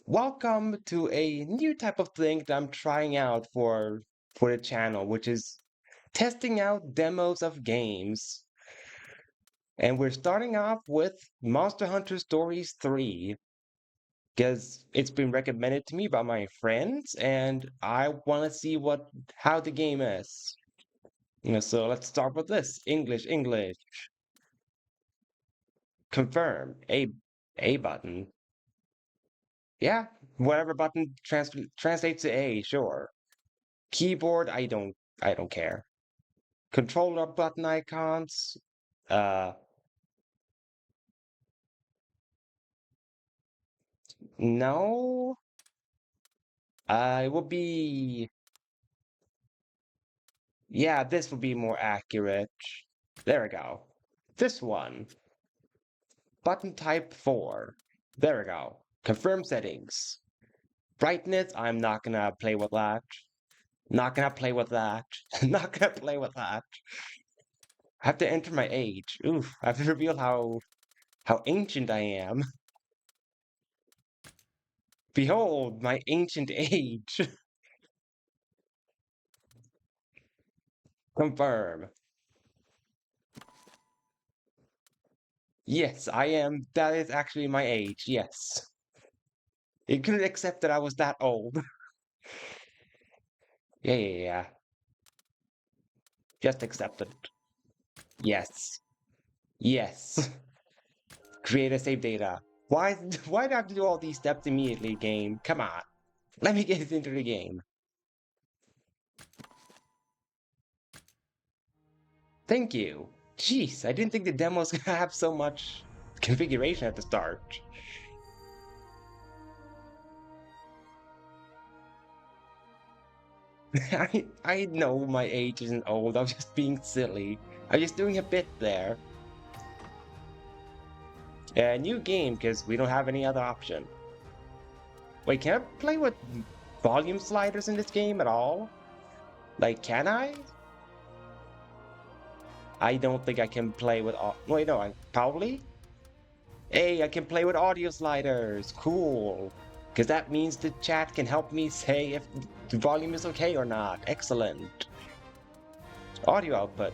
Welcome to a new type of thing that I'm trying out for the channel, which is testing out demos of games. And we're starting off with Monster Hunter Stories 3 because it's been recommended to me by my friends and I want to see how the game is. So let's start with this. English. Confirm. A button. Yeah, whatever button translates to A, sure. Keyboard, I don't care. Controller button icons. Uh, no. It would be, yeah, this would be more accurate. There we go. This one. Button type 4. There we go. Confirm settings. Brightness, I'm not gonna play with that. Not gonna play with that. Not gonna play with that. I have to enter my age. Oof, I have to reveal how ancient I am. Behold, my ancient age. Confirm. Yes, I am. That is actually my age. Yes. It couldn't accept that I was that old. Yeah. Just accept it. Yes. Yes. Create a save data. Why, why do I have to do all these steps immediately, game? Come on. Let me get into the game. Thank you. Jeez, I didn't think the demo's gonna have so much configuration at the start. I know my age isn't old. I'm just being silly. I'm just doing a bit there. New game, because we don't have any other option. Wait, can I play with volume sliders in this game at all? Like, can I? I don't think I can play with. Wait, no, I probably. Hey, I can play with audio sliders. Cool. Because that means the chat can help me say if the volume is okay or not. Excellent. Audio output.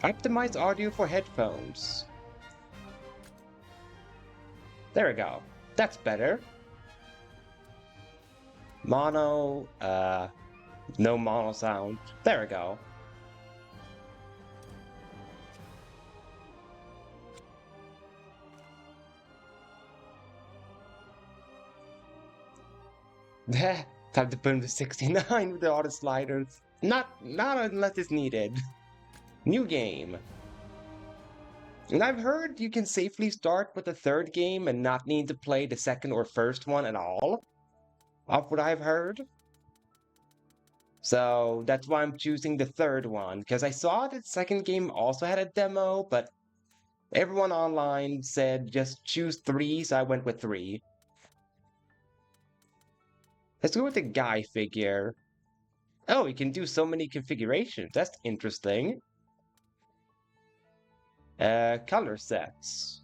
Optimize audio for headphones. There we go. That's better. Mono, no mono sound. There we go. Time to put him to 69 with the auto sliders. Not unless it's needed. New game. And I've heard you can safely start with the third game and not need to play the second or first one at all. Of what I've heard. So that's why I'm choosing the third one, because I saw that second game also had a demo, but everyone online said just choose 3, so I went with 3. Let's go with the guy figure. Oh, you can do so many configurations. That's interesting. Color sets.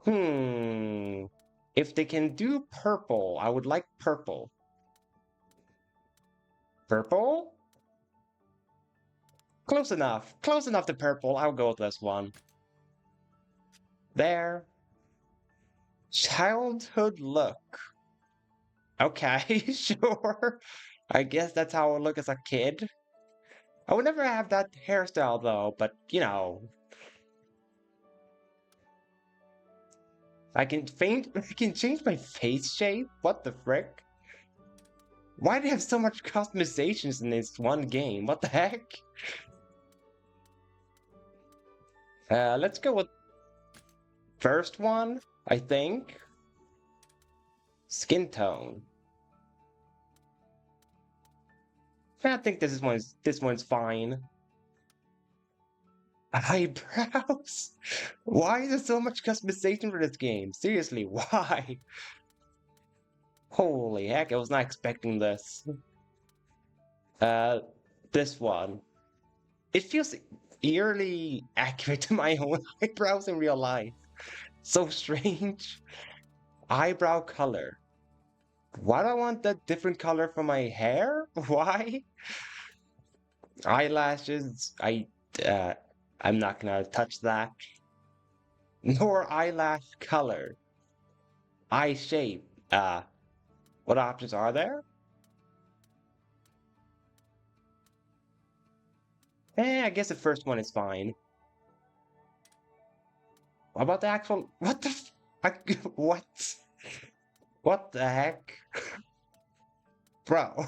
If they can do purple, I would like purple. Purple? Close enough. Close enough to purple. I'll go with this one. There. Childhood look. Okay, sure. I guess that's how I would look as a kid. I would never have that hairstyle though, but you know. I can change my face shape? What the frick? Why do they have so much customizations in this one game? What the heck? Let's go with first one, I think. Skin tone. I think this one's fine. Eyebrows? Why is there so much customization for this game? Seriously, why? Holy heck, I was not expecting this. Uh, this one. It feels eerily accurate to my own eyebrows in real life. So strange. Eyebrow color. Why do I want that different color for my hair? Why? Eyelashes. Uh, I'm not gonna touch that. Nor eyelash color. Eye shape. What options are there? I guess the first one is fine. What about the actual? What the? What? What the heck, bro?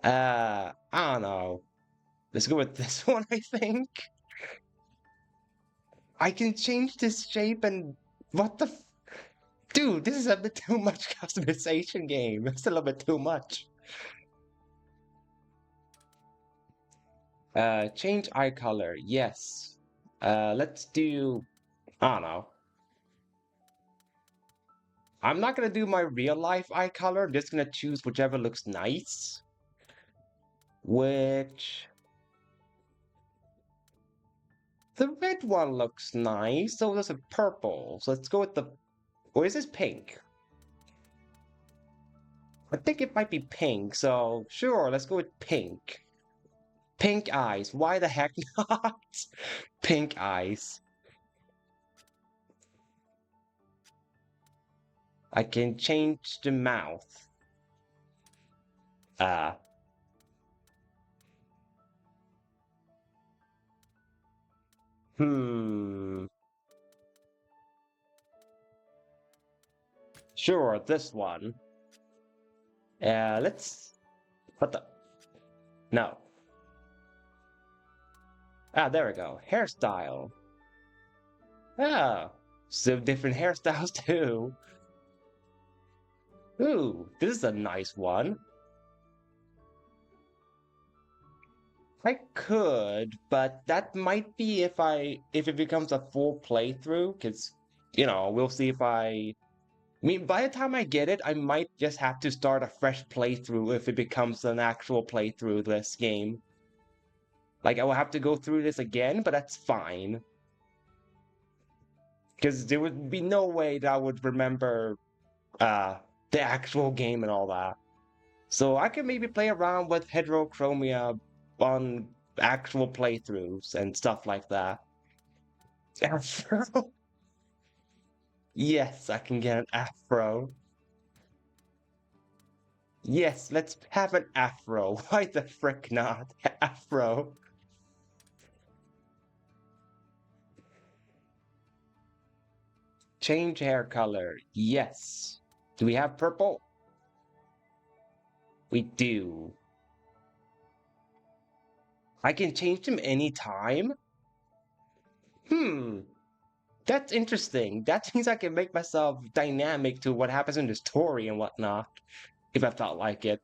I don't know. Let's go with this one. I think I can change this shape and what the? Dude, this is a bit too much customization game. It's a little bit too much. Change eye color. Yes. Let's do. I don't know. I'm not gonna do my real life eye color. I'm just gonna choose whichever looks nice. Which the red one looks nice. So does a purple. So let's go with the. Or is this pink? I think it might be pink. So sure, let's go with pink. Pink eyes. Why the heck not? Pink eyes. I can change the mouth. Uh, hmm. Sure, this one. Let's. What the? No. Ah, there we go. Hairstyle. Ah, so different hairstyles too. Ooh, this is a nice one. I could, but that might be if it becomes a full playthrough, because we'll see if I mean, by the time I get it, I might just have to start a fresh playthrough if it becomes an actual playthrough this game. Like, I will have to go through this again, but that's fine. Because there would be no way that I would remember the actual game and all that. So I could maybe play around with heterochromia on actual playthroughs and stuff like that. Afro? Yes, I can get an afro. Yes, let's have an afro. Why the frick not? Afro. Change hair color. Yes. Do we have purple? We do. I can change them anytime? Hmm. That's interesting. That means I can make myself dynamic to what happens in the story and whatnot, if I felt like it.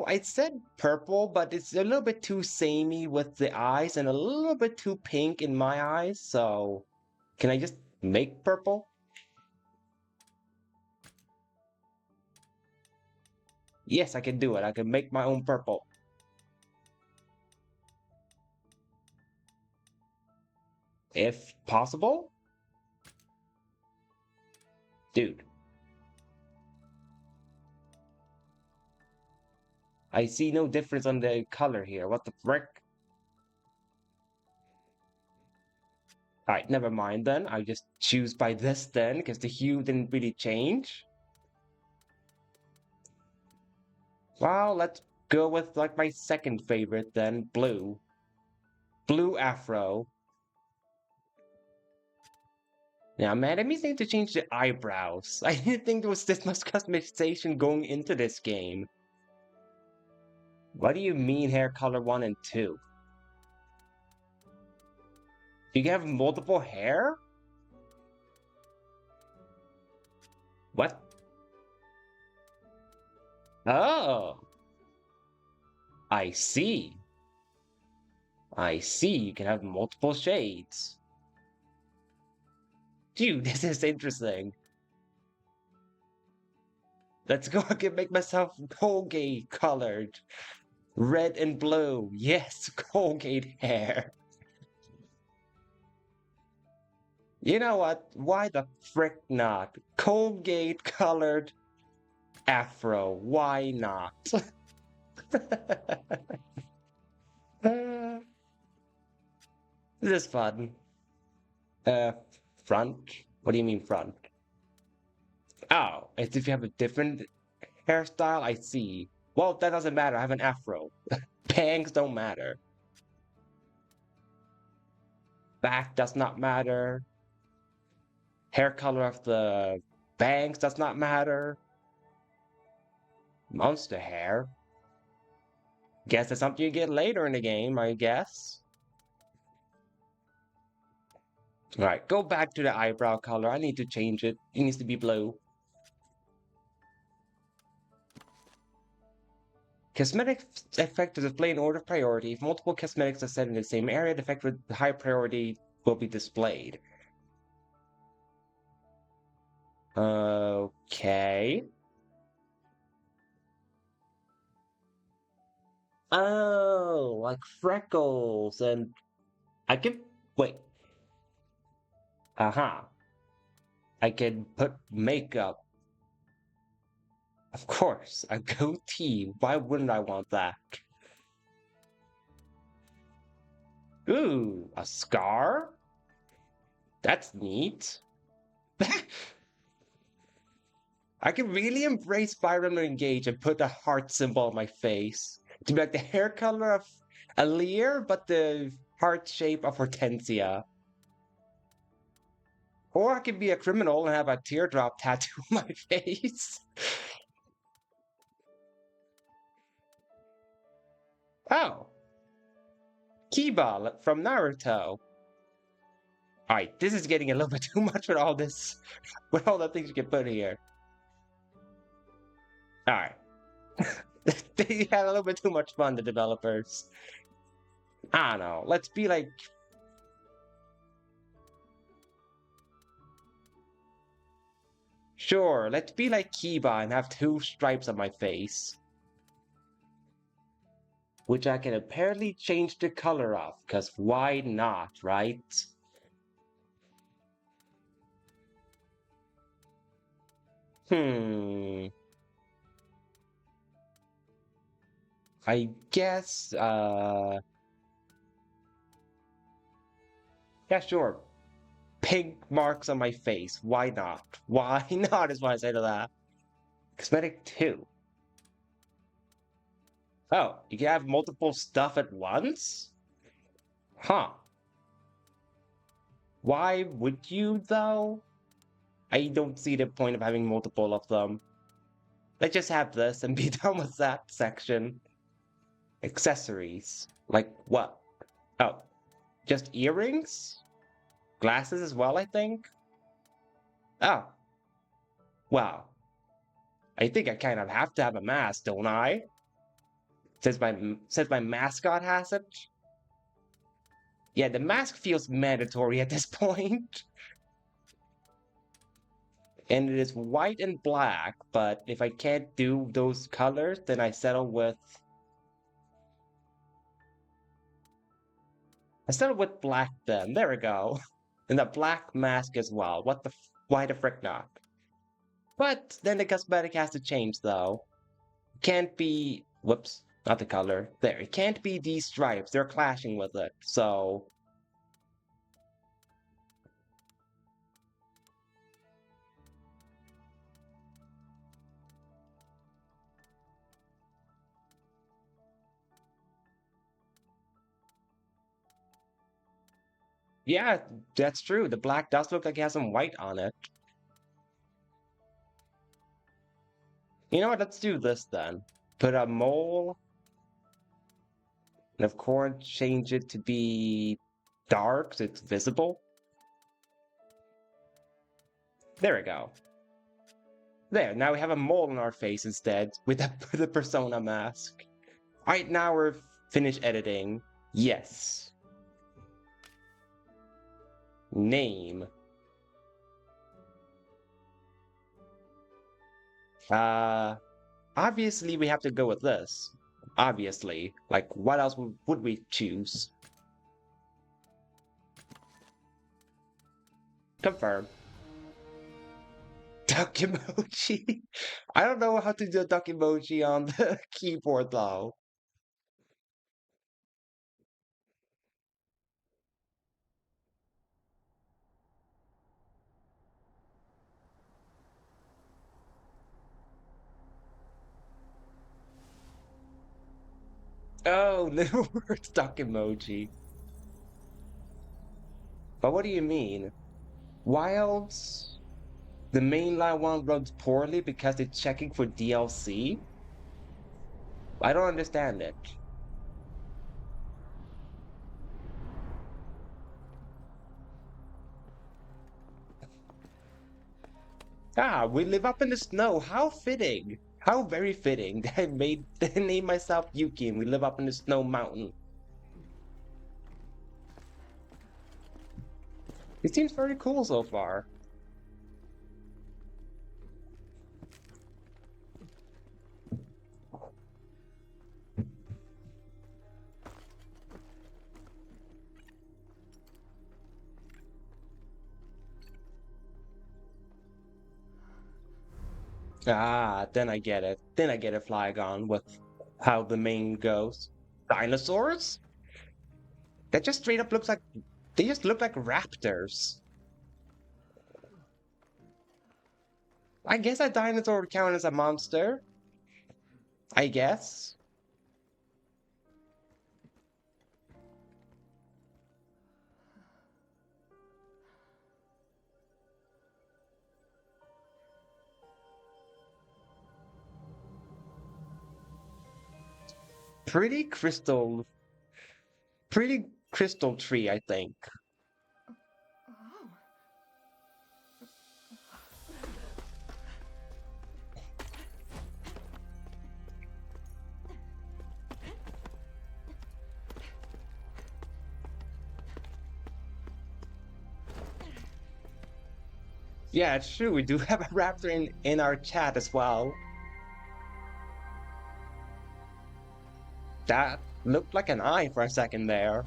I said purple, but it's a little bit too samey with the eyes and a little bit too pink in my eyes, so can I just make purple? Yes, I can do it. I can make my own purple. If possible? Dude, I see no difference on the color here. What the frick? Alright, never mind then. I'll just choose by this then, because the hue didn't really change. Well, let's go with like my second favorite then, blue. Blue afro. Now, man, it means I need to change the eyebrows. I didn't think there was this much customization going into this game. What do you mean hair color 1 and 2? You can have multiple hair? What? Oh, I see. I see. You can have multiple shades. Dude, this is interesting. Let's go. I can make myself Colgate colored. Red and blue. Yes, Colgate hair. You know what? Why the frick not? Colgate colored afro. Why not? Uh, this is fun. Uh, front? What do you mean front? Oh, it's if you have a different hairstyle, I see. Well, that doesn't matter. I have an afro. Bangs don't matter. Back does not matter. Hair color of the bangs does not matter. Monster hair. Guess that's something you get later in the game, I guess. Alright, go back to the eyebrow color. I need to change it. It needs to be blue. Cosmetic effect is displayed in order of priority. If multiple cosmetics are set in the same area, the effect with high priority will be displayed. Okay. Oh, like freckles and I can wait. Aha. I can put makeup. Of course, a goatee. Why wouldn't I want that? Ooh, a scar? That's neat. I can really embrace Byron Engage and put a heart symbol on my face. To be like the hair color of Alear, but the heart shape of Hortensia. Or I could be a criminal and have a teardrop tattoo on my face. Oh, Kiba from Naruto. Alright, this is getting a little bit too much with all this, with all the things you can put here. Alright. They had a little bit too much fun, the developers. I don't know. Let's be like... Sure, let's be like Kiba and have two stripes on my face. Which I can apparently change the color of, because why not, right? Hmm. I guess, yeah, sure. Pink marks on my face. Why not? Why not is what I say to that. Cosmetic 2. Oh, you can have multiple stuff at once? Huh. Why would you, though? I don't see the point of having multiple of them. Let's just have this and be done with that section. Accessories. Like what? Oh, just earrings? Glasses as well, I think? Oh. Wow. I think I kind of have to have a mask, don't I? Since my mascot has it? Yeah, the mask feels mandatory at this point. And it is white and black, but if I can't do those colors, then I settle with... I settle with black then. There we go. And the black mask as well. Why the frick not? But then the cosmetic has to change though. Can't be... Whoops. Not the color. There. It can't be these stripes. They're clashing with it. So... Yeah, that's true. The black does look like it has some white on it. You know what? Let's do this then. Put a mole. And of course, change it to be dark so it's visible. There we go. There, now we have a mole on our face instead with the persona mask. Alright, now we're finished editing. Yes. Name. Uh, obviously we have to go with this. Obviously. Like, what else would we choose? Confirm. Duck emoji. I don't know how to do a duck emoji on the keyboard though. Oh, little words duck emoji. But what do you mean? Wilds, the mainline one runs poorly because it's checking for DLC? I don't understand it. Ah, we live up in the snow. How fitting. How very fitting that I made name myself Yuki and we live up in the snow mountain. It seems very cool so far. Ah, then I get it. Then I get it, Flygon, with how the main goes. Dinosaurs? That just straight up looks like they just look like raptors. I guess a dinosaur would count as a monster. I guess. Pretty crystal pretty crystal tree, I think. Oh. Yeah, it's true. We do have a raptor in our chat as well. That looked like an eye for a second there.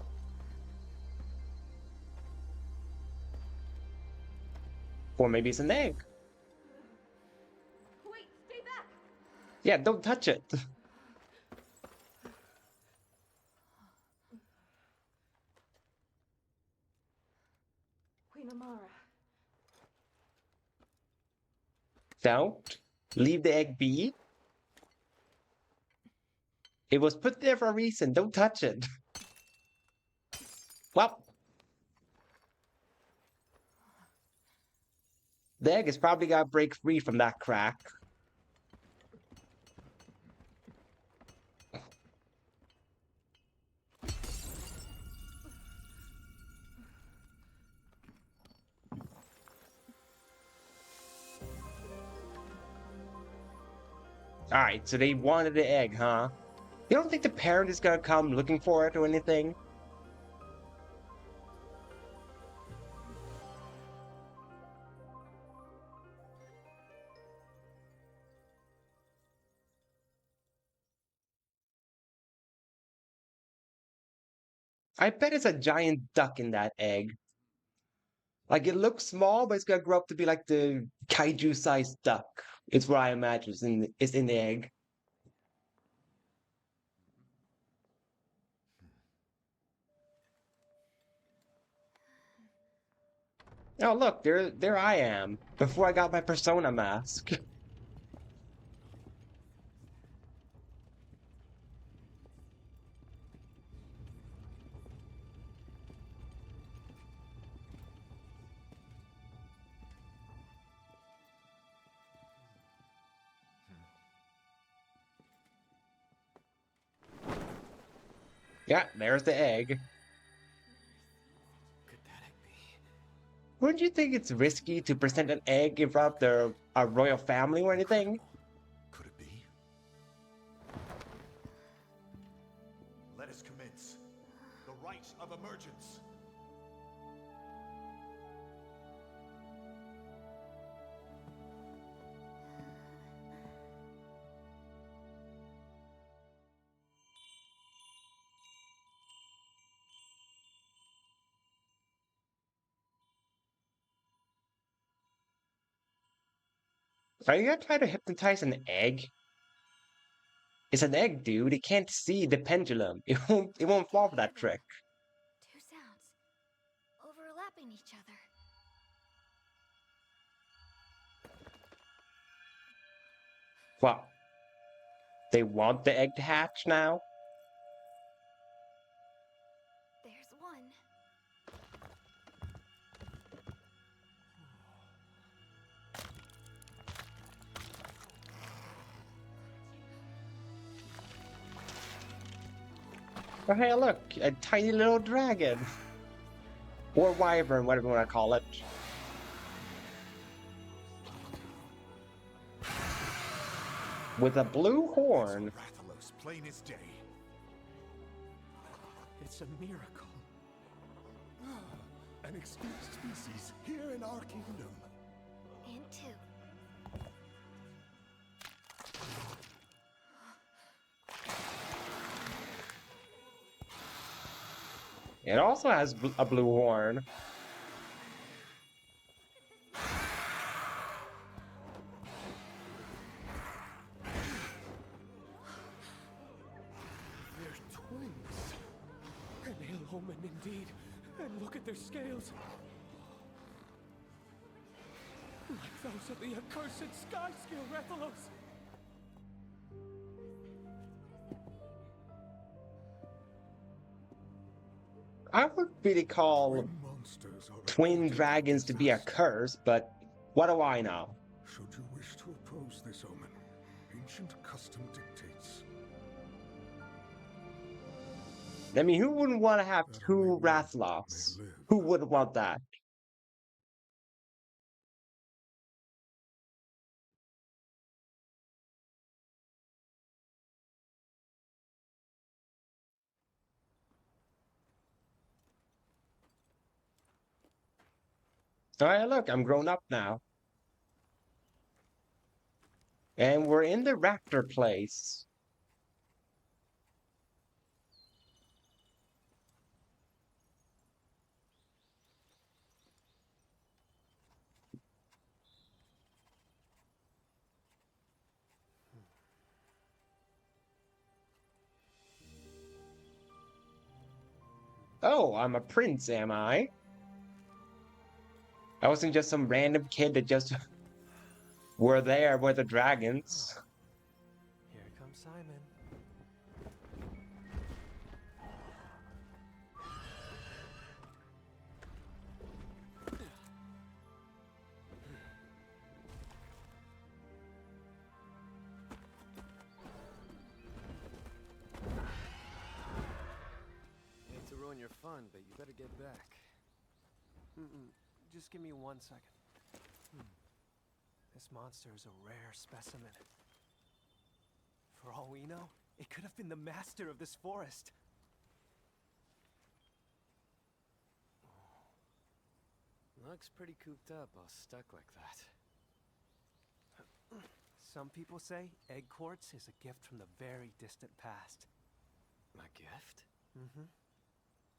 Or maybe it's an egg. Wait, stay back! Yeah, don't touch it. Queen Amara. Don't. Leave the egg be. It was put there for a reason. Don't touch it. Well, the egg is probably gotta break free from that crack. Alright, so they wanted the egg, huh? You don't think the parent is gonna come looking for it or anything? I bet it's a giant duck in that egg. Like, it looks small, but it's gonna grow up to be like the kaiju-sized duck. It's what I imagine it's in the egg. Oh, look, there I am, before I got my persona mask. Yeah, there's the egg. Could that egg be? Wouldn't you think it's risky to present an egg in front of a royal family or anything? Could it be? Let us commence. The rite of emergence. Are you gonna try to hypnotize an egg? It's an egg, dude. It can't see the pendulum. It won't fall for that trick. Two sounds overlapping each other. What? They want the egg to hatch now? There's one. Oh, hey, look, a tiny little dragon. Or wyvern, whatever you want to call it. With a blue horn. Rathalos, plain as day. It's a miracle. An extinct species here in our kingdom. And two. It also has a blue horn. They're twins. An ill omen indeed. And look at their scales. Like those of the accursed sky scale Rathalos. I would really call When monsters are twin reported dragons to be a possess- curse, but what do I know? Should you wish to oppose this omen, ancient custom dictates. I mean, who wouldn't want to have that a two may will Rathloks? may live. Who wouldn't want that? Alright, look, I'm grown up now. And we're in the raptor place. Oh, I'm a prince, am I? I wasn't just some random kid that just were there with the dragons. Here comes Simon. Hate to ruin your fun, but you better get back. Just give me 1 second. This monster is a rare specimen. For all we know, it could have been the master of this forest. Looks pretty cooped up, all stuck like that. Some people say egg quartz is a gift from the very distant past. My gift? Mm-hmm.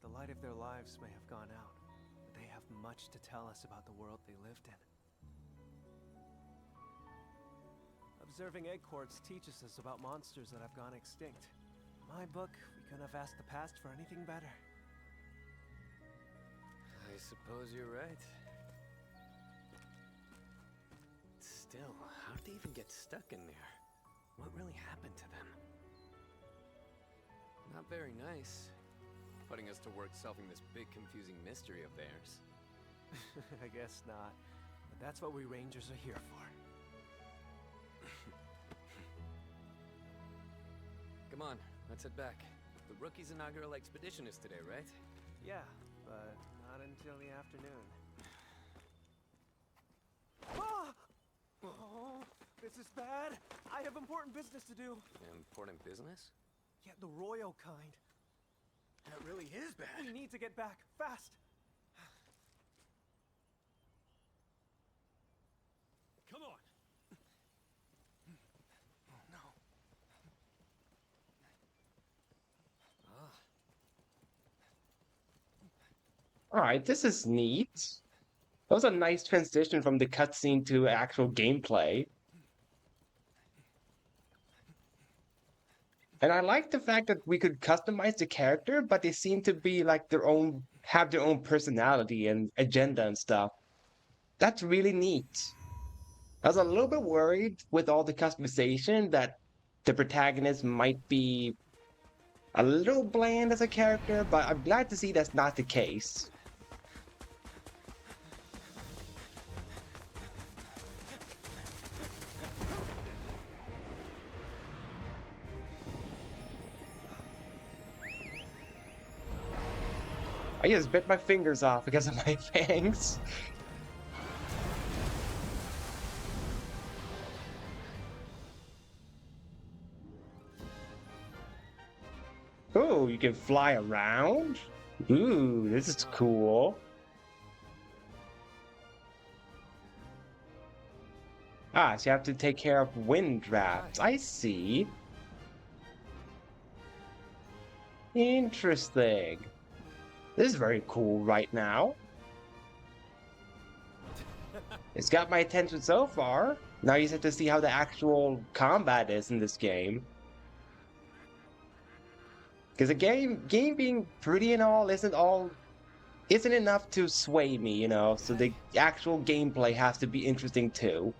The light of their lives may have gone out, but they have much to tell us about the world they lived in. Observing egg quartz teaches us about monsters that have gone extinct. In my book, we couldn't have asked the past for anything better. I suppose you're right. Still, how'd they even get stuck in there? What really happened to them? Not very nice. Putting us to work solving this big confusing mystery of theirs. I guess not. But that's what we Rangers are here for. Come on, let's head back. The rookie's inaugural expedition is today, right? Yeah, but not until the afternoon. Ah! Oh, this is bad. I have important business to do. Important business? Yeah, the royal kind. That really is bad. We need to get back, fast. Come on. No. Alright, this is neat. That was a nice transition from the cutscene to actual gameplay. And I like the fact that we could customize the character, but they seem to be like have their own personality and agenda and stuff. That's really neat. I was a little bit worried with all the customization that the protagonist might be a little bland as a character, but I'm glad to see that's not the case. I just bit my fingers off because of my fangs. Oh, you can fly around? Ooh, this is cool. Ah, so you have to take care of wind drafts. I see. Interesting. This is very cool right now. It's got my attention so far. Now you just have to see how the actual combat is in this game. Because the game being pretty and all isn't enough to sway me, you know. So the actual gameplay has to be interesting too.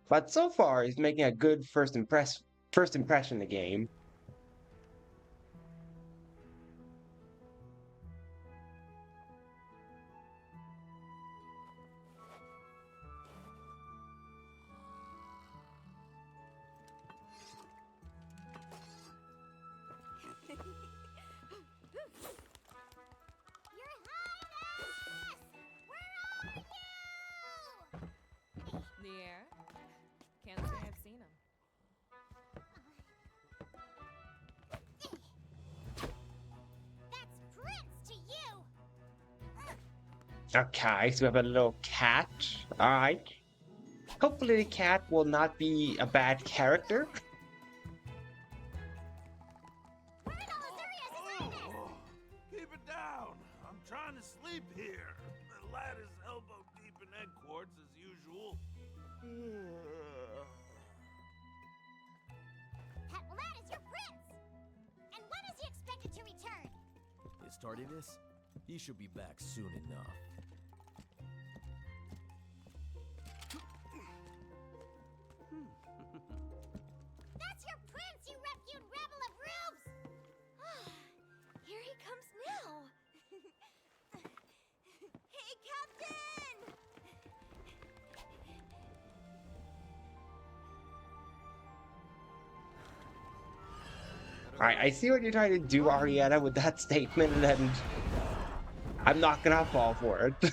But so far, he's making a good first impression of the game. Your Highness! Where are you? The air? Can't say I've seen him. That's Prince to you! Okay, so we have a little cat. Alright. Hopefully the cat will not be a bad character. Where in all Azuria's Highness? Keep it down. I'm trying to sleep here. The lad is elbow deep in egg quartz as usual. That lad is your prince! And when is he expected to return? His tardiness? He should be back soon enough. That's your prince, you repute rebel of roofs! Here he comes now! Hey, Captain! Alright, I see what you're trying to do, Ariana, with that statement, and I'm not gonna fall for it.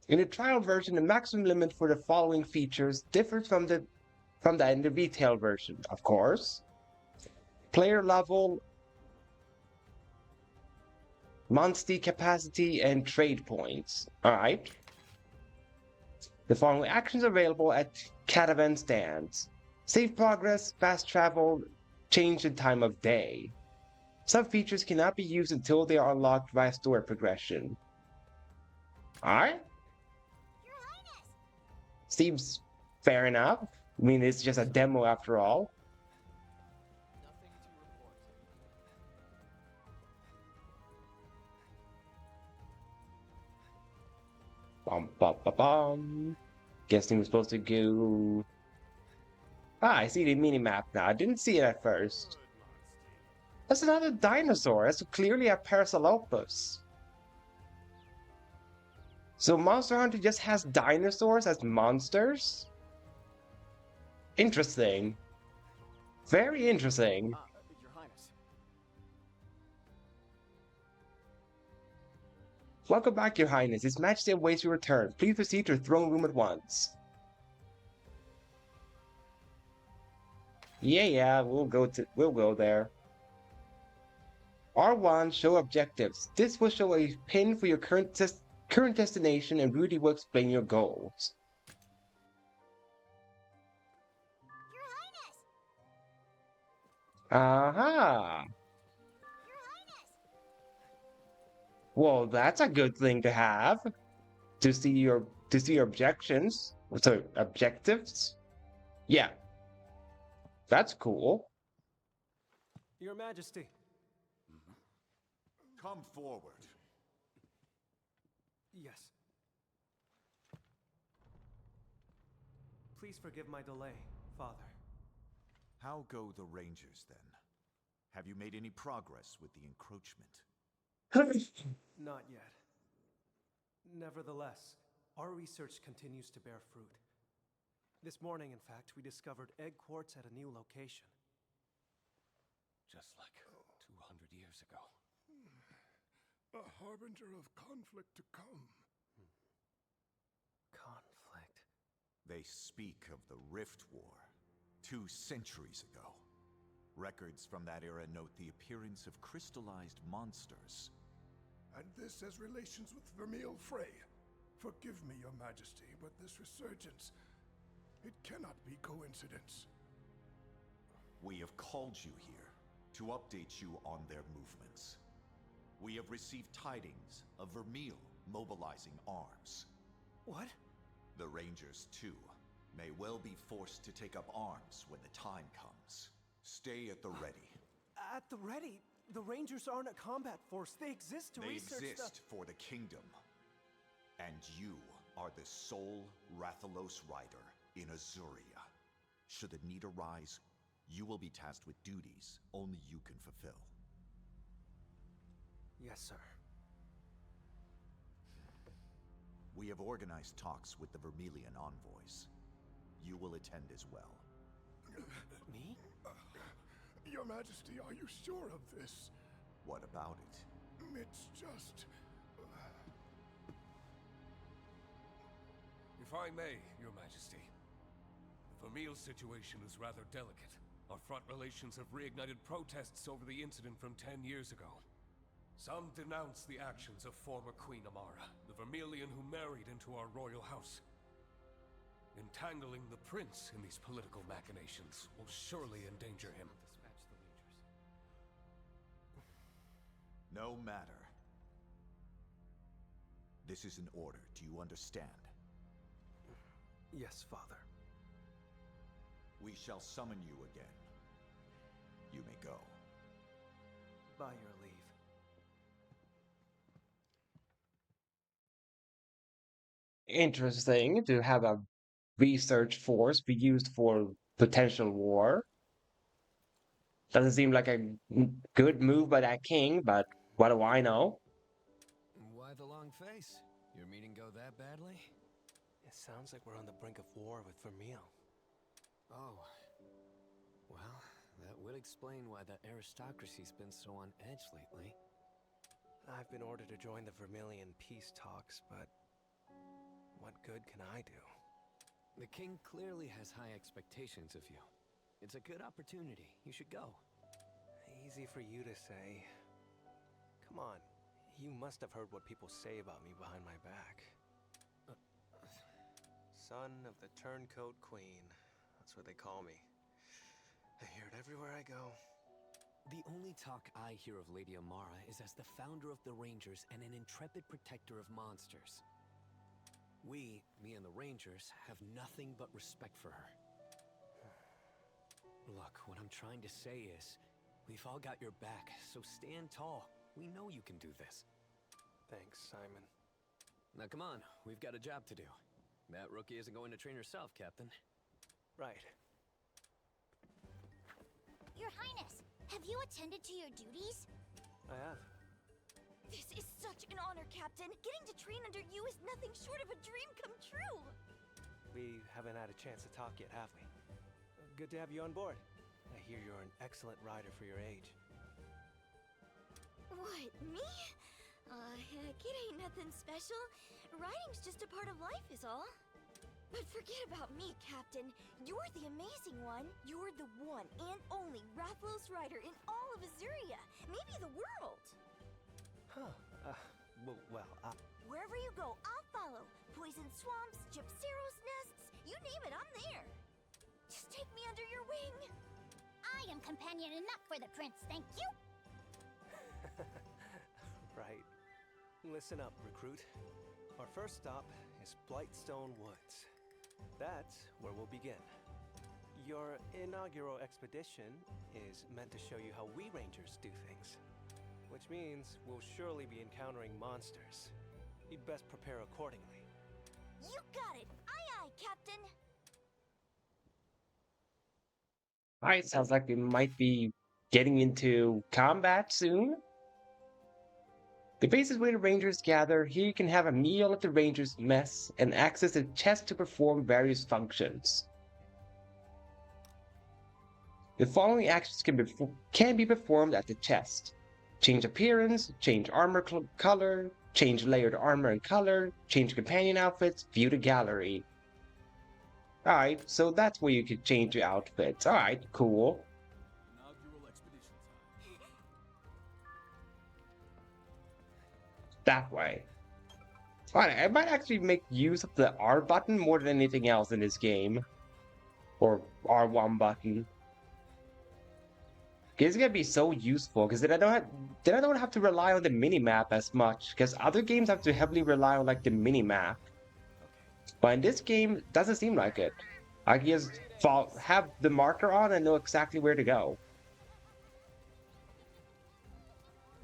In the trial version, the maximum limit for the following features differs from the in the retail version, of course. Player level, monster capacity, and trade points. Alright. The following actions are available at caravan stands. Save progress, fast travel, change the time of day. Some features cannot be used until they are unlocked via story progression. Alright. Your Highness! Seems fair enough. I mean, it's just a demo after all. Nothing to report. Bum, bum, bum, bum. Guessing we're supposed to go... Ah, I see the mini-map now. I didn't see it at first. That's another dinosaur. That's clearly a Parasaurolophus. So Monster Hunter just has dinosaurs as monsters? Interesting. Very interesting. Your Highness. Welcome back, Your Highness. His Majesty awaits your return. Please proceed to the throne room at once. Yeah, we'll go there. R1, show objectives. This will show a pin for your current destination, and Rudy will explain your goals. Your Highness! Uh-huh. Your Highness! Well, that's a good thing to have. To see your objections. Sorry, objectives? Yeah, that's cool. Your Majesty. Come forward. Yes. Please forgive my delay, Father. How go the Rangers then? Have you made any progress with the encroachment? Not yet. Nevertheless, our research continues to bear fruit. This morning, in fact, we discovered egg quartz at a new location. Just like 200 years ago. A harbinger of conflict to come. Conflict. They speak of the Rift War, 2 centuries ago. Records from that era note the appearance of crystallized monsters. And this has relations with Vermeil Frey. Forgive me, Your Majesty, but this resurgence, it cannot be coincidence. We have called you here to update you on their movements. We have received tidings of Vermeil mobilizing arms. What? The Rangers, too, may well be forced to take up arms when the time comes. Stay at the ready. At the ready? The Rangers aren't a combat force. They exist to They research exist for the kingdom. And you are the sole Rathalos rider in Azuria. Should the need arise, you will be tasked with duties only you can fulfill. Yes, sir. We have organized talks with the Vermilion envoys. You will attend as well. Me? Your Majesty, are you sure of this? What about it? It's just... If I may, Your Majesty, the Vermeil situation is rather delicate. Our front relations have reignited protests over the incident from 10 years ago. Some denounce the actions of former Queen Amara, the Vermilion who married into our royal house. Entangling the prince in these political machinations will surely endanger him. Dispatch the Rangers. No matter. This is an order. Do you understand? Yes, Father. We shall summon you again. You may go. By your leave. Interesting to have a research force be used for potential war. Doesn't seem like a good move by that king, but what do I know? Why the long face? Your meeting go that badly? It sounds like we're on the brink of war with Vermeil. Oh. Well, that would explain why the aristocracy's been so on edge lately. I've been ordered to join the Vermilion peace talks, but what good can I do? The king clearly has high expectations of you. It's a good opportunity. You should go. Easy for you to say. Come on. You must have heard what people say about me behind my back. Son of the Turncoat Queen. That's what they call me. I hear it everywhere I go. The only talk I hear of Lady Amara is as the founder of the Rangers and an intrepid protector of monsters. We, me and the Rangers, have nothing but respect for her. Look, what I'm trying to say is, we've all got your back, so stand tall. We know you can do this. Thanks, Simon. Now come on, we've got a job to do. That rookie isn't going to train herself, Captain. Right. Your Highness, have you attended to your duties? I have. This is such an honor, Captain. Getting to train under you is nothing short of a dream come true. We haven't had a chance to talk yet, have we? Good to have you on board. I hear you're an excellent rider for your age. What, me? Heck, it ain't nothing special. Riding's just a part of life is all. But forget about me, Captain. You're the amazing one. You're the one and only Rathalos rider in all of Azuria. Maybe the world. Huh. Wherever you go, I'll follow. Poison swamps, Gypceros nests, you name it, I'm there. Just take me under your wing. I am companion enough for the prince, thank you. Right. Listen up, recruit. Our first stop is Blightstone Woods. That's where we'll begin. Your inaugural expedition is meant to show you how we Rangers do things. Which means we'll surely be encountering monsters. You'd best prepare accordingly. You got it! Aye aye, Captain! Alright, sounds like we might be getting into combat soon. The base is where the Rangers gather. Here you can have a meal at the Rangers mess and access a chest to perform various functions. The following actions can be performed at the chest. Change appearance, change armor color, change layered armor and color, change companion outfits, view the gallery. Alright, so that's where you can change your outfits. Alright, cool. Inaugural expedition time. That way. Alright, I might actually make use of the R button more than anything else in this game. Or R1 button. It's gonna be so useful because then I don't have to rely on the minimap as much, because other games have to heavily rely on like the minimap. But in this game, it doesn't seem like it. I can just have the marker on and know exactly where to go.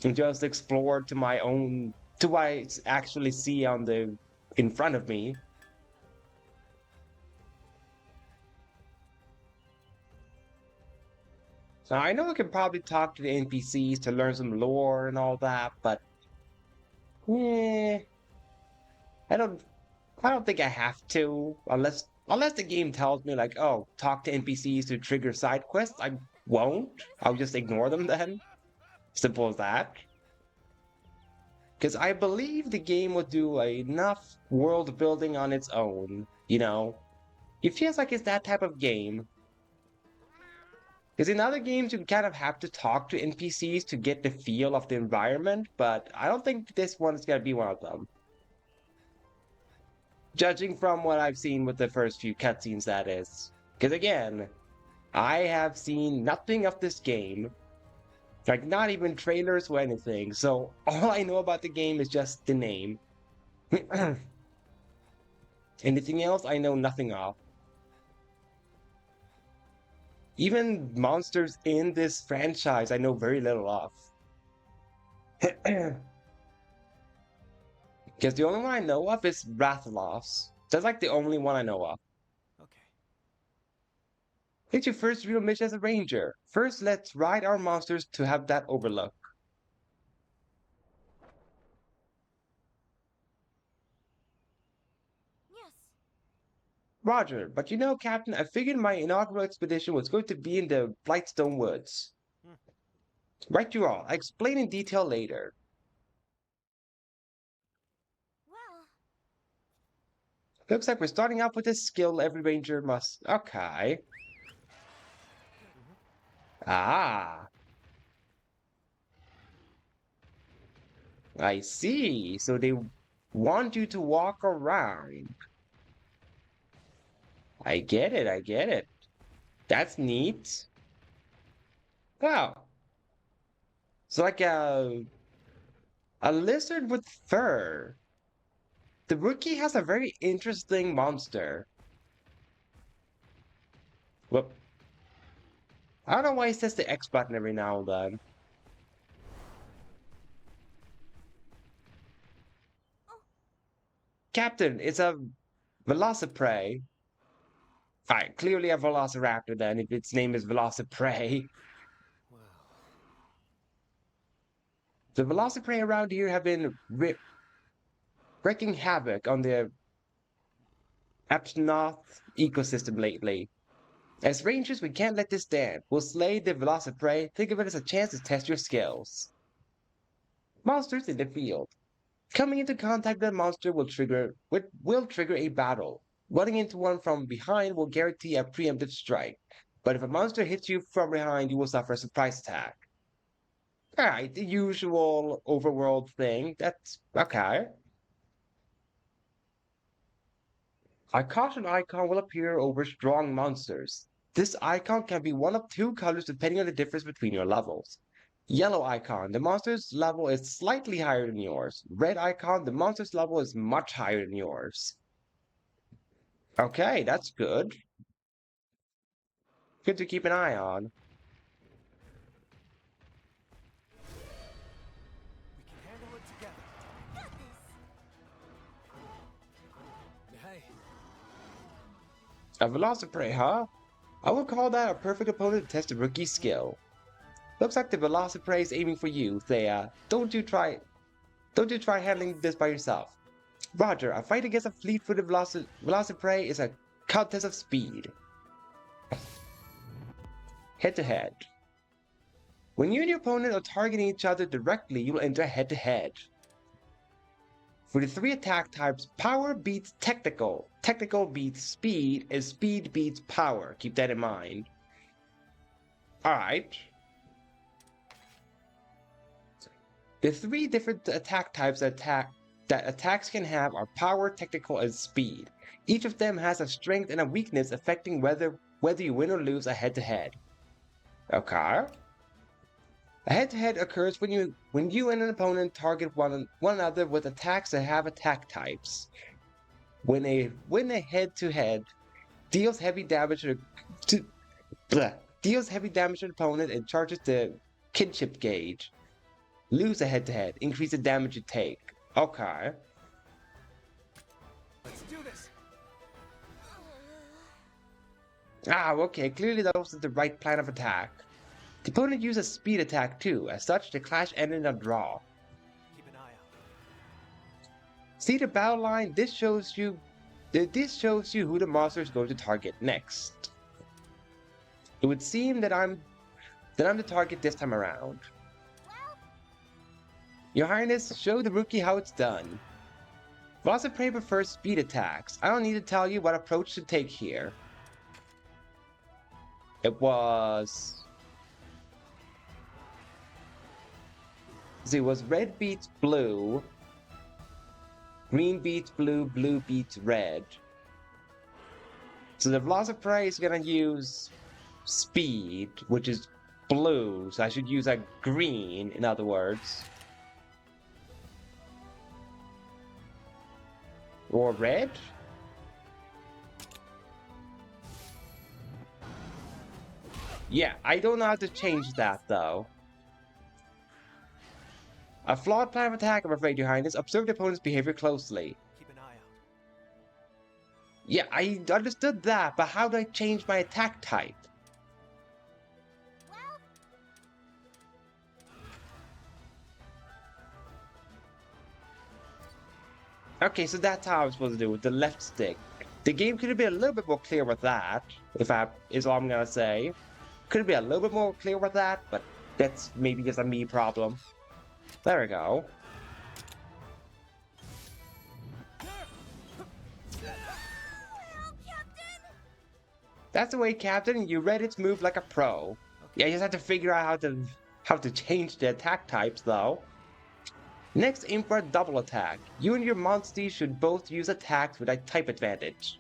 And just explore to my own, to what I actually see on in front of me. So I know I can probably talk to the NPCs to learn some lore and all that, but I don't think I have to, unless the game tells me like, oh, talk to NPCs to trigger side quests. I won't. I'll just ignore them then. Simple as that. Because I believe the game will do enough world building on its own, you know? It feels like it's that type of game. Because in other games, you kind of have to talk to NPCs to get the feel of the environment, but I don't think this one's going to be one of them. Judging from what I've seen with the first few cutscenes, that is. Because again, I have seen nothing of this game. Like, not even trailers or anything, so all I know about the game is just the name. Anything else, I know nothing of. Even monsters in this franchise, I know very little of. Because the only one I know of is Rathalos. That's like the only one I know of. Okay. It's your first real mission as a ranger. First, let's ride our monsters to have that overlook. Yes. Roger, but you know, Captain, I figured my inaugural expedition was going to be in the Blightstone Woods. Right you are. I'll explain in detail later. Well, Looks like we're starting off with a skill every ranger must... Okay. Ah. I see. So they want you to walk around. I get it, I get it. That's neat. Wow. It's like a lizard with fur. The rookie has a very interesting monster. Whoop. I don't know why it says the X button every now and then. Captain, it's a Velociprey. Alright, clearly a Velociraptor then, if its name is Velociprey. Wow. The Velociprey around here have been wreaking havoc on the Aptonoth ecosystem lately. As rangers, we can't let this stand. We'll slay the Velociprey. Think of it as a chance to test your skills. Monsters in the field. Coming into contact with a monster will trigger a battle. Running into one from behind will guarantee a preemptive strike. But if a monster hits you from behind, you will suffer a surprise attack. Alright, the usual overworld thing. That's okay. A caution icon will appear over strong monsters. This icon can be one of two colors depending on the difference between your levels. Yellow icon, the monster's level is slightly higher than yours. Red icon, the monster's level is much higher than yours. Okay, that's good. Good to keep an eye on. We can handle it together. Hey, A Velociprey, huh? I would call that a perfect opponent to test a rookie's skill. Looks like the Velociprey is aiming for you, Thea. Don't you try handling this by yourself. Roger, a fight against a fleet-footed Velociprey is a contest of speed. Head-to-head. When you and your opponent are targeting each other directly, you will enter head-to-head. For the three attack types, power beats technical, technical beats speed, and speed beats power. Keep that in mind. Alright. The three different attack types that attacks can have are power, technical, and speed. Each of them has a strength and a weakness affecting whether you win or lose a head-to-head. Okay. A head-to-head occurs when you and an opponent target one another with attacks that have attack types. When a head-to-head deals heavy damage to an opponent and charges the kinship gauge. Lose a head-to-head, increase the damage you take. Okay. Let's do this. Okay, clearly that wasn't the right plan of attack. The opponent used a speed attack too, as such the clash ended in a draw. Keep an eye out. See the battle line? This shows you who the monster is going to target next. It would seem that I'm the target this time around. Your Highness, show the rookie how it's done. Velociprey prefers speed attacks. I don't need to tell you what approach to take here. It was red beats blue, green beats blue, blue beats red. So the Velociprey is gonna use speed, which is blue, so I should use a green, in other words. Or red? Yeah, I don't know how to change that though. A flawed plan of attack, I'm afraid, Your Highness. Observe the opponent's behavior closely. Keep an eye out. Yeah, I understood that, but how do I change my attack type? Okay, so that's how I'm supposed to do it with the left stick. The game could have been a little bit more clear with that, is all I'm gonna say. Could have been a little bit more clear with that, but that's maybe just a me problem. There we go. That's the way, Captain. You read its move like a pro. Yeah, you just have to figure out how to change the attack types, though. Next, aim for a double attack. You and your Monstie should both use attacks with a type advantage.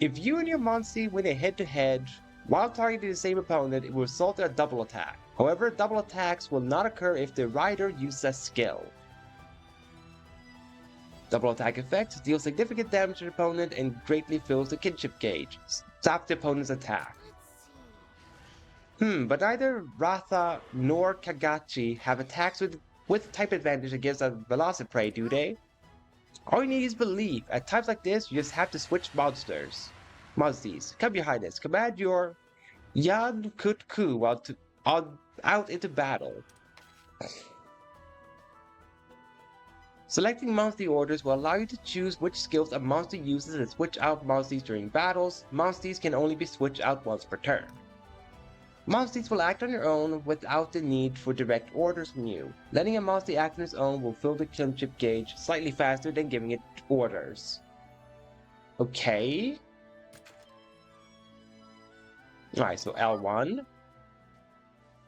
If you and your Monstie win a head-to-head, while targeting the same opponent, it will result in a double attack. However, double attacks will not occur if the rider uses a skill. Double attack effect deals significant damage to the opponent and greatly fills the kinship gauge. Stop the opponent's attack. But neither Ratha nor Kagachi have attacks with type advantage against a Velociprey, do they? All you need is belief. At times like this, you just have to switch monsters. Monsties, come Your Highness, command your Yan Kutku out into battle. Selecting Monstie orders will allow you to choose which skills a monster uses and switch out Monsties during battles. Monsties can only be switched out once per turn. Monsties will act on their own without the need for direct orders from you. Letting a Monstie act on its own will fill the kinship gauge slightly faster than giving it orders. Okay. Alright, so L1.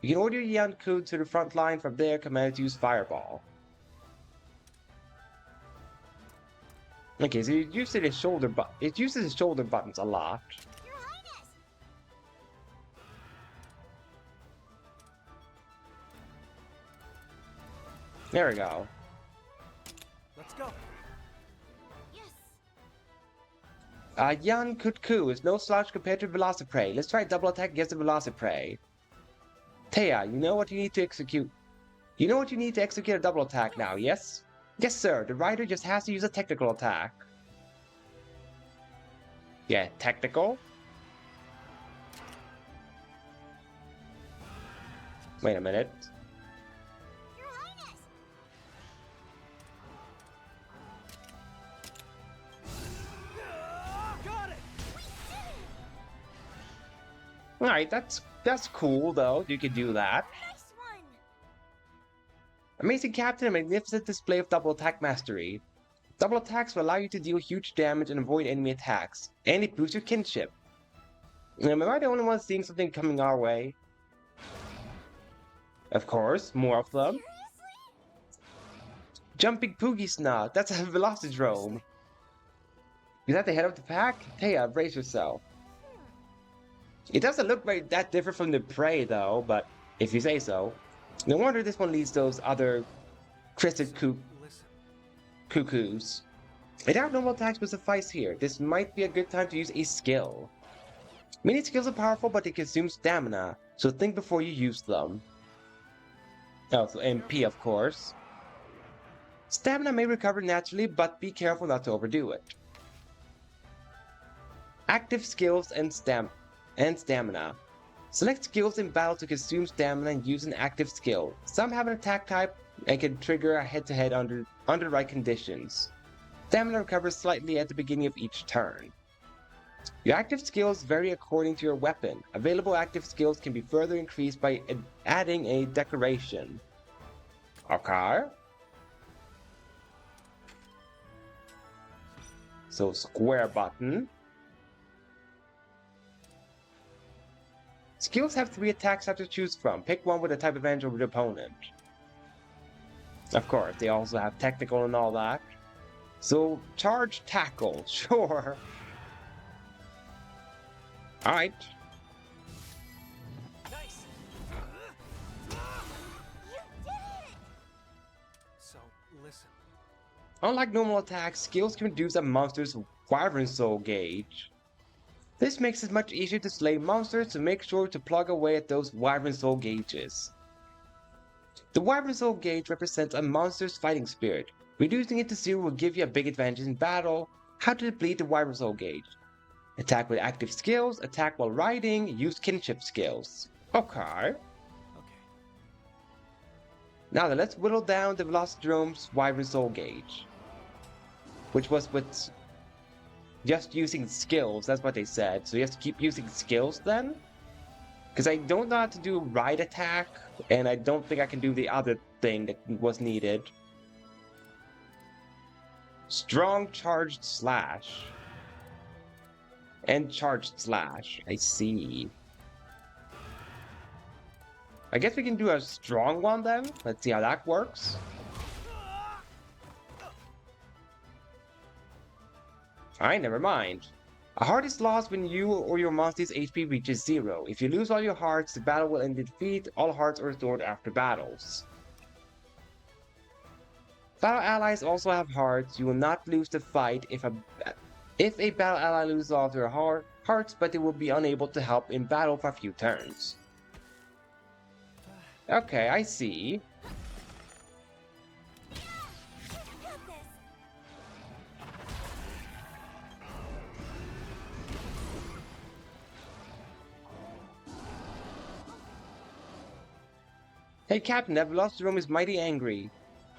You can order Yanku to the front line. From there, command it to use Fireball. Okay, so it uses its shoulder it uses its shoulder buttons a lot. Your Highness! There we go. Let's go. Yes. Yan Kutku is no slouch compared to Velociprey. Let's try double attack against the Velociprey. Taya, you know what you need to execute. You know what you need to execute a double attack now, yes? Yes, sir. The rider just has to use a technical attack. Yeah, technical? Wait a minute. Your Highness! Got it! Alright, that's cool though. You can do that. Nice one. Amazing Captain, a magnificent display of double attack mastery. Double attacks will allow you to deal huge damage and avoid enemy attacks, and it boosts your kinship. Am I the only one seeing something coming our way? Of course, more of them. Jumping Poogie Snot, that's a Velocidrome. Is that the head of the pack? Taya, brace yourself. It doesn't look that different from the prey though, but if you say so. No wonder this one leads those other crested cuckoos. Without normal attacks will suffice here. This might be a good time to use a skill. Many skills are powerful, but they consume stamina, so think before you use them. Oh, so MP of course. Stamina may recover naturally, but be careful not to overdo it. Active skills and stamina. Select skills in battle to consume stamina and use an active skill. Some have an attack type and can trigger a head-to-head under right conditions. Stamina recovers slightly at the beginning of each turn. Your active skills vary according to your weapon. Available active skills can be further increased by adding a decoration. Okay. So square button. Skills have 3 attack types to choose from. Pick one with a type advantage over the opponent. Of course, they also have technical and all that. So, charge tackle, sure. Alright. Nice. You did it! So, listen. Unlike normal attacks, skills can reduce a monster's Wyvern Soul gauge. This makes it much easier to slay monsters, so make sure to plug away at those Wyvern Soul gauges. The Wyvern Soul gauge represents a monster's fighting spirit. Reducing it to 0 will give you a big advantage in battle. How to deplete the Wyvern Soul gauge? Attack with active skills, attack while riding, use kinship skills. Okay. Now then, let's whittle down the Velocidrome's Wyvern Soul gauge. Which was with just using skills, that's what they said. So you have to keep using skills then? Because I don't know how to do ride attack, and I don't think I can do the other thing that was needed. Strong charged slash. And charged slash, I see. I guess we can do a strong one then. Let's see how that works. Alright, never mind. A heart is lost when you or your monster's HP reaches 0. If you lose all your hearts, the battle will end in defeat. All hearts are restored after battles. Battle allies also have hearts. You will not lose the fight if a battle ally loses all their hearts, but they will be unable to help in battle for a few turns. Okay, I see. Hey Captain, that Velocidrome is mighty angry.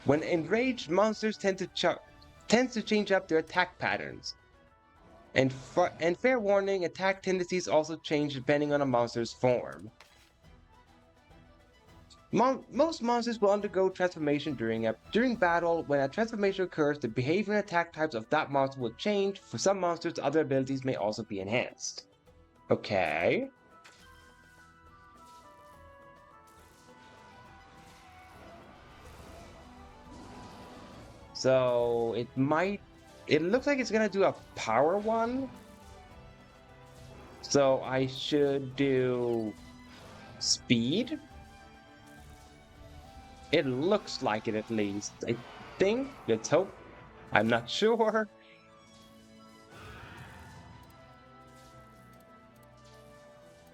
When enraged, monsters tend to change up their attack patterns. And fair warning, attack tendencies also change depending on a monster's form. Most monsters will undergo transformation during battle. When a transformation occurs, the behavior and attack types of that monster will change. For some monsters, other abilities may also be enhanced. Okay. So it might it looks like it's gonna do a power one. So I should do speed. It looks like it at least. I think. Let's hope. I'm not sure.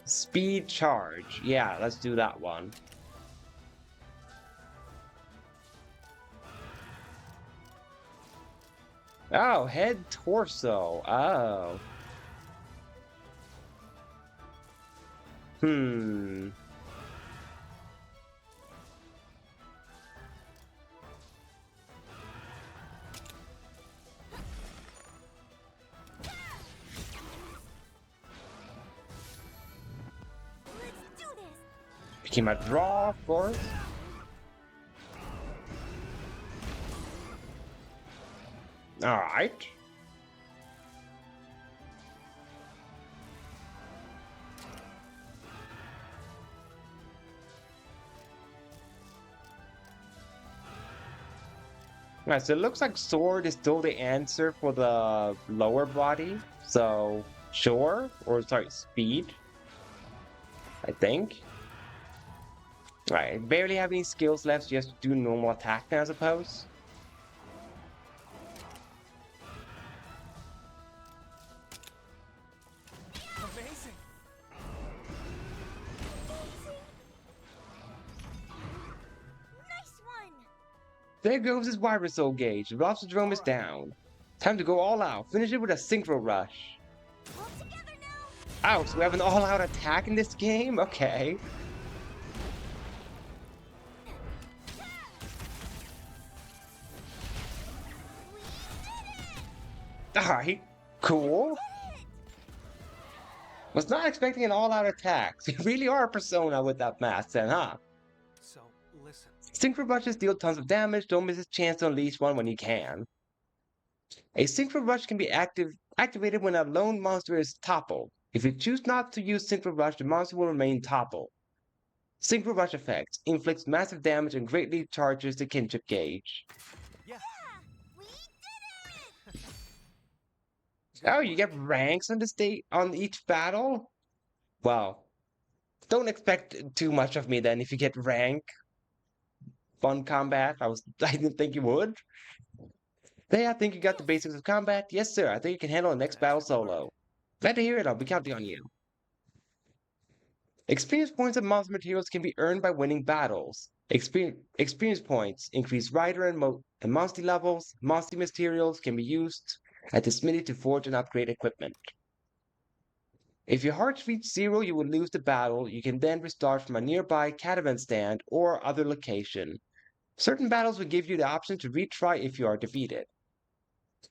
Speed charge. Yeah, let's do that one. Oh, head torso. Oh. Hmm. Let's do this. Became a draw, of course. Alright. Right, so it looks like sword is still the answer for the lower body. So, sure. Or, sorry, speed. I think. Right, barely have any skills left, so just do normal attack now, I suppose. Amazing. Nice one. There goes his Wyra Soul gauge. The Velocidrome is down. Time to go all out. Finish it with a Synchro Rush. All together now. Oh, so we have an all-out attack in this game? Okay. Alright, cool. Was not expecting an all-out attack. So you really are a Persona with that mask then, huh? So, listen. Synchro Rushes deal tons of damage. Don't miss a chance to unleash one when you can. A Synchro Rush can be activated when a lone monster is toppled. If you choose not to use Synchro Rush, the monster will remain toppled. Synchro Rush effects inflicts massive damage and greatly charges the kinship gauge. Yeah. We did it. Oh, you get ranks on on each battle? Well, don't expect too much of me then if you get rank. Fun combat. I didn't think you would. Hey, I think you got the basics of combat. Yes, sir. I think you can handle the next battle solo. Glad to hear it. I'll be counting on you. Experience points and monster materials can be earned by winning battles. Experience points increase rider and monster levels. Monster materials can be used at the smithy to forge and upgrade equipment. If your hearts reach 0, you will lose the battle. You can then restart from a nearby caravan stand or other location. Certain battles will give you the option to retry if you are defeated.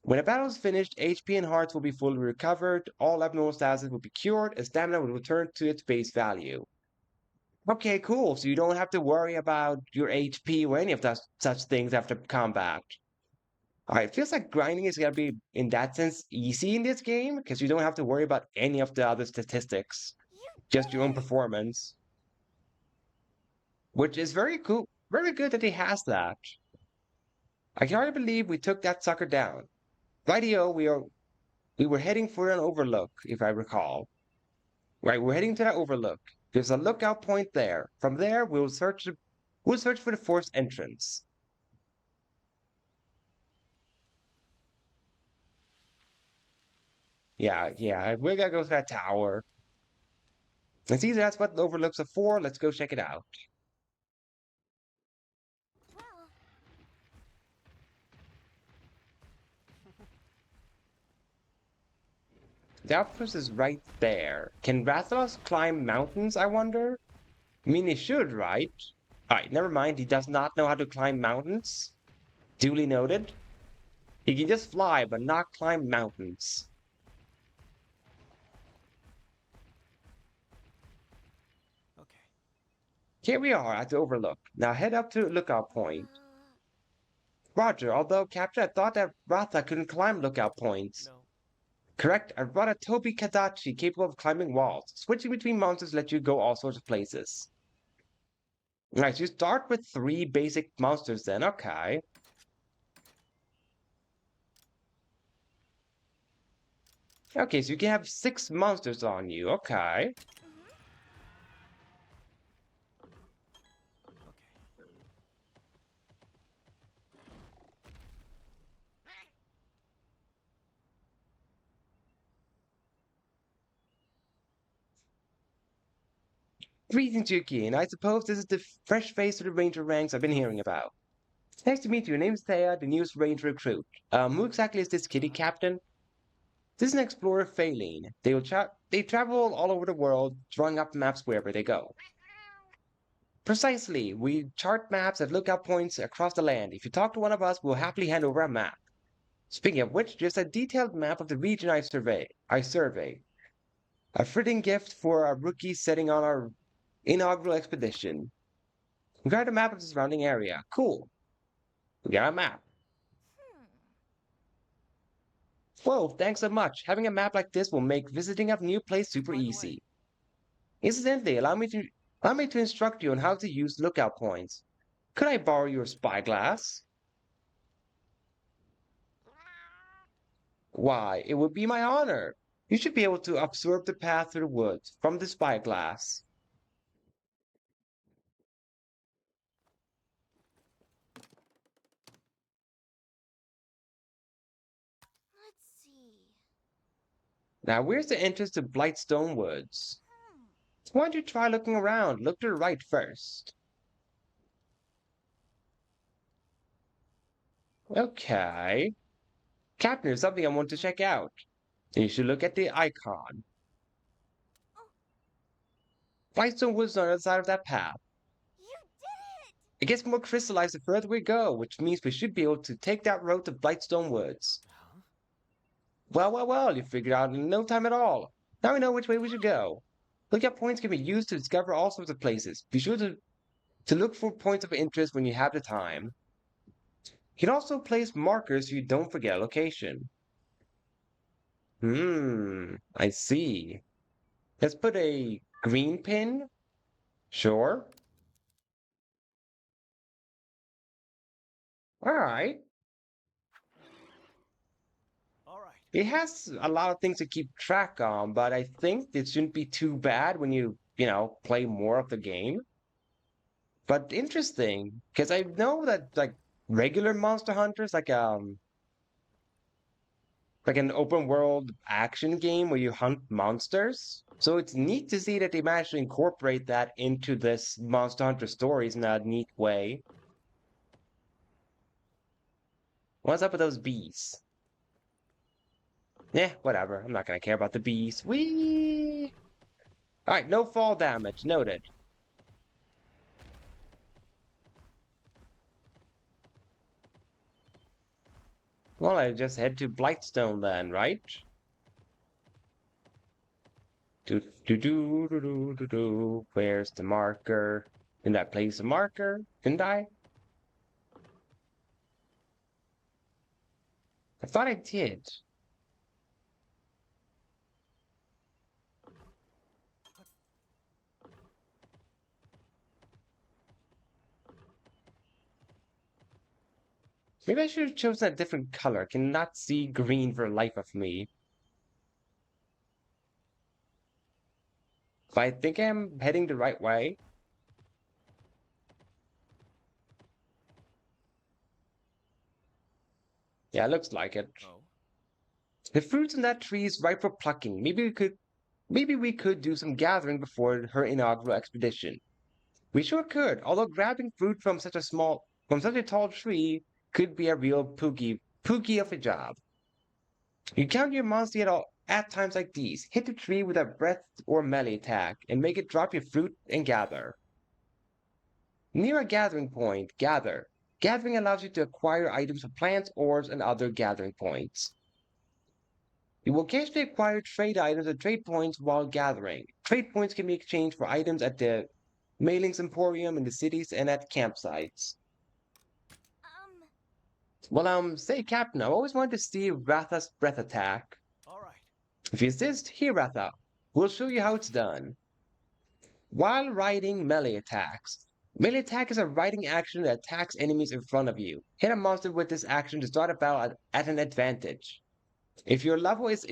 When a battle is finished, HP and hearts will be fully recovered, all abnormal statuses will be cured, and stamina will return to its base value. Okay, cool, so you don't have to worry about your HP or any of such things after combat. Alright, it feels like grinding is gonna be, in that sense, easy in this game, because you don't have to worry about any of the other statistics. Just your own performance. Which is very cool. Very good that he has that. I can hardly believe we took that sucker down. Rightio, we were heading for an overlook, if I recall. Right, we're heading to that overlook. There's a lookout point there. From there, we'll search for the forced entrance. Yeah, we're gonna go to that tower. And see, that's what the overlooks are for. Let's go check it out. Well, The outpost is right there. Can Rathalos climb mountains, I wonder? I mean, he should, right? Alright, never mind. He does not know how to climb mountains. Duly noted. He can just fly, but not climb mountains. Okay. Here we are at the overlook. Now head up to Lookout Point. Roger, although, Captain, I thought that Ratha couldn't climb Lookout Points. No. Correct, I brought a Tobi Kadachi capable of climbing walls. Switching between monsters lets you go all sorts of places. Alright, so you start with 3 basic monsters then, okay. Okay, so you can have 6 monsters on you. Okay. Greetings, Yuki, and I suppose this is the fresh face of the Ranger ranks I've been hearing about. Nice to meet you. Name's Thea, the newest Ranger recruit. Who exactly is this kitty captain? This is an explorer, Faline. They travel all over the world, drawing up maps wherever they go. Precisely. We chart maps at lookout points across the land. If you talk to one of us, we'll happily hand over a map. Speaking of which, there's a detailed map of the region I survey. A fitting gift for our rookies setting on our inaugural expedition. We got a map of the surrounding area. Cool. We got a map. Whoa, thanks so much. Having a map like this will make visiting a new place super easy. Incidentally, allow me to instruct you on how to use lookout points. Could I borrow your spyglass? Why, it would be my honor. You should be able to observe the path through the woods from the spyglass. Let's see. Now, where's the entrance to Blightstone Woods? Why don't you try looking around? Look to the right first. Okay. Captain, there's something I want to check out. You should look at the icon. Blightstone Woods on the other side of that path. You did it! It gets more crystallized the further we go, which means we should be able to take that road to Blightstone Woods. Well, you figured out in no time at all. Now we know which way we should go. Lookout points can be used to discover all sorts of places. Be sure to look for points of interest when you have the time. You can also place markers so you don't forget a location. I see. Let's put a green pin. Sure. Alright. It has a lot of things to keep track on, but I think it shouldn't be too bad when you play more of the game. But interesting, because I know that like regular Monster Hunters, like an open world action game where you hunt monsters. So it's neat to see that they managed to incorporate that into this Monster Hunter stories in a neat way. What's up with those bees? Yeah, whatever. I'm not gonna care about the bees. Whee! Alright, no fall damage. Noted. Well, I just head to Blightstone then, right? Where's the marker? Didn't I place a marker? Didn't I? I thought I did. Maybe I should have chosen a different color. I cannot see green for the life of me. But I think I'm heading the right way. Yeah, looks like it. The fruits on that tree is ripe for plucking. Maybe we could do some gathering before her inaugural expedition. We sure could, although grabbing fruit from such a tall tree could be a real pookie of a job. You count your monster at times like these. Hit the tree with a breath or melee attack, and make it drop your fruit and gather. Near a gathering point, gather. Gathering allows you to acquire items from plants, ores, and other gathering points. You will occasionally acquire trade items and trade points while gathering. Trade points can be exchanged for items at the Mailings Emporium in the cities and at campsites. Well, say, Captain, I've always wanted to see Ratha's breath attack. If you insist, here, Ratha. We'll show you how it's done. While riding melee attacks. Melee attack is a riding action that attacks enemies in front of you. Hit a monster with this action to start a battle at an advantage. If your level is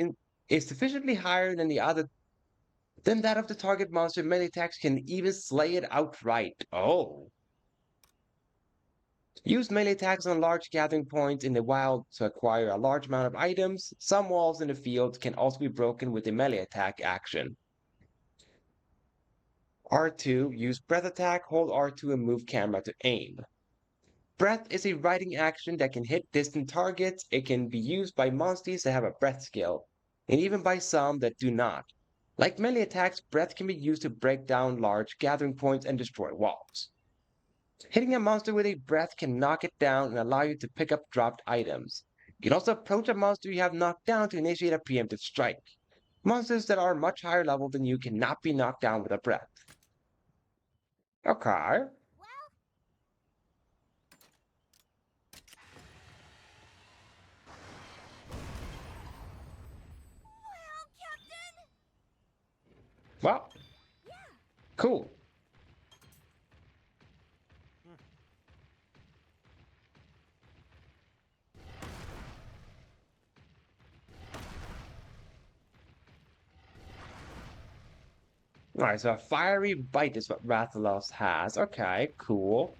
is sufficiently higher than that of the target monster, melee attacks can even slay it outright. Oh. Use melee attacks on large gathering points in the wild to acquire a large amount of items. Some walls in the field can also be broken with a melee attack action. R2, use breath attack, hold R2 and move camera to aim. Breath is a riding action that can hit distant targets. It can be used by monsters that have a breath skill, and even by some that do not. Like melee attacks, breath can be used to break down large gathering points and destroy walls. Hitting a monster with a breath can knock it down and allow you to pick up dropped items. You can also approach a monster you have knocked down to initiate a preemptive strike. Monsters that are much higher level than you cannot be knocked down with a breath. Okay. Wow, Captain! Well, cool. Alright, so a fiery bite is what Rathalos has. Okay, cool.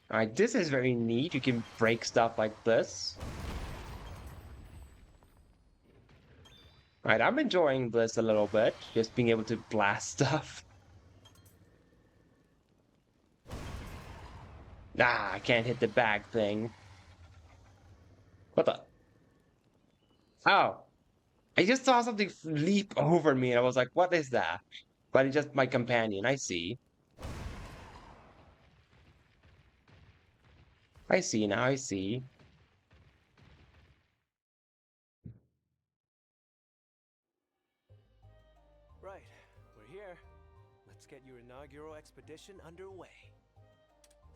Alright, this is very neat. You can break stuff like this. Alright, I'm enjoying this a little bit. Just being able to blast stuff. Ah, I can't hit the bag thing. What the? Oh. I just saw something leap over me and I was like, what is that? But it's just my companion, I see. I see now, I see. Right, we're here. Let's get your inaugural expedition underway.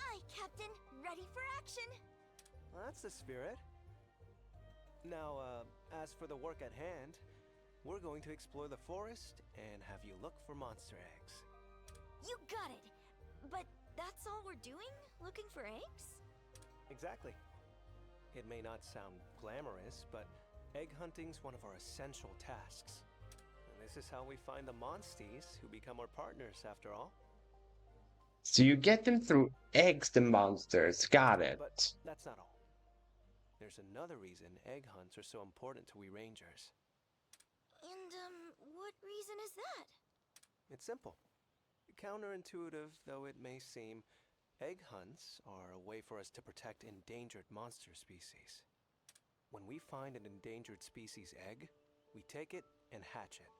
Aye, Captain. Ready for action. Well, that's the spirit. Now, as for the work at hand, we're going to explore the forest and have you look for monster eggs. You got it. But that's all we're doing? Looking for eggs? Exactly. It may not sound glamorous, but egg hunting's one of our essential tasks. And this is how we find the monsties who become our partners, after all. So you get them through eggs, the monsters. Got it. But that's not all. There's another reason egg hunts are so important to we rangers. And, what reason is that? It's simple. Counterintuitive though it may seem, egg hunts are a way for us to protect endangered monster species. When we find an endangered species egg, we take it and hatch it.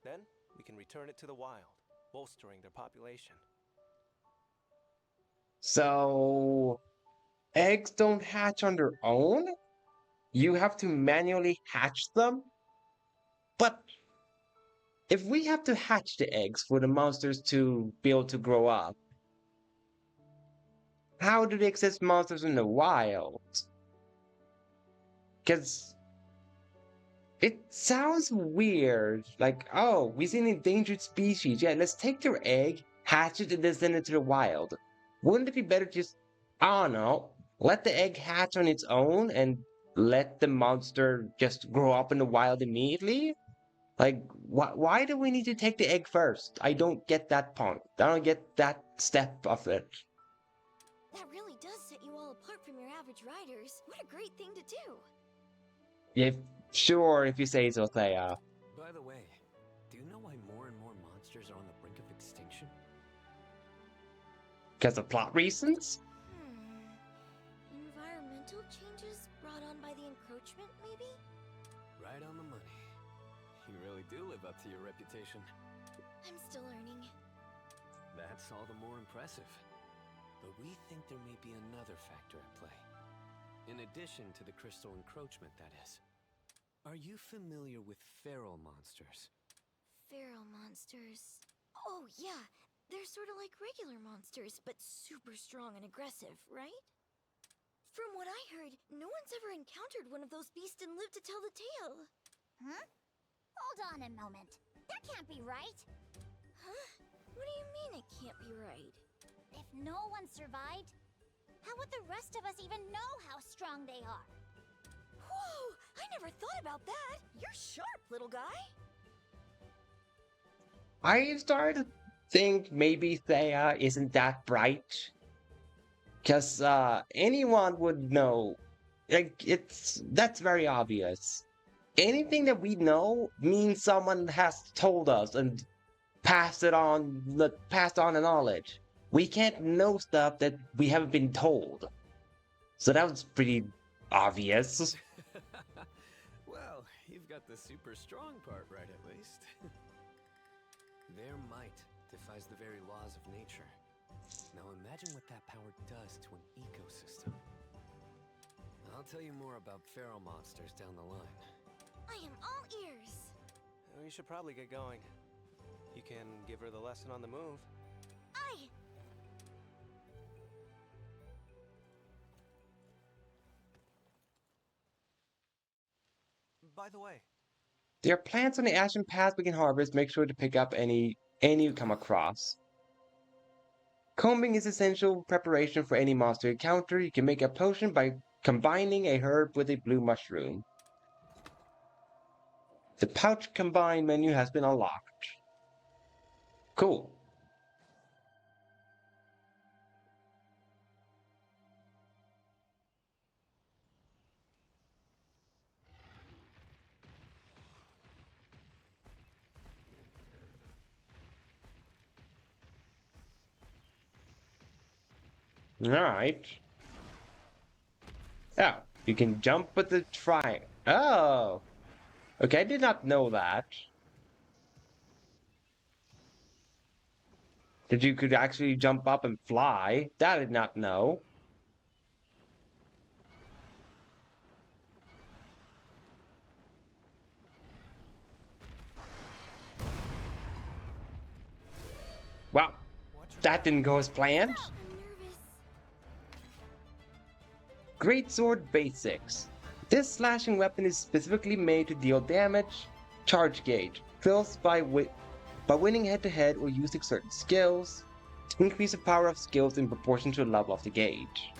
Then, we can return it to the wild, bolstering their population. So, eggs don't hatch on their own? You have to manually hatch them? But if we have to hatch the eggs for the monsters to be able to grow up, how do they exist monsters in the wild? Because it sounds weird. Like, oh, we see an endangered species. Yeah, let's take their egg, hatch it, and then send it to the wild. Wouldn't it be better just, I don't know, let the egg hatch on its own and let the monster just grow up in the wild immediately? Like, why do we need to take the egg first? I don't get that point. I don't get that step of it. That really does set you all apart from your average riders. What a great thing to do. Yeah, sure, if you say so, Thea. By the way, do you know why more and more monsters are on the brink of extinction? Because of plot reasons? Environmental changes brought on by the encroachment, maybe? Right on the money. You really do live up to your reputation. I'm still learning. That's all the more impressive. But we think there may be another factor at play. In addition to the crystal encroachment, that is. Are you familiar with feral monsters? Feral monsters. Oh, yeah. They're sort of like regular monsters, but super strong and aggressive, right? From what I heard, no one's ever encountered one of those beasts and lived to tell the tale. Huh? Hold on a moment. That can't be right. Huh? What do you mean it can't be right? If no one survived, how would doubt the rest of us even know how strong they are. Whoa! I never thought about that! You're sharp, little guy! I started to think maybe Thea isn't that bright. Because anyone would know. Like, that's very obvious. Anything that we know means someone has told us and passed on the knowledge. We can't know stuff that we haven't been told. So that was pretty obvious. Well, you've got the super strong part right at least. Their might defies the very laws of nature. Now imagine what that power does to an ecosystem. I'll tell you more about feral monsters down the line. I am all ears! We should probably get going. You can give her the lesson on the move. Aye! By the way, There are plants on the Ashen Path we can harvest. Make sure to pick up any you come across. Combing is essential preparation for any monster encounter. You can make a potion by combining a herb with a blue mushroom. The pouch combine menu has been unlocked. Cool. Alright. Oh, you can jump with the tri. Oh! Okay, I did not know that. That you could actually jump up and fly. That I did not know. Wow, that didn't go as planned. I'm nervous. Greatsword Basics. This slashing weapon is specifically made to deal damage. Charge gauge. Fills by winning head-to-head or using certain skills. Increase the power of skills in proportion to the level of the gauge.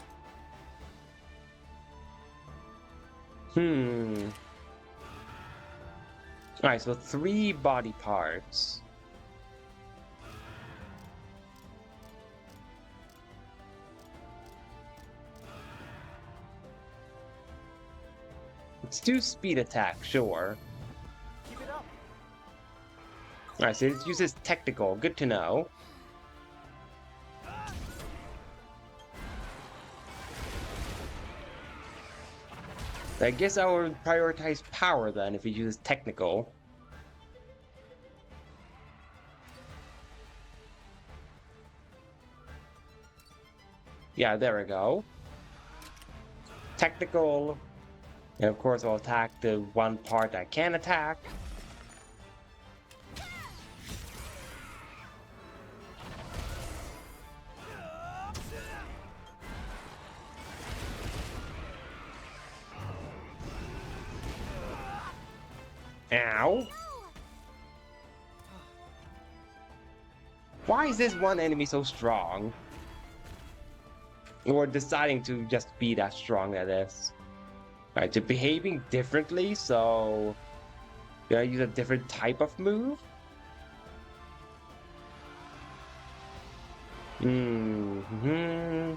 Alright, so 3 body parts. Let's do speed attack, sure. keep it up. Alright, so it uses technical. Good to know. I guess I would prioritize power then if it uses technical. Yeah, there we go. Technical. And of course I'll attack the one part I can attack. Ow! Why is this one enemy so strong? Or deciding to just be that strong at this? Alright, they're behaving differently, so... do I use a different type of move? Mm-hmm.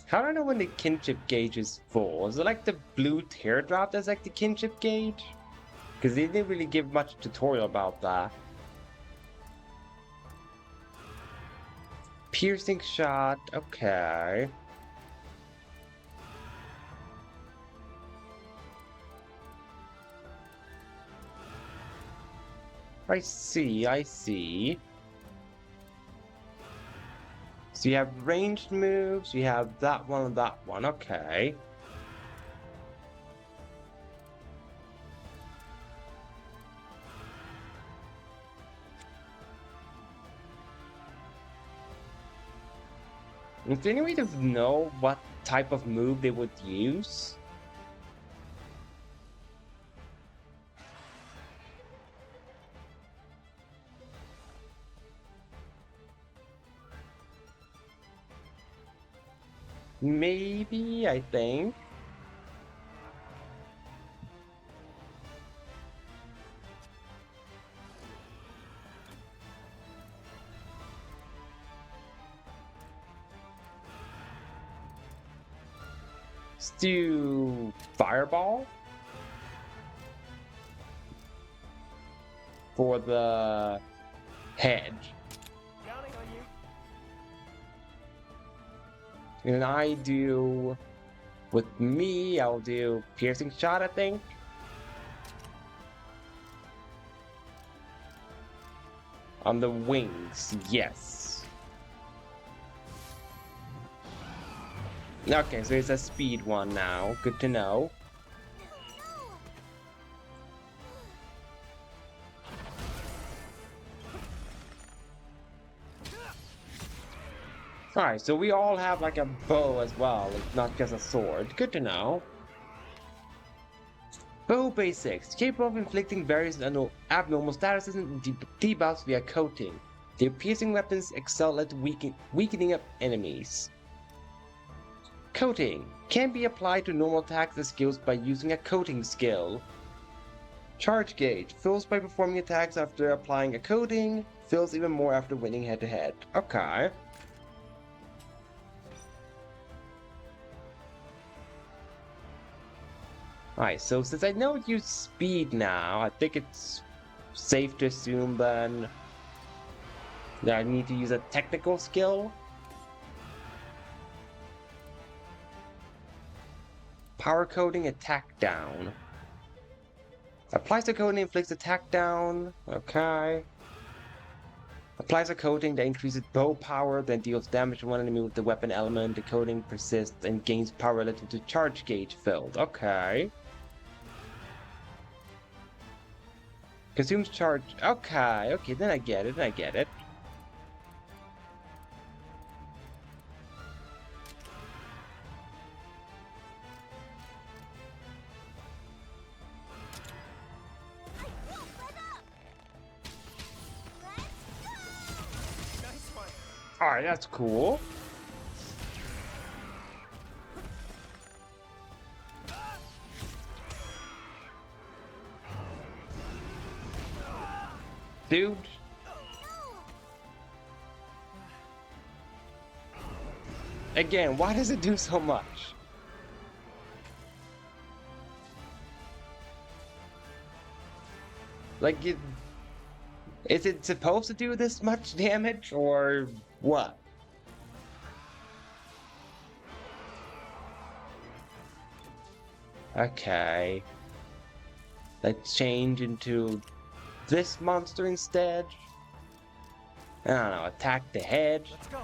How do I know when the kinship gauge is full? Is it like the blue teardrop that's like the kinship gauge? Because they didn't really give much tutorial about that. Piercing shot, okay. I see, I see. So you have ranged moves, you have that one and that one, okay. Is there any way to know what type of move they would use? Maybe, I think. Let's do Fireball for the hedge. Counting on you. And I do, with me, I'll do Piercing Shot, I think. On the wings, yes. Okay, so it's a speed one now. Good to know. Alright, so we all have like a bow as well, like not just a sword. Good to know. Bow basics, capable of inflicting various abnormal statuses and debuffs via coating. Their piercing weapons excel at weakening up enemies. Coating can be applied to normal attacks and skills by using a coating skill. Charge gauge fills by performing attacks after applying a coating, fills even more after winning head to head. Okay. Alright, so since I know it use speed now, I think it's safe to assume then that I need to use a technical skill. Power coating, attack down. Applies a coating, inflicts attack down. Okay. Applies a coating that increases bow power, then deals damage to one enemy with the weapon element. The coating persists and gains power relative to charge gauge filled. Okay. Consumes charge. Okay, then I get it. Alright, that's cool. Dude. Again, why does it do so much? Like, is it supposed to do this much damage, or what? Okay. Let's change into this monster instead. I don't know, attack the head. Let's go.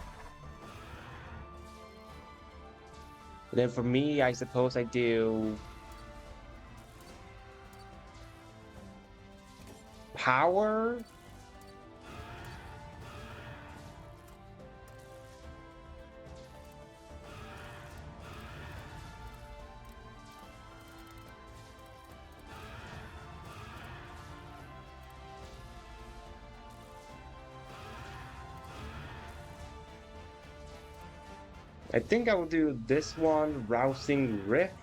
Then for me, I suppose I do power. I think I will do this one, Rousing Rift.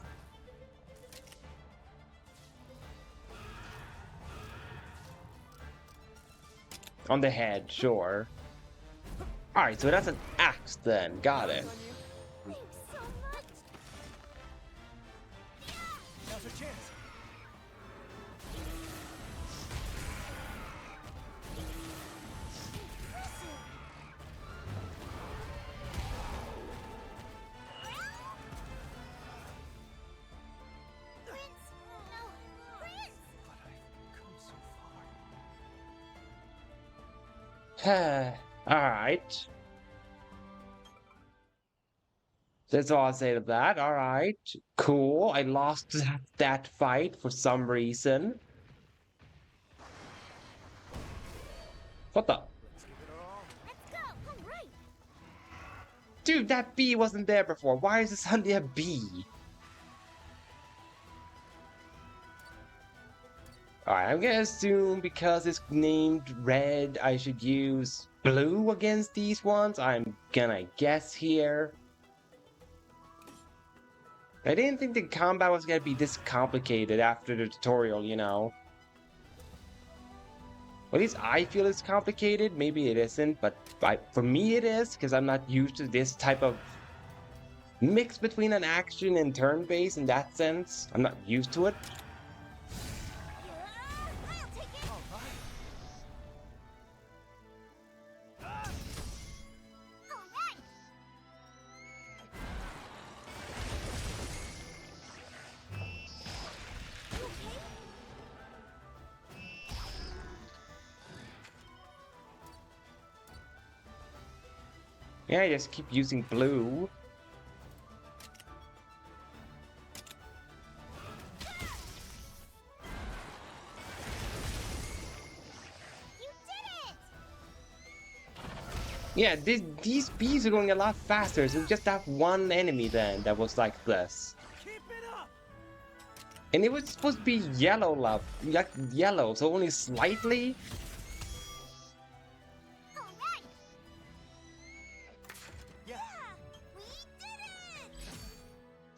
On the head, sure. Alright, so that's an axe then, got it. Thanks so much. Now's our chance. Prince! No! Prince! But I've come so far. Alright. That's all I'll say to that. Alright. Cool. I lost that fight for some reason. What the? Let's give it our all. Let's go. All right. Dude, that bee wasn't there before. Why is it suddenly a bee? Alright, I'm gonna assume because it's named red, I should use blue against these ones. I'm gonna guess here. I didn't think the combat was gonna be this complicated after the tutorial, you know. At least I feel it's complicated. Maybe it isn't, but for me it is, because I'm not used to this type of mix between an action and turn-based in that sense. I'm not used to it. Yeah, I just keep using blue. Yeah, these bees are going a lot faster, so just that one enemy then that was like this. And it was supposed to be yellow, like yellow, so only slightly.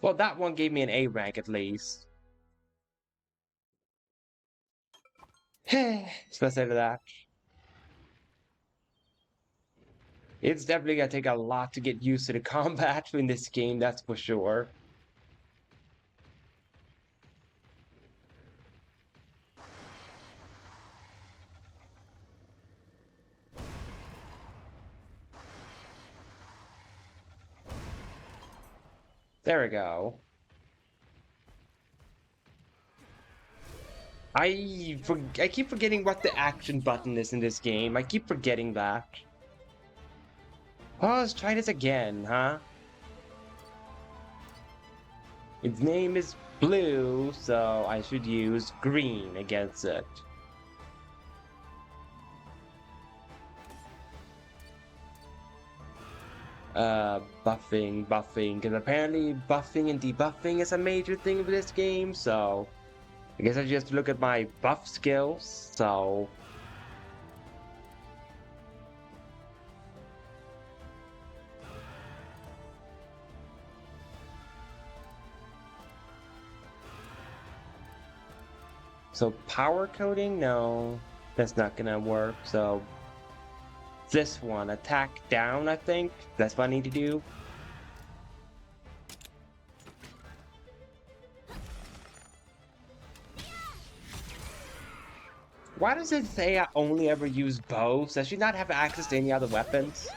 Well, that one gave me an A rank at least. So let's say to that. It's definitely gonna take a lot to get used to the combat in this game, that's for sure. There we go. I keep forgetting what the action button is in this game. I keep forgetting that. Oh, let's try this again, huh? Its name is blue, so I should use green against it. Buffing, because apparently buffing and debuffing is a major thing with this game, so I guess I just look at my buff skills, so power coding, no, that's not gonna work, so this one, attack down, I think. That's what I need to do. Why does it say I only ever use bows? Does she not have access to any other weapons?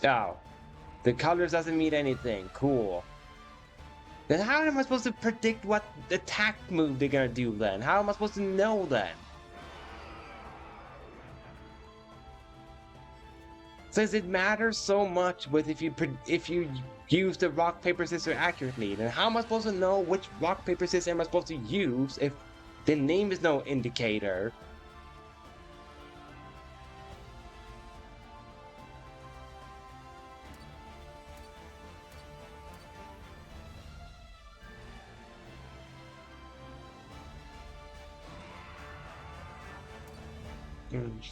Oh. The colors doesn't mean anything. Cool. Then how am I supposed to predict what attack move they're gonna do then? How am I supposed to know then? Since it matters so much with if you use the rock paper scissors accurately, then how am I supposed to know which rock paper scissors am I supposed to use if the name is no indicator?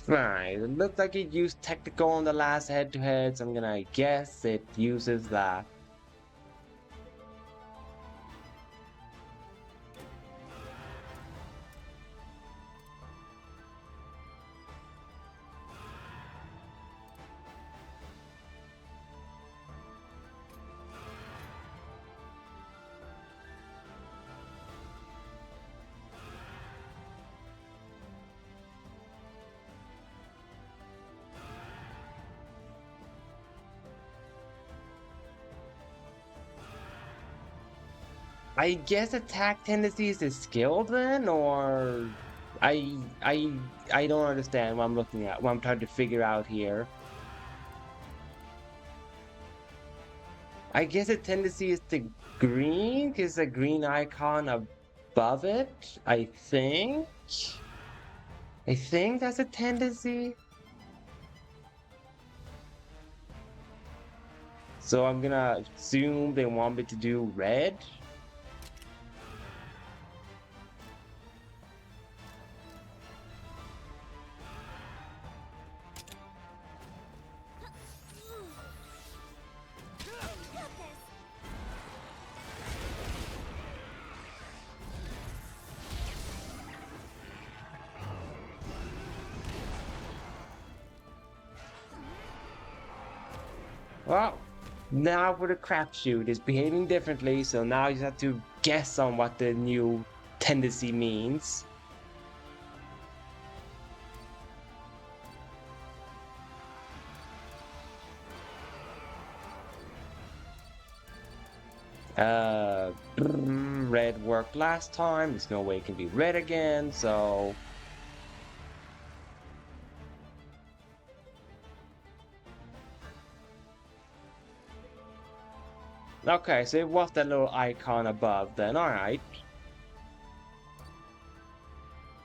Right, it looks like it used technical on the last head-to-head, so I'm gonna guess it uses that. I guess attack tendencies is skill then, or I don't understand what I'm looking at, what I'm trying to figure out here. I guess the tendency is to green, because the green icon above it, I think. I think that's a tendency. So I'm gonna assume they want me to do red. Well, now for the crapshoot, it's behaving differently, so now you have to guess on what the new tendency means. Red worked last time, there's no way it can be red again, so... Okay, so it was that little icon above then, alright.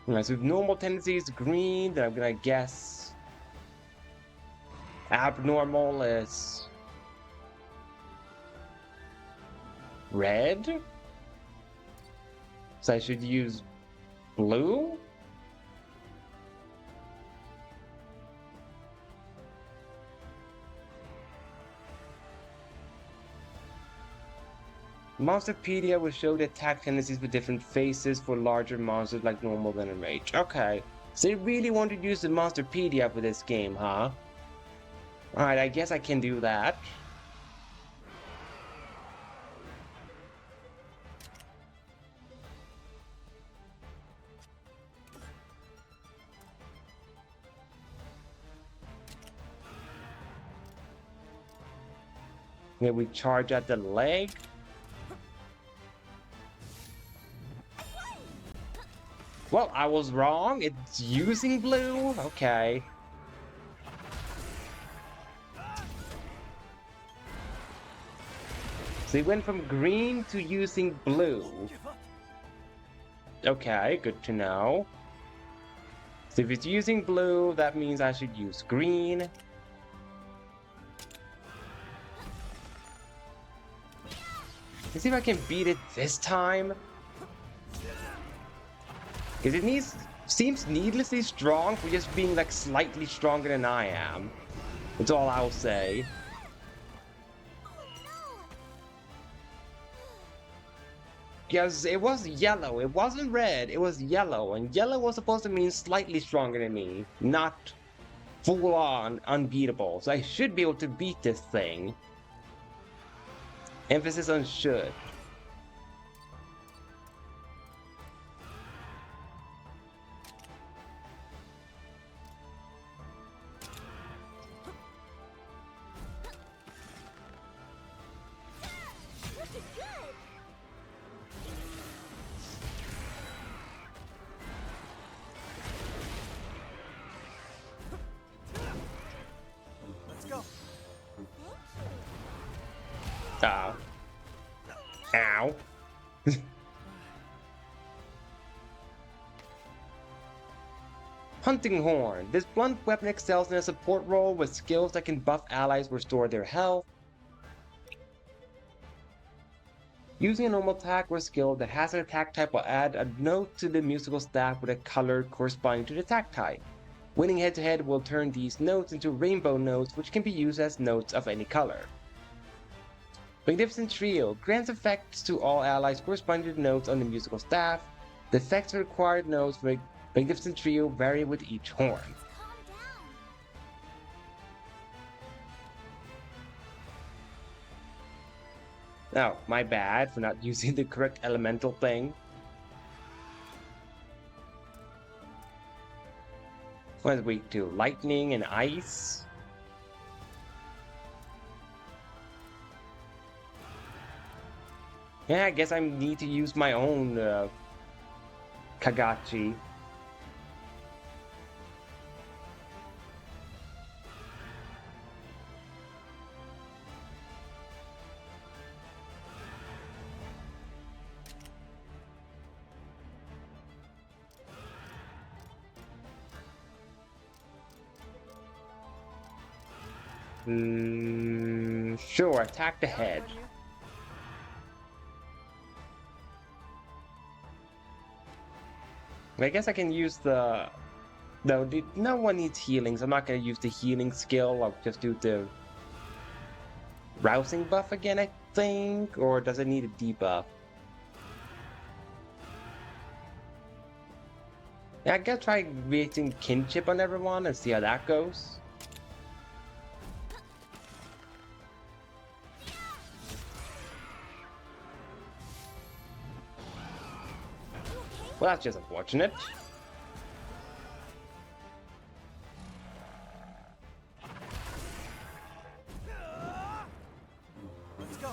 Alright, so if normal tendency is green, then I'm gonna guess... abnormal is... red? So I should use blue? Monsterpedia will show the attack tendencies with different faces for larger monsters like normal, then enrage. Okay, so you really want to use the Monsterpedia for this game, huh? Alright, I guess I can do that. Then we charge at the leg. Well, I was wrong. It's using blue? Okay. So he went from green to using blue. Okay, good to know. So if it's using blue, that means I should use green. Let's see if I can beat it this time. Because it seems needlessly strong for just being like slightly stronger than I am. That's all I'll say. Because it was yellow, it wasn't red, it was yellow, and yellow was supposed to mean slightly stronger than me, not full on unbeatable. So I should be able to beat this thing. Emphasis on should. Ow. Hunting Horn. This blunt weapon excels in a support role with skills that can buff allies or restore their health. Using a normal attack or skill that has an attack type will add a note to the musical staff with a color corresponding to the attack type. Winning head-to-head will turn these notes into rainbow notes, which can be used as notes of any color. Magnificent Trio grants effects to all allies corresponding to the notes on the musical staff. The effects of required notes for Magnificent Trio vary with each horn. Oh, my bad for not using the correct elemental thing. What is weak to? Lightning and ice? Yeah, I guess I need to use my own Kagachi. Sure, attack the head. I guess I can use the... No, no one needs healing, so I'm not gonna use the healing skill. I'll just do the rousing buff again, I think? Or does it need a debuff? Yeah, I guess try creating kinship on everyone and see how that goes. Well, that's just unfortunate. Let's go.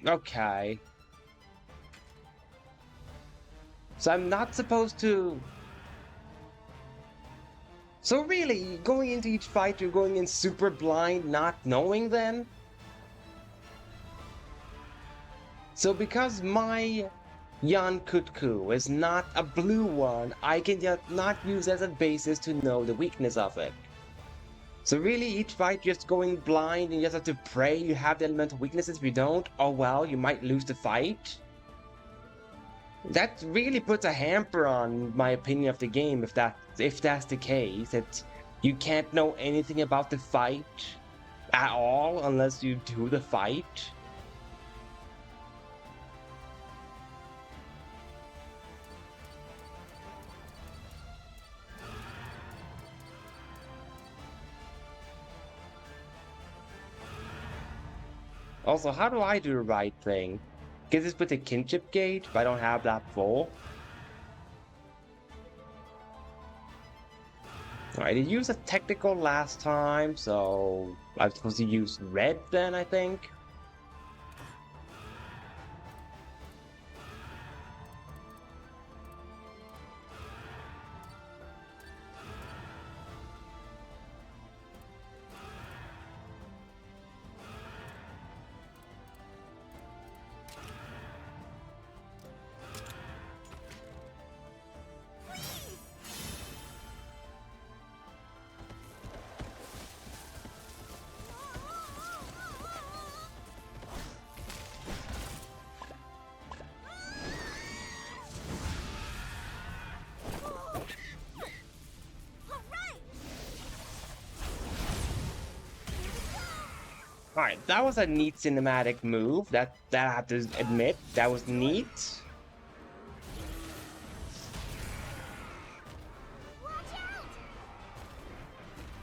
Okay. So I'm not supposed to... So really, going into each fight, you're going in super blind, not knowing then? So because my Yan Kutku is not a blue one, I can just not use as a basis to know the weakness of it. So really, each fight just going blind and you just have to pray you have the elemental weaknesses. If you don't, oh well, you might lose the fight. That really puts a hamper on my opinion of the game if that's the case, that you can't know anything about the fight at all unless you do the fight. Also, how do I do the right thing? Can this put the kinship gauge if I don't have that full? Alright, I used a technical last time, so I'm supposed to use red then, I think. Alright, that was a neat cinematic move. That I have to admit, that was neat.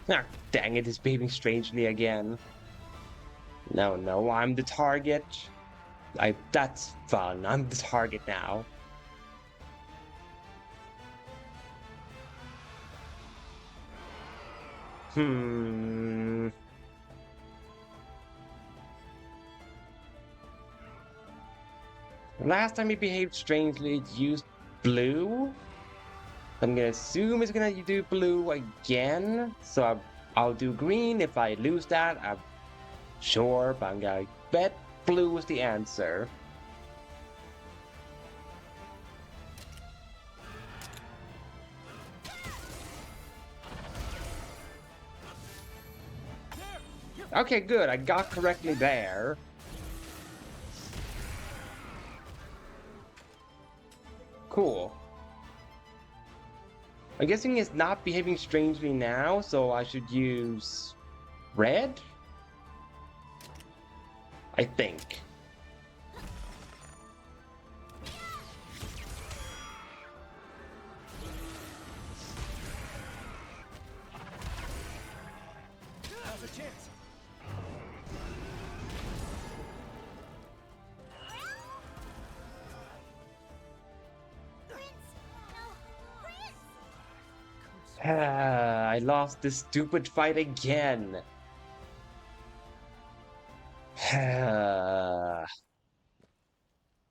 Ah, dang it, it's behaving strangely again. No, I'm the target. That's fun. I'm the target now. Last time it behaved strangely, it used blue. I'm gonna assume it's gonna do blue again. So I'll do green. If I lose that, I'm sure, but I'm gonna bet blue is the answer. Okay, good. I got correctly there. Cool. I'm guessing it's not behaving strangely now, so I should use red? I think. Now's a chance. I lost this stupid fight again.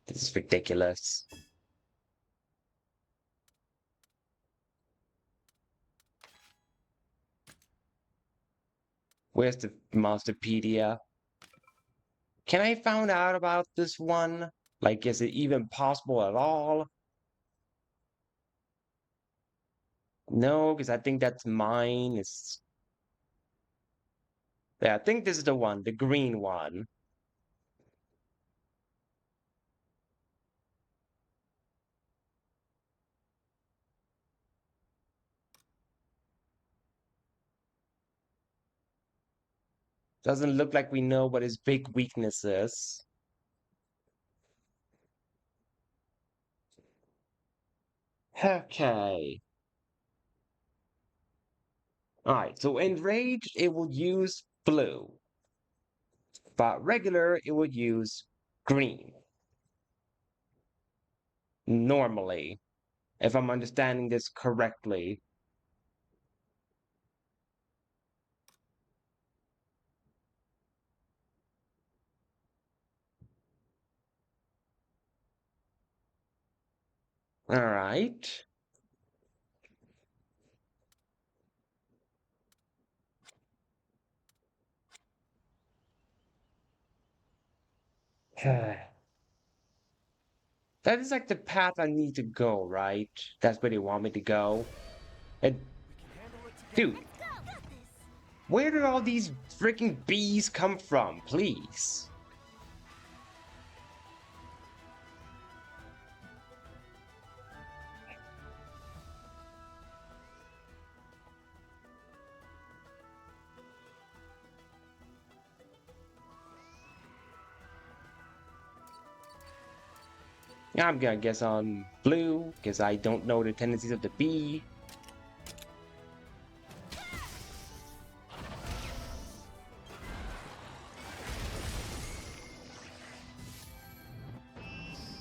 This is ridiculous. Where's the Monsterpedia? Can I find out about this one? Like, is it even possible at all? No, because I think that's mine. It's Yeah, I think this is the one, the green one. Doesn't look like we know what his big weakness is. Okay. Alright, so in Rage, it will use blue. But regular, it would use green. Normally, if I'm understanding this correctly. Alright. That is like the path I need to go, right? That's where they want me to go. And dude, where did all these freaking bees come from, please? I'm gonna guess on blue, because I don't know the tendencies of the bee.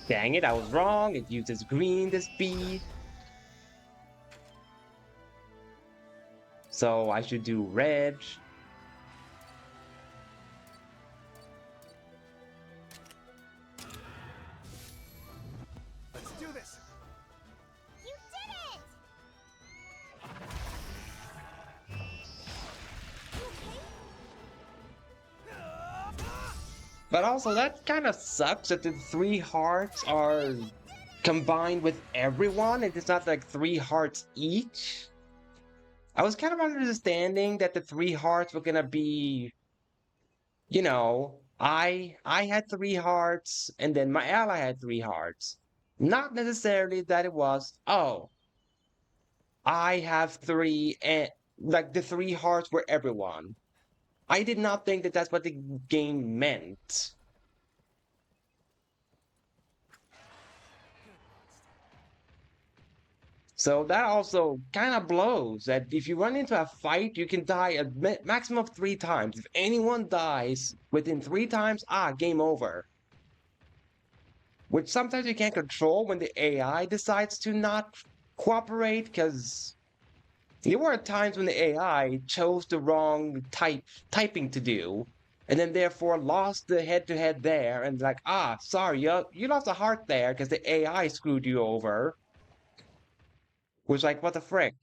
Dang it, I was wrong. It uses green, this bee. So I should do red. Let's do this. You did it! But also, that kind of sucks that the 3 hearts are combined with everyone, and it's not like 3 hearts each. I was kind of understanding that the 3 hearts were gonna be, you know, I had 3 hearts, and then my ally had 3 hearts. Not necessarily that it was, oh, I have 3, and like the 3 hearts were everyone. I did not think that that's what the game meant. So that also kind of blows that if you run into a fight, you can die a maximum of 3 times. If anyone dies within 3 times, game over. Which sometimes you can't control when the AI decides to not cooperate, because there were times when the AI chose the wrong typing to do, and then therefore lost the head-to-head there, and like, sorry, you lost a heart there because the AI screwed you over. Was like, what the frick?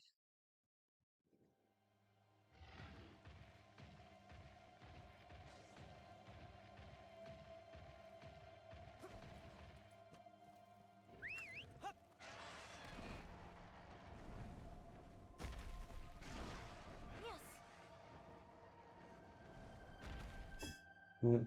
Hmm.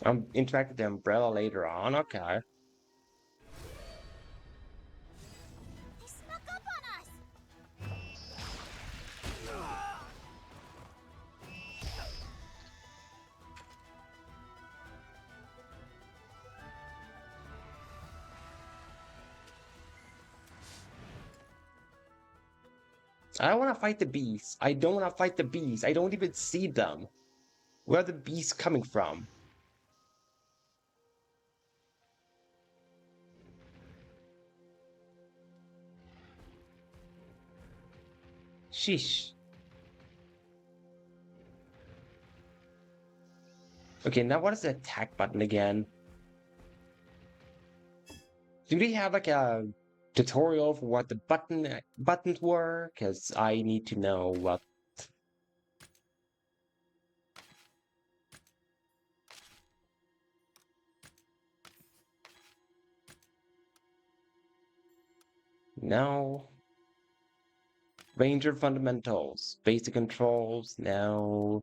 I'm interacting with the umbrella later on, okay. They snuck up on us! I don't want to fight the bees. I don't want to fight the bees. I don't even see them. Where are the bees coming from? Sheesh. Okay, now what is the attack button again? Do they have like a tutorial for what the buttons were? Because I need to know what No. Ranger fundamentals. Basic controls. No.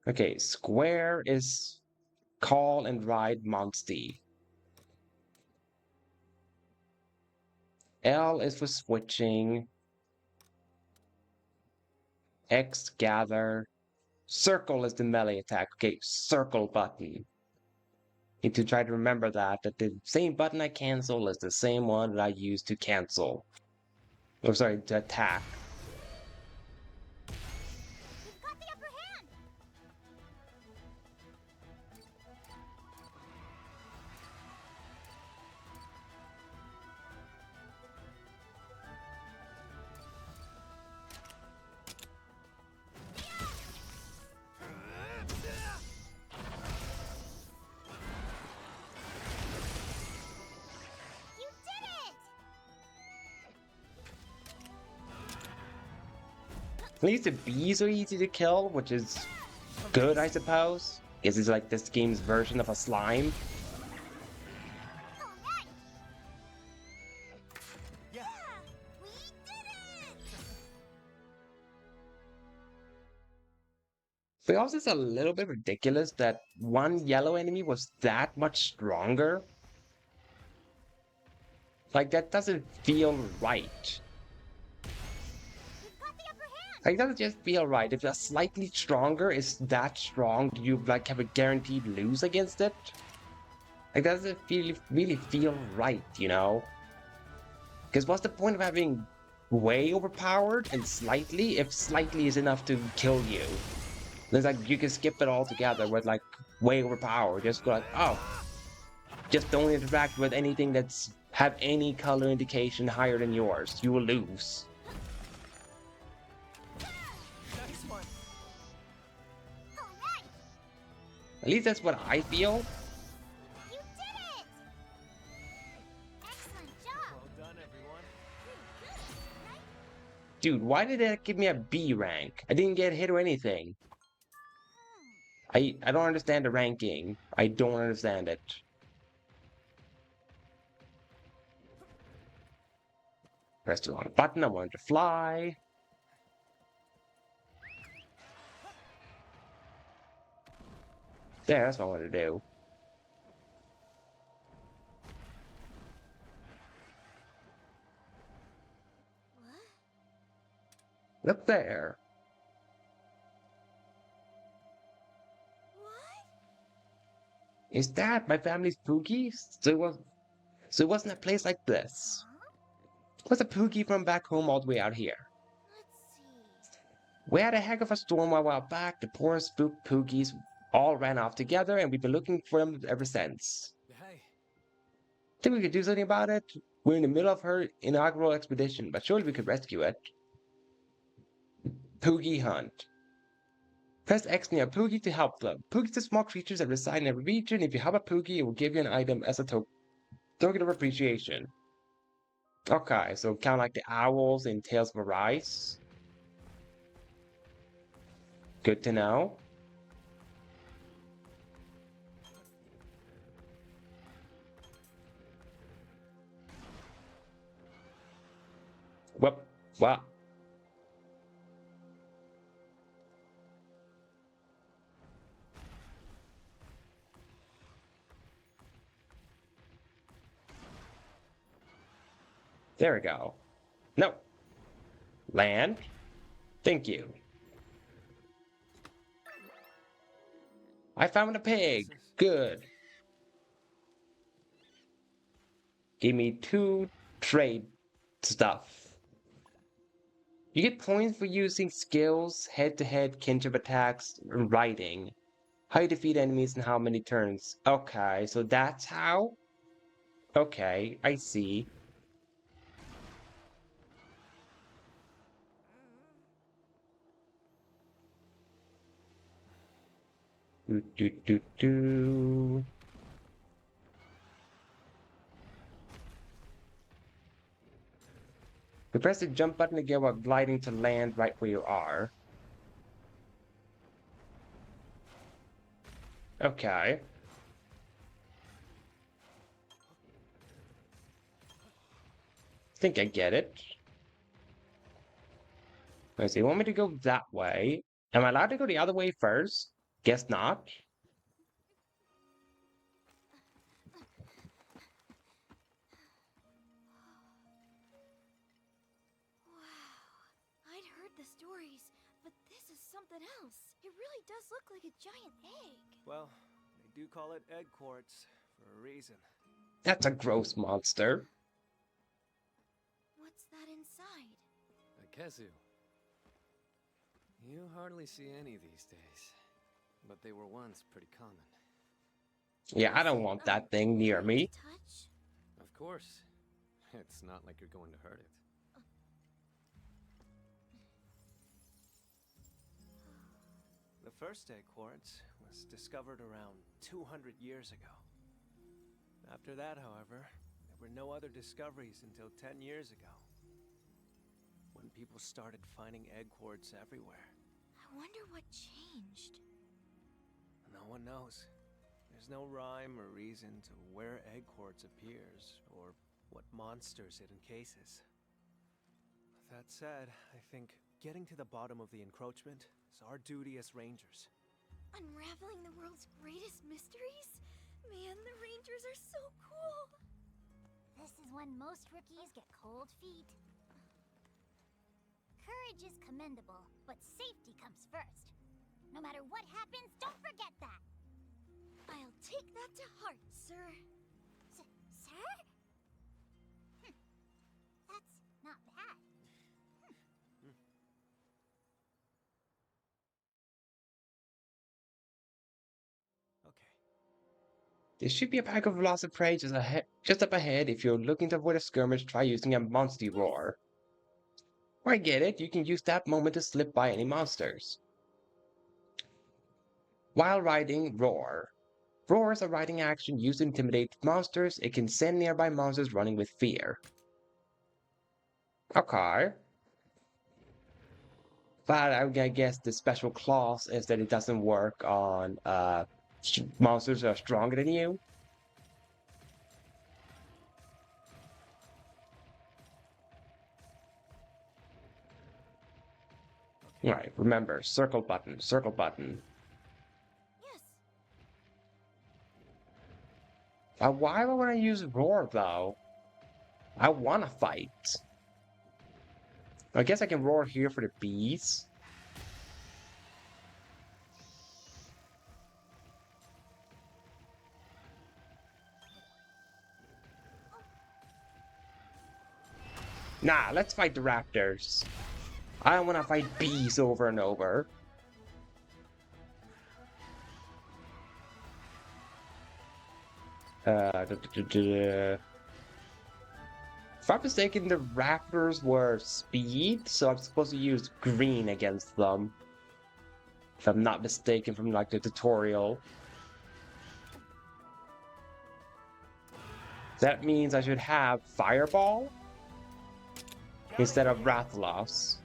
Okay, square is call and ride Monstie. L is for switching. X gather. Circle is the melee attack. Okay, circle button. Need to try to remember that the same button I cancel is the same one that I use to cancel. Oh, sorry, to attack. We've got the upper hand! You did it! At least the bees are easy to kill, which is good, I suppose. Guess it's like this game's version of a slime. All right! Yeah! We did it! But also it's a little bit ridiculous that one yellow enemy was that much stronger. Like, that doesn't feel right. We've got the upper hand! Like, it doesn't just feel right. If a slightly stronger is that strong, do you, like, have a guaranteed lose against it? Like, that doesn't really feel right, you know? Because what's the point of having way overpowered and slightly if slightly is enough to kill you? It's like, you can skip it all together with, like, way overpowered. Just go like, oh, just don't interact with anything that's have any color indication higher than yours. You will lose. Nice one. All right! At least that's what I feel. You did it! Excellent job! Well done, everyone. Pretty good, right? Dude, why did that give me a B rank? I didn't get hit or anything. I don't understand the ranking. I don't understand it. Press the wrong button. I wanted to fly. There, that's what I wanted to do. What? Look there. What? Is that my family's Pookie? So it wasn't a place like this. Huh? What's a Pookie from back home all the way out here? Let's see. We had a heck of a storm a while back. The poor spooked Pookies all ran off together, and we've been looking for them ever since. Hey, Think we could do something about it? We're in the middle of her inaugural expedition, but surely we could rescue it. Poogie Hunt. Press X near a Poogie to help them. Poogies are small creatures that reside in every region. If you help a Poogie, it will give you an item as a token of appreciation. Okay, so kind of like the owls in Tales of Arise. Good to know. Whoop, wow. There we go. No. Land. Thank you. I found a pig. Good. Give me 2 trade stuff. You get points for using skills, head-to-head kinship attacks, and riding. How you defeat enemies and how many turns. Okay, so that's how? Okay, I see. Do. You press the jump button again while gliding to land right where you are. Okay. Think I get it. Let's see, you want me to go that way? Am I allowed to go the other way first? Guess not. Wow. I'd heard the stories, but this is something else. It really does look like a giant egg. Well, they do call it egg quartz for a reason. That's a gross monster. What's that inside? A Kezu. You hardly see any these days, but they were once pretty common. Yeah, I don't want that thing near me. Touch? Of course. It's not like you're going to hurt it. The first egg quartz was discovered around 200 years ago. After that, however, there were no other discoveries until 10 years ago, when people started finding egg quartz everywhere. I wonder what changed. No one knows. There's no rhyme or reason to where egg quartz appears, or what monsters it encases. With that said, I think getting to the bottom of the encroachment is our duty as rangers. Unraveling the world's greatest mysteries? Man, the Rangers are so cool! This is when most rookies get cold feet. Courage is commendable, but safety comes first. No matter what happens, don't forget that! I'll take that to heart, sir. Sir? That's not bad. Okay. There should be a pack of Velociprey just up ahead. If you're looking to avoid a skirmish, try using a Monsty Roar. I get it, you can use that moment to slip by any monsters. While riding, Roar. Roar is a riding action used to intimidate monsters. It can send nearby monsters running with fear. Okay. But I guess the special clause is that it doesn't work on monsters that are stronger than you. Right, remember, circle button, circle button. Yes. Why do I want to use Roar, though? I want to fight. I guess I can roar here for the bees. Nah, let's fight the raptors. I don't want to fight bees over and over. If I'm mistaken, the raptors were speed, so I'm supposed to use green against them. If I'm not mistaken from like the tutorial. That means I should have Fireball instead of Rathalos.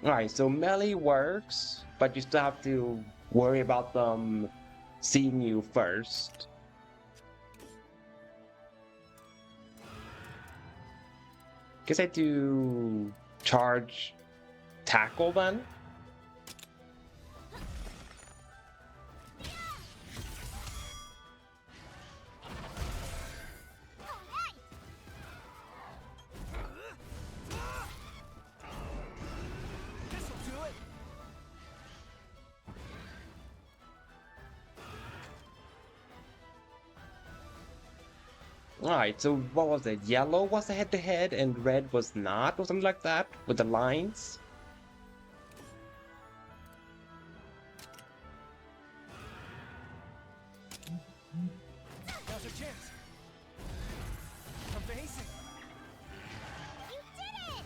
Alright, so melee works, but you still have to worry about them seeing you first. Guess I do charge tackle then? Alright, so what was it? Yellow was the head-to-head and red was not, or something like that, with the lines? Now's your chance. Amazing. You did it!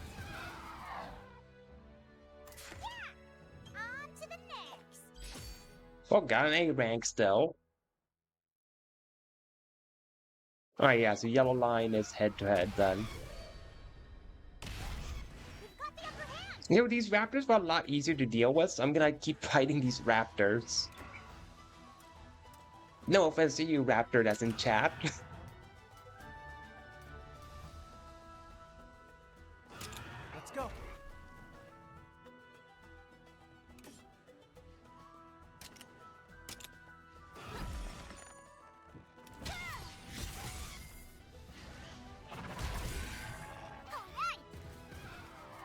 Yeah! On to the next! Oh, got an A rank still. Alright, yeah, so yellow line is head-to-head then. You know, these raptors were a lot easier to deal with, so I'm gonna keep fighting these raptors. No offense to you, raptor that's in chat. Let's go.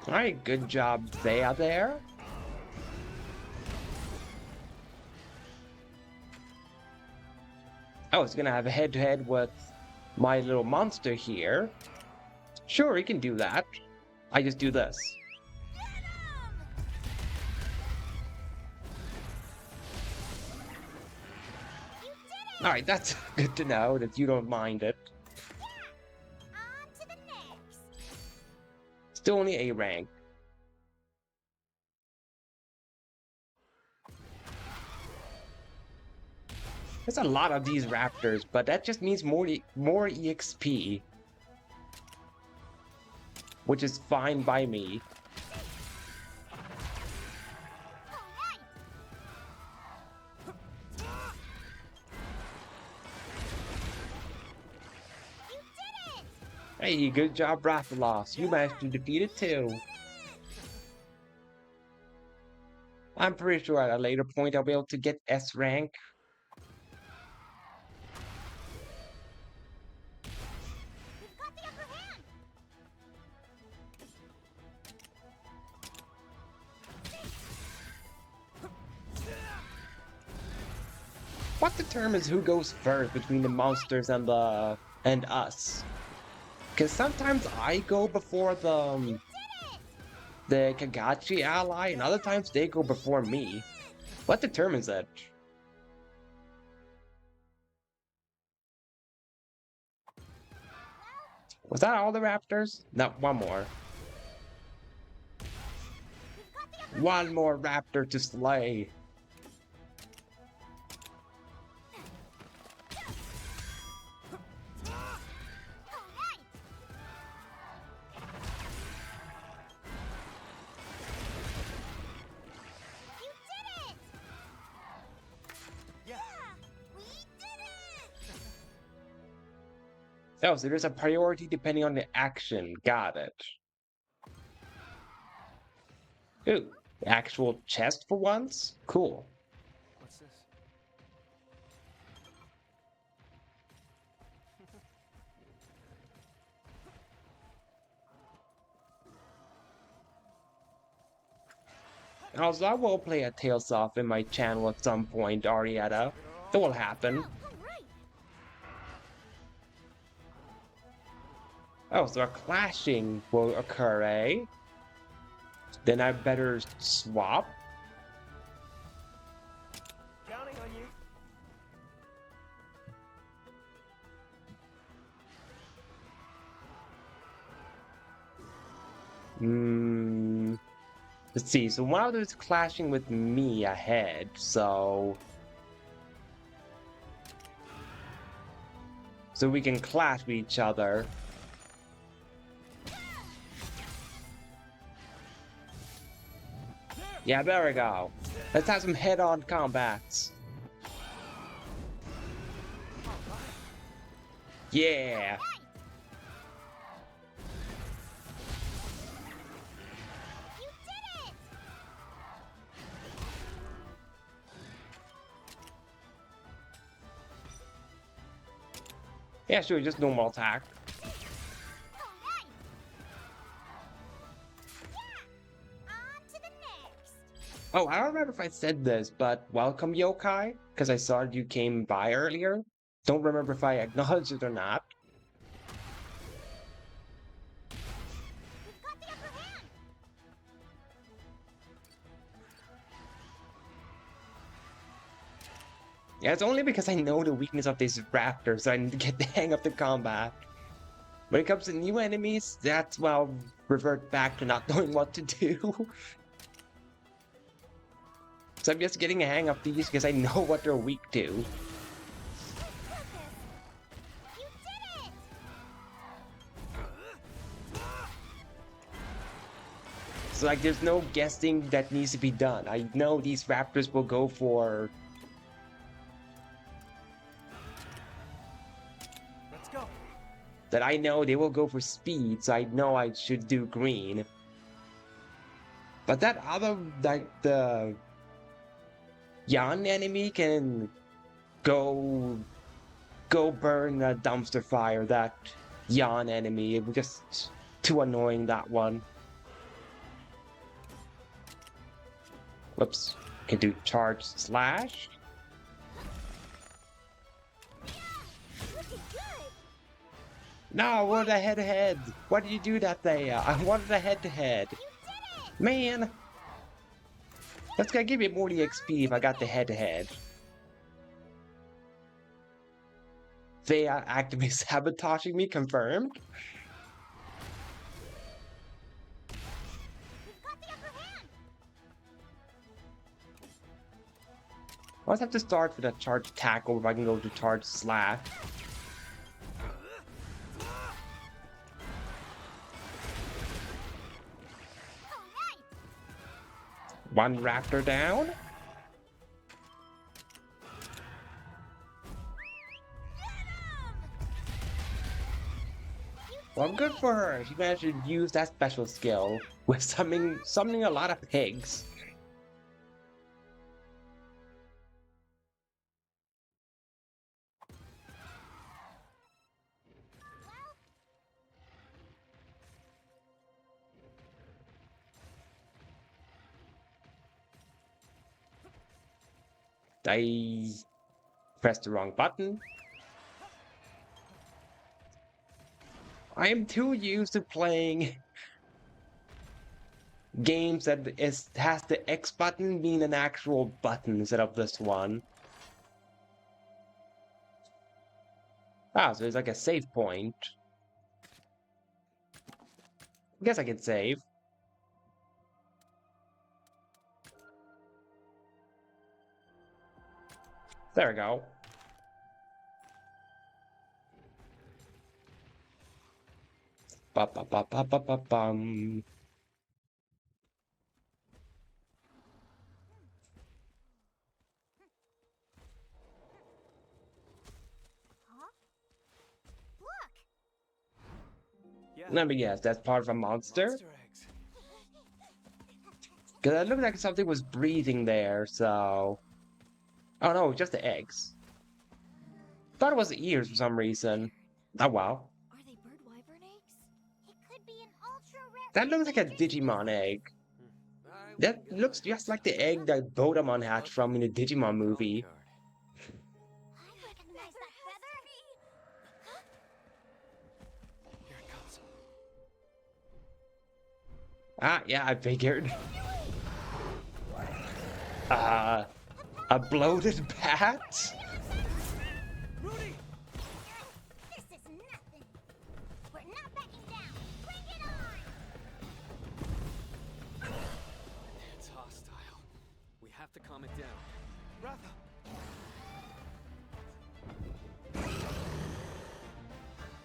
Alright, good job, Zaya there. I was gonna have a head-to-head with my little monster here. Sure, he can do that. I just do this. Alright, that's good to know that you don't mind it. On to the next. Still only A rank. There's a lot of these raptors, but that just means more EXP. Which is fine by me. Hey, good job, Rathalos. You managed to defeat it too. I'm pretty sure at a later point I'll be able to get S rank. What determines who goes first between the monsters and us? Because sometimes I go before the Kagachi ally, and other times they go before me. What determines it? Was that all the raptors? No, one more. One more raptor to slay. Oh, so there's a priority depending on the action. Got it. Ooh, actual chest for once? Cool. What's this? Also, I will play a Tales of in my channel at some point, Arietta. It will happen. Oh, so a clashing will occur, eh? Then I better swap. Counting on you. Let's see, so one of those clashing with me ahead, so we can clash with each other. Yeah, there we go. Let's have some head-on combats. Yeah. Yeah, sure, just normal attack. Oh, I don't remember if I said this, but welcome, Yokai, because I saw you came by earlier. Don't remember if I acknowledged it or not. Yeah, it's only because I know the weakness of these raptors so I need to get the hang of the combat. When it comes to new enemies, that's, well, revert back to not knowing what to do. So I'm just getting a hang of these because I know what they're weak to. It's like there's no guessing that needs to be done. I know these raptors will go for... Let's go. That I know they will go for speed, so I know I should do green. But that other, like, the... Yan enemy can go burn a dumpster fire, that Yan enemy. It was just too annoying, that one. Whoops. Can do charge slash. No, I wanted a head-to-head. Why did you do that there? I wanted a head-to-head. Man! That's gonna give me more XP if I got the head-to-head. They are actively sabotaging me, confirmed. I always have to start with a charge tackle if I can go to charge slash. One raptor down. Well, good for her. She managed to use that special skill with summoning a lot of pigs. I pressed the wrong button. I am too used to playing games that has the X button being an actual button instead of this one. Ah, so it's like a save point. I guess I can save. There we go. Ba-ba-ba-ba-ba-ba-bum. Let me guess, that's part of a monster? Because it looked like something was breathing there, so... Oh no, just the eggs. Thought it was the ears for some reason. Oh wow. Are they bird wyvern eggs? It could be an ultra rare. That looks like a Digimon egg. That looks just like the egg that Bodamon hatched from in the Digimon movie. I recognize that feather. Here it comes. Ah, yeah, I figured. A bloated bat? Rudy! This is nothing. We're not backing down. Bring it on. It's hostile. We have to calm it down. Ratha!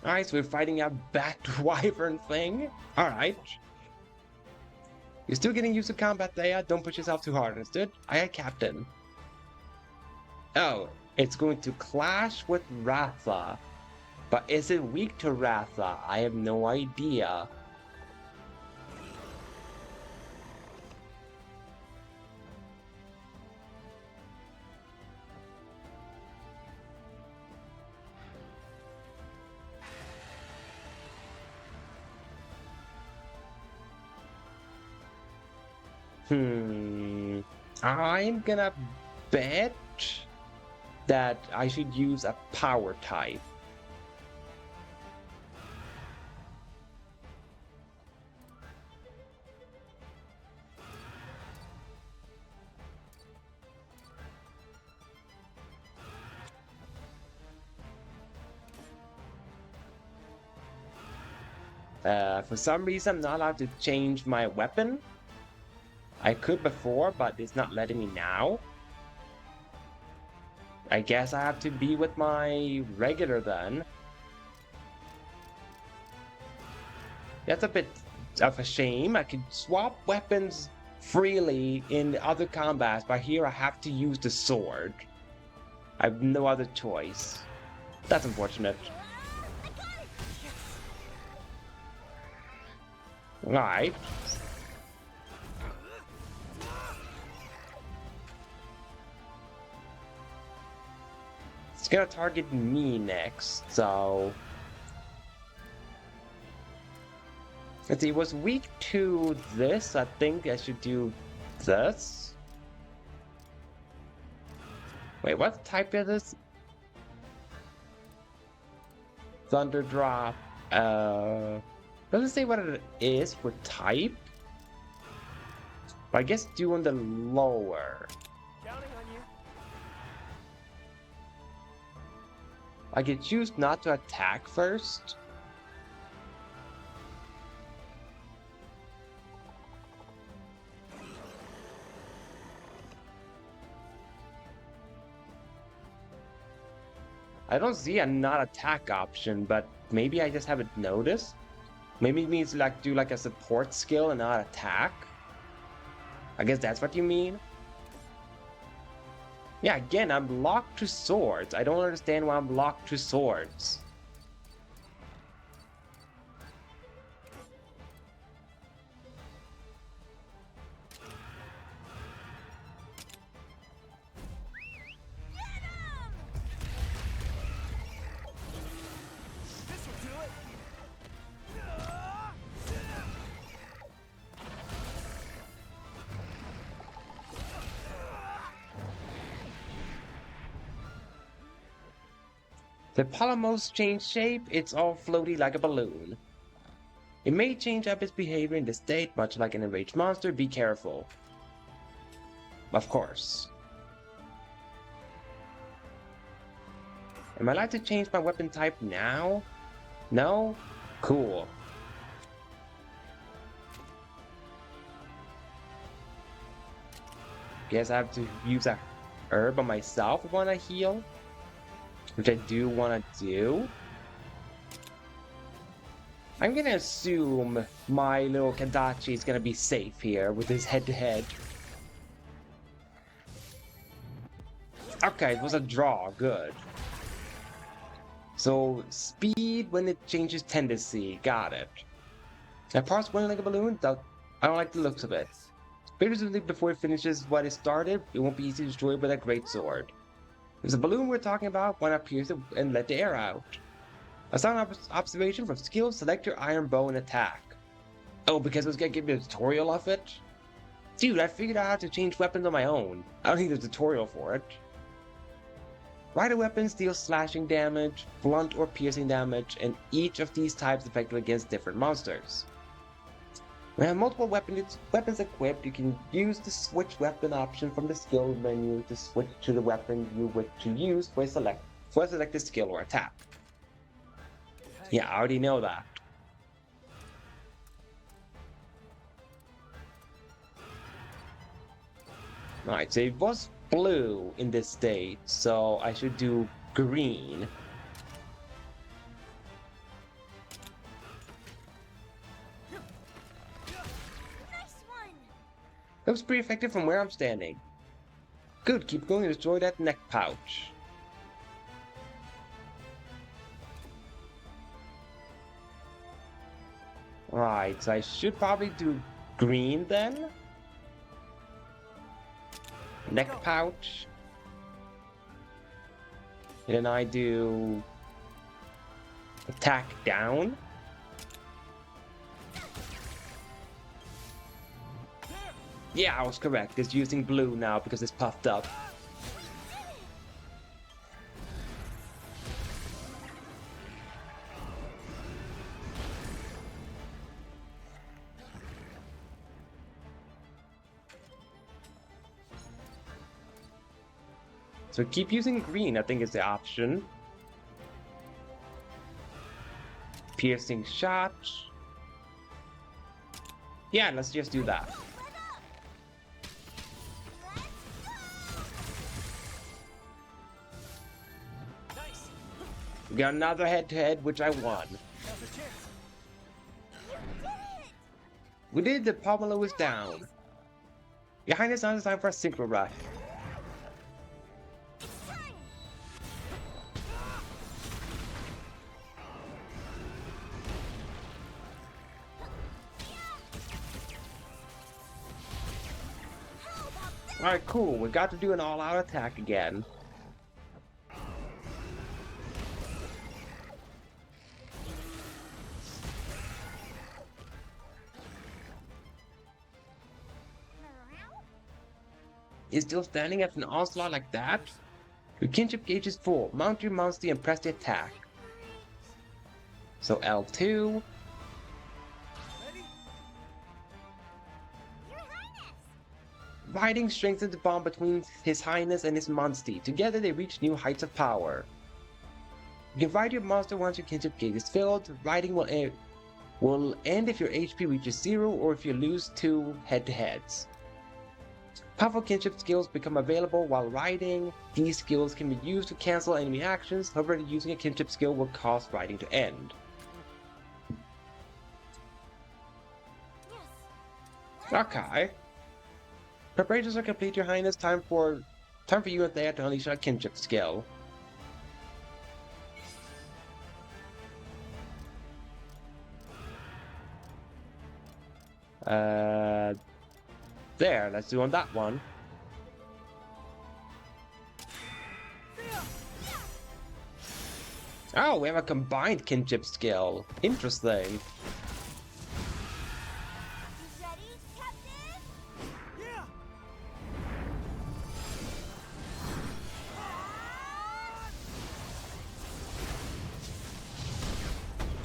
Alright, so we're fighting a bat wyvern thing. Alright. You're still getting used to combat there. Don't push yourself too hard, understood? Aye, Captain. Oh, it's going to clash with Ratha. But is it weak to Ratha? I have no idea. I'm gonna bet that I should use a power type. For some reason, I'm not allowed to change my weapon. I could before, but it's not letting me now. I guess I have to be with my regular then. That's a bit of a shame. I could swap weapons freely in other combats, but here I have to use the sword. I have no other choice. That's unfortunate. Right. It's gonna target me next, so... Let's see, it was weak to this. I think I should do this. Wait, what type is this? Thunder Drop. Doesn't say what it is for type. But I guess doing the lower. Counting on you. I could choose not to attack first. I don't see a not attack option, but maybe I just haven't noticed. Maybe it means like do like a support skill and not attack. I guess that's what you mean. Yeah, again, I'm locked to swords. I don't understand why I'm locked to swords. The Polymos change shape, it's all floaty like a balloon. It may change up its behavior in this state, much like an enraged monster, be careful. Of course. Am I allowed to change my weapon type now? No? Cool. Guess I have to use a herb on myself if I want to heal. Which I do want to do. I'm gonna assume my little Kadachi is gonna be safe here with his head-to-head. Okay, it was a draw, good. So, speed when it changes tendency, got it. Now, parts running like a balloon, I don't like the looks of it. Previously, before it finishes what it started, it won't be easy to destroy with a great sword. There's a balloon we're talking about, why not pierce it and let the air out? A sound observation from skill, select your iron bow and attack. Oh, because it was gonna give me a tutorial of it? Dude, I figured out how to change weapons on my own. I don't need a tutorial for it. Rider weapons deal slashing damage, blunt or piercing damage, and each of these types effective against different monsters. When you have multiple weapons equipped, you can use the switch weapon option from the skill menu to switch to the weapon you wish to use for a selected skill or attack. Yeah, I already know that. Alright, so it was blue in this state, so I should do green. That was pretty effective from where I'm standing. Good, keep going and destroy that neck pouch. Right, so I should probably do green then. Neck pouch. And then I do attack down. Yeah, I was correct. It's using blue now because it's puffed up. So keep using green, I think is the option. Piercing shot. Yeah, let's just do that. Got another head-to-head, which I won. We did the Pomelo is down. Your Highness, now it's time for a synchro rush. Alright, cool. We got to do an all-out attack again. Is still standing after an onslaught like that? Your kinship gauge is full. Mount your monster and press the attack. So L2. Riding strengthens the bond between His Highness and his Monstie. Together they reach new heights of power. You can ride your monster once your kinship gauge is filled. Riding will end if your HP reaches 0 or if you lose 2 head-to-heads. Powerful kinship skills become available while riding. These skills can be used to cancel enemy actions, however using a kinship skill will cause riding to end. Okay. Preparations are complete, Your Highness. Time for you and Thea to unleash a kinship skill. There, let's do on that one. Oh, we have a combined kinship skill. Interesting.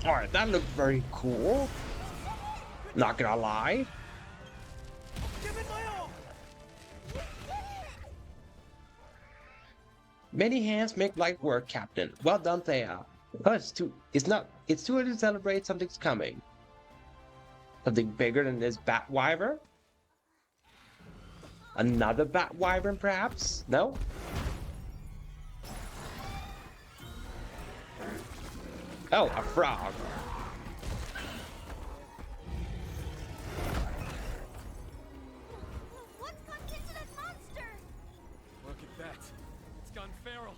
Alright, that looked very cool. Not gonna lie. Many hands make light work, Captain. Well done, Thea. Oh, it's too early to celebrate. Something's coming. Something bigger than this Bat Wyvern? Another Bat Wyvern, perhaps? No? Oh, a frog. What's gone into that monster? Look at that. It's gone feral.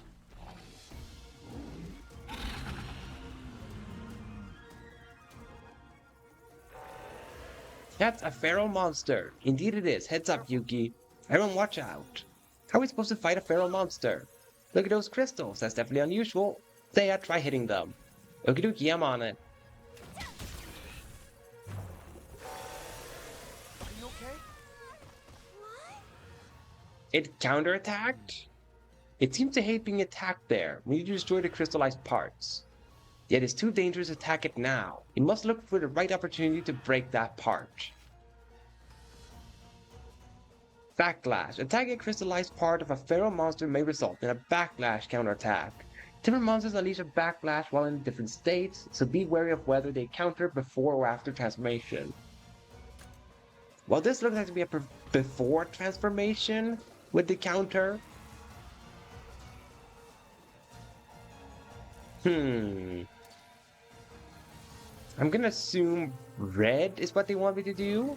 That's a feral monster. Indeed it is. Heads up, Yuki. Everyone watch out. How are we supposed to fight a feral monster? Look at those crystals. That's definitely unusual. Thea, try hitting them. Okie dokie, I'm on it. Are you okay? It counterattacked? It seems to hate being attacked there. We need to destroy the crystallized parts. Yet it's too dangerous to attack it now. You must look for the right opportunity to break that part. Backlash. Attacking a crystallized part of a feral monster may result in a backlash counterattack. Different monsters unleash a backlash while in different states, so be wary of whether they counter before or after transformation. Well, this looks like to be a before transformation with the counter. I'm gonna assume red is what they want me to do.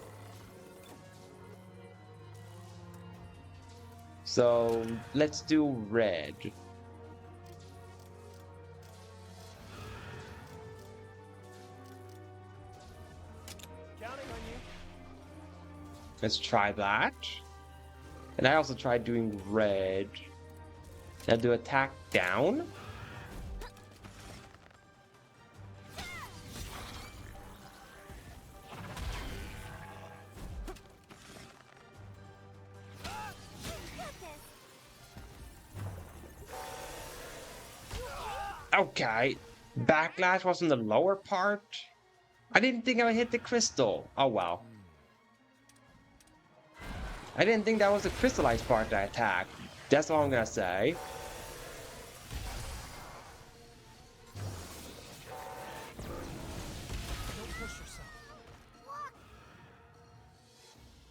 So let's do red. Let's try that. And I also tried doing red. Now do attack down. Okay. Backlash was in the lower part. I didn't think I would hit the crystal. Oh well. I didn't think that was the crystallized part that I attacked. That's all I'm gonna say.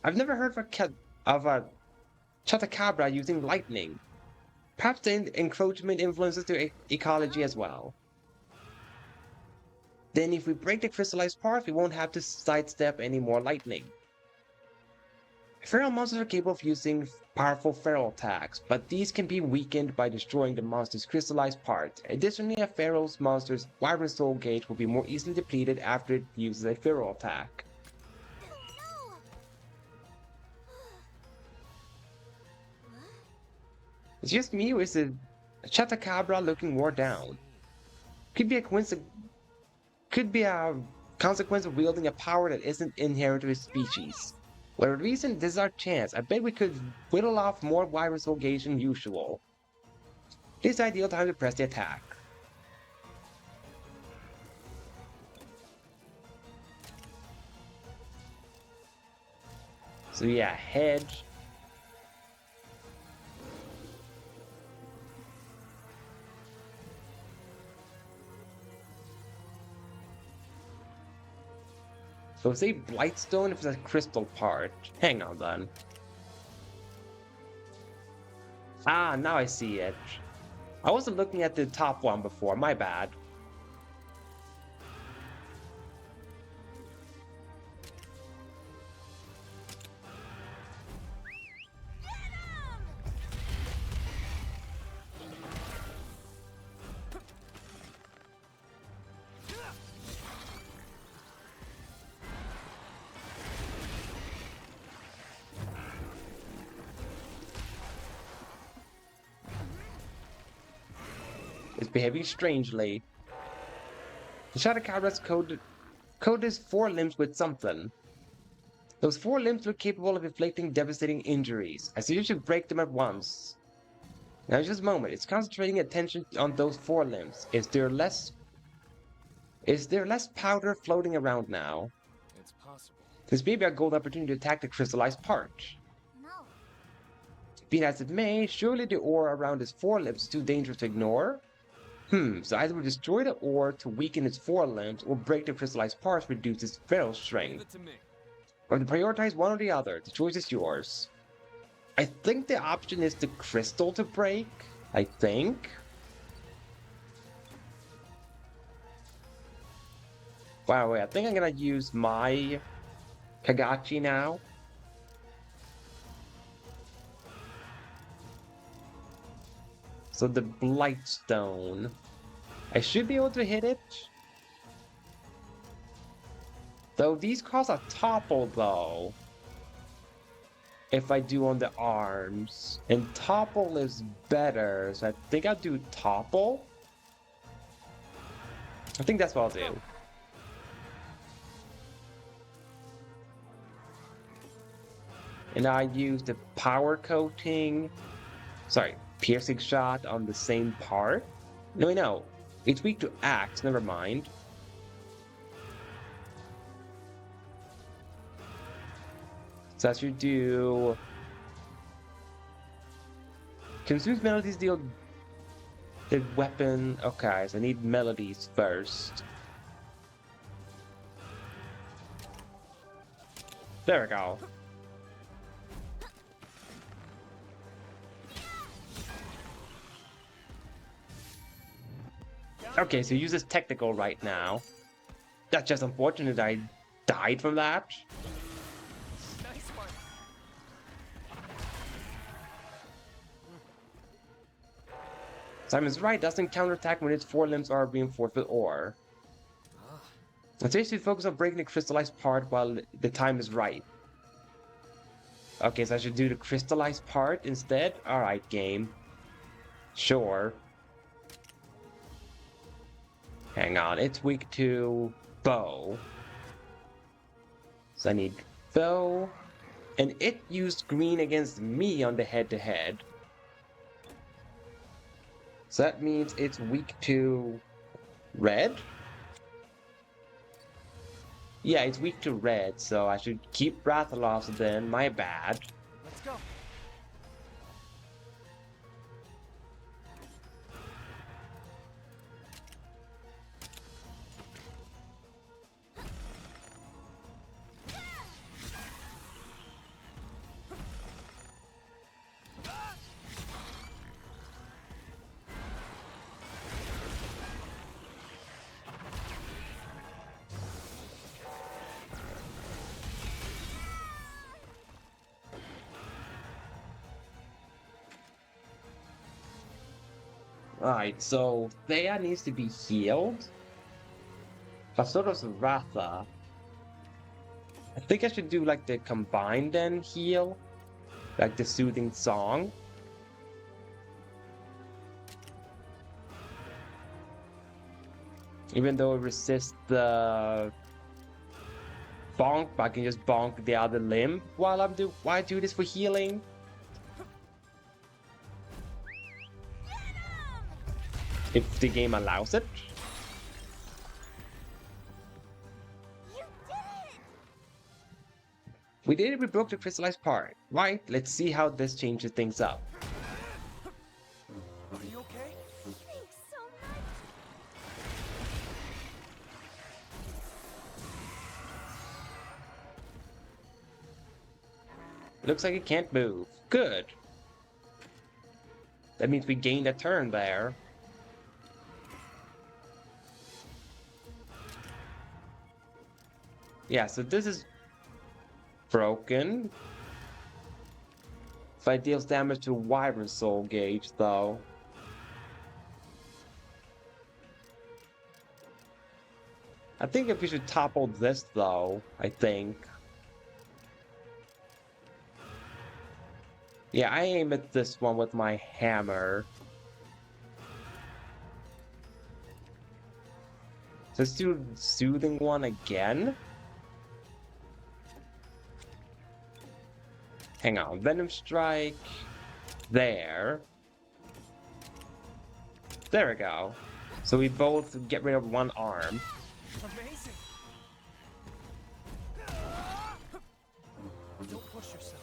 I've never heard of a Chatacabra using lightning. Perhaps the encroachment influences the ecology as well. Then if we break the crystallized parts, we won't have to sidestep any more lightning. Feral monsters are capable of using powerful feral attacks, but these can be weakened by destroying the monster's crystallized part. Additionally, a feral monster's Wyvern Soul Gauge will be more easily depleted after it uses a feral attack. It's just me, or is it Chatacabra looking wore down? Could be a consequence of wielding a power that isn't inherent to his species. Whatever reason, this is our chance. I bet we could whittle off more Wyvern Soul Gauge than usual. This is the ideal time to press the attack. So yeah, head. So say Blightstone if it's a crystal part. Hang on then. Ah, now I see it. I wasn't looking at the top one before, my bad. Is behaving strangely. The Chatacabras code his forelimbs with something. Those forelimbs look capable of inflicting devastating injuries. I suggest you break them at once. Now just a moment, it's concentrating attention on those forelimbs. Is there less powder floating around now? It's possible. This may be a gold opportunity to attack the crystallized part. No. Be that as it may, surely the ore around his forelimbs is too dangerous to ignore? So either we destroy the ore to weaken its forelimbs, or break the crystallized parts to reduce its feral strength. Or to prioritize one or the other, the choice is yours. I think the option is the crystal to break. I think. Wow, wait, I think I'm gonna use my Kagachi now. So the Blightstone. I should be able to hit it. Though these cause a topple though. If I do on the arms. And topple is better, so I think I'll do topple. I think that's what I'll do. And I use the power coating. Sorry. Piercing shot on the same part? No. It's weak to axe, never mind. So I should do... Consumes melodies deal... The weapon... Okay, so I need melodies first. There we go. Okay, so use this technical right now. That's just unfortunate I died from that. Nice one. Simon's right, doesn't counterattack when its forelimbs are reinforced with ore. Let's basically focus on breaking the crystallized part while the time is right. Okay, so I should do the crystallized part instead? Alright, game. Sure. Hang on, it's weak to bow. So I need bow. And it used green against me on the head-to-head. So that means it's weak to red? Yeah, it's weak to red, so I should keep Rathalos then, my bad. Let's go. Alright, so Thea needs to be healed. But so does Ratha. I think I should do like the combined then heal. Like the soothing song. Even though it resists the bonk, but I can just bonk the other limb while I do this for healing. If the game allows it. You did it! We did it, we broke the crystallized part. Right, let's see how this changes things up. Are you okay? Thanks so much. Looks like it can't move. Good. That means we gained a turn there. Yeah, so this is broken. If it deals damage to Wyvern Soul Gauge, though. I think if we should topple this, though, I think. Yeah, I aim at this one with my hammer. So let's do Soothing one again. Hang on, Venom Strike. There. There we go. So we both get rid of one arm. Amazing. Don't push yourself.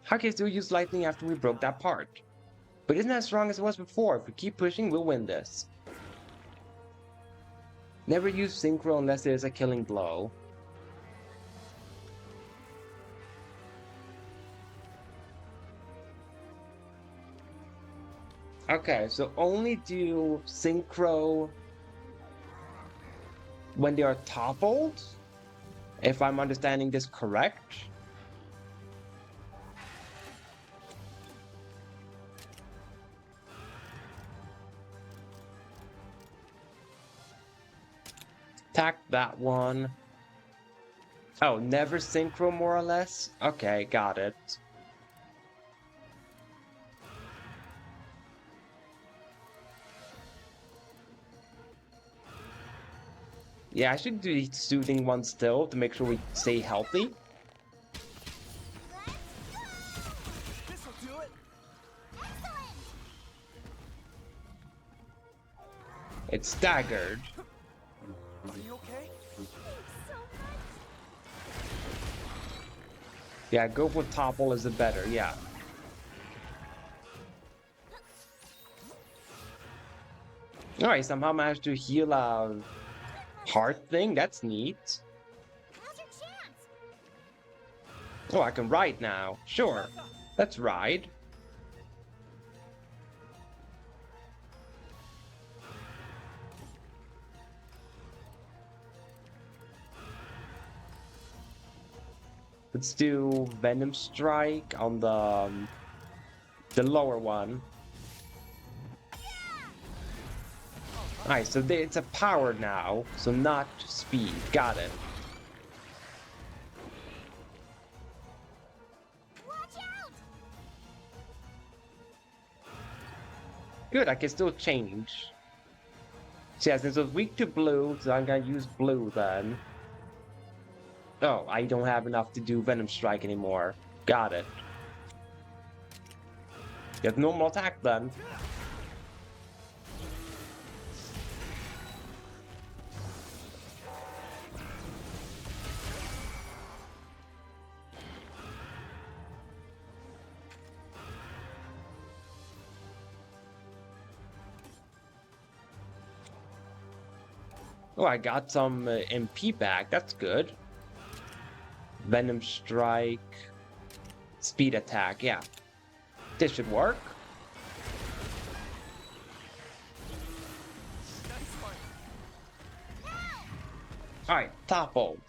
How can I still use lightning after we broke that part? But isn't that as strong as it was before? If we keep pushing, we'll win this. Never use Synchro unless there's a killing blow. Okay, so only do Synchro when they are toppled? If I'm understanding this correct? Attack that one. Oh, never Synchro more or less? Okay, got it. Yeah, I should do the Soothing one still to make sure we stay healthy. This'll do it. It's staggered. Are you okay? Thanks so much. Yeah, go for topple is the better, yeah. Alright, somehow managed to heal a heart thing, that's neat. Now's your chance. Oh, I can ride now. Sure, let's ride. Let's do Venom Strike on the lower one. Alright, so it's a power now, so not speed. Got it. Watch out! Good, I can still change. So yeah, since it was weak to blue, so I'm gonna use blue then. Oh, I don't have enough to do Venom Strike anymore. Got it. Get normal attack then. Oh, I got some MP back. That's good. Venom Strike. Speed attack. Yeah. This should work. Nice one. Alright, toppled.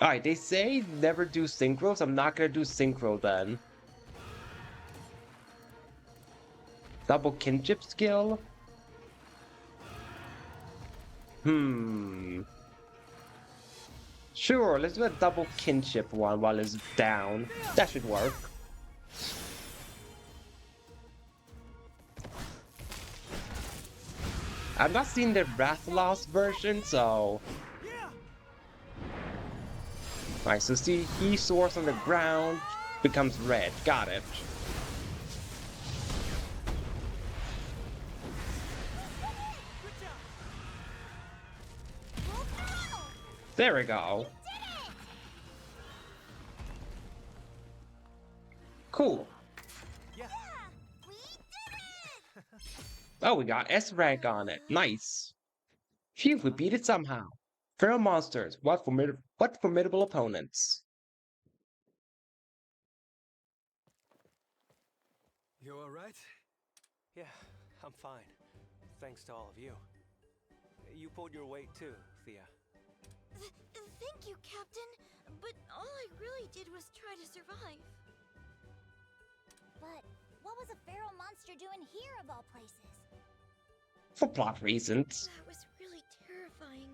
Alright, they say never do synchro, so I'm not gonna do synchro then. Double kinship skill? Sure, let's do a double kinship one while it's down. That should work. I've not seen the Rathalos version, so... Alright, so see, he soars on the ground, becomes red. Got it. There we go. Cool. Yeah, we did it! Oh, we got S rank on it. Nice. Phew, we beat it somehow. Feral monsters. What formidable opponents. You alright? Yeah, I'm fine. Thanks to all of you. You pulled your weight too, Thea. Thank you, Captain. But all I really did was try to survive. But what was a feral monster doing here of all places? For plot reasons. That was really terrifying.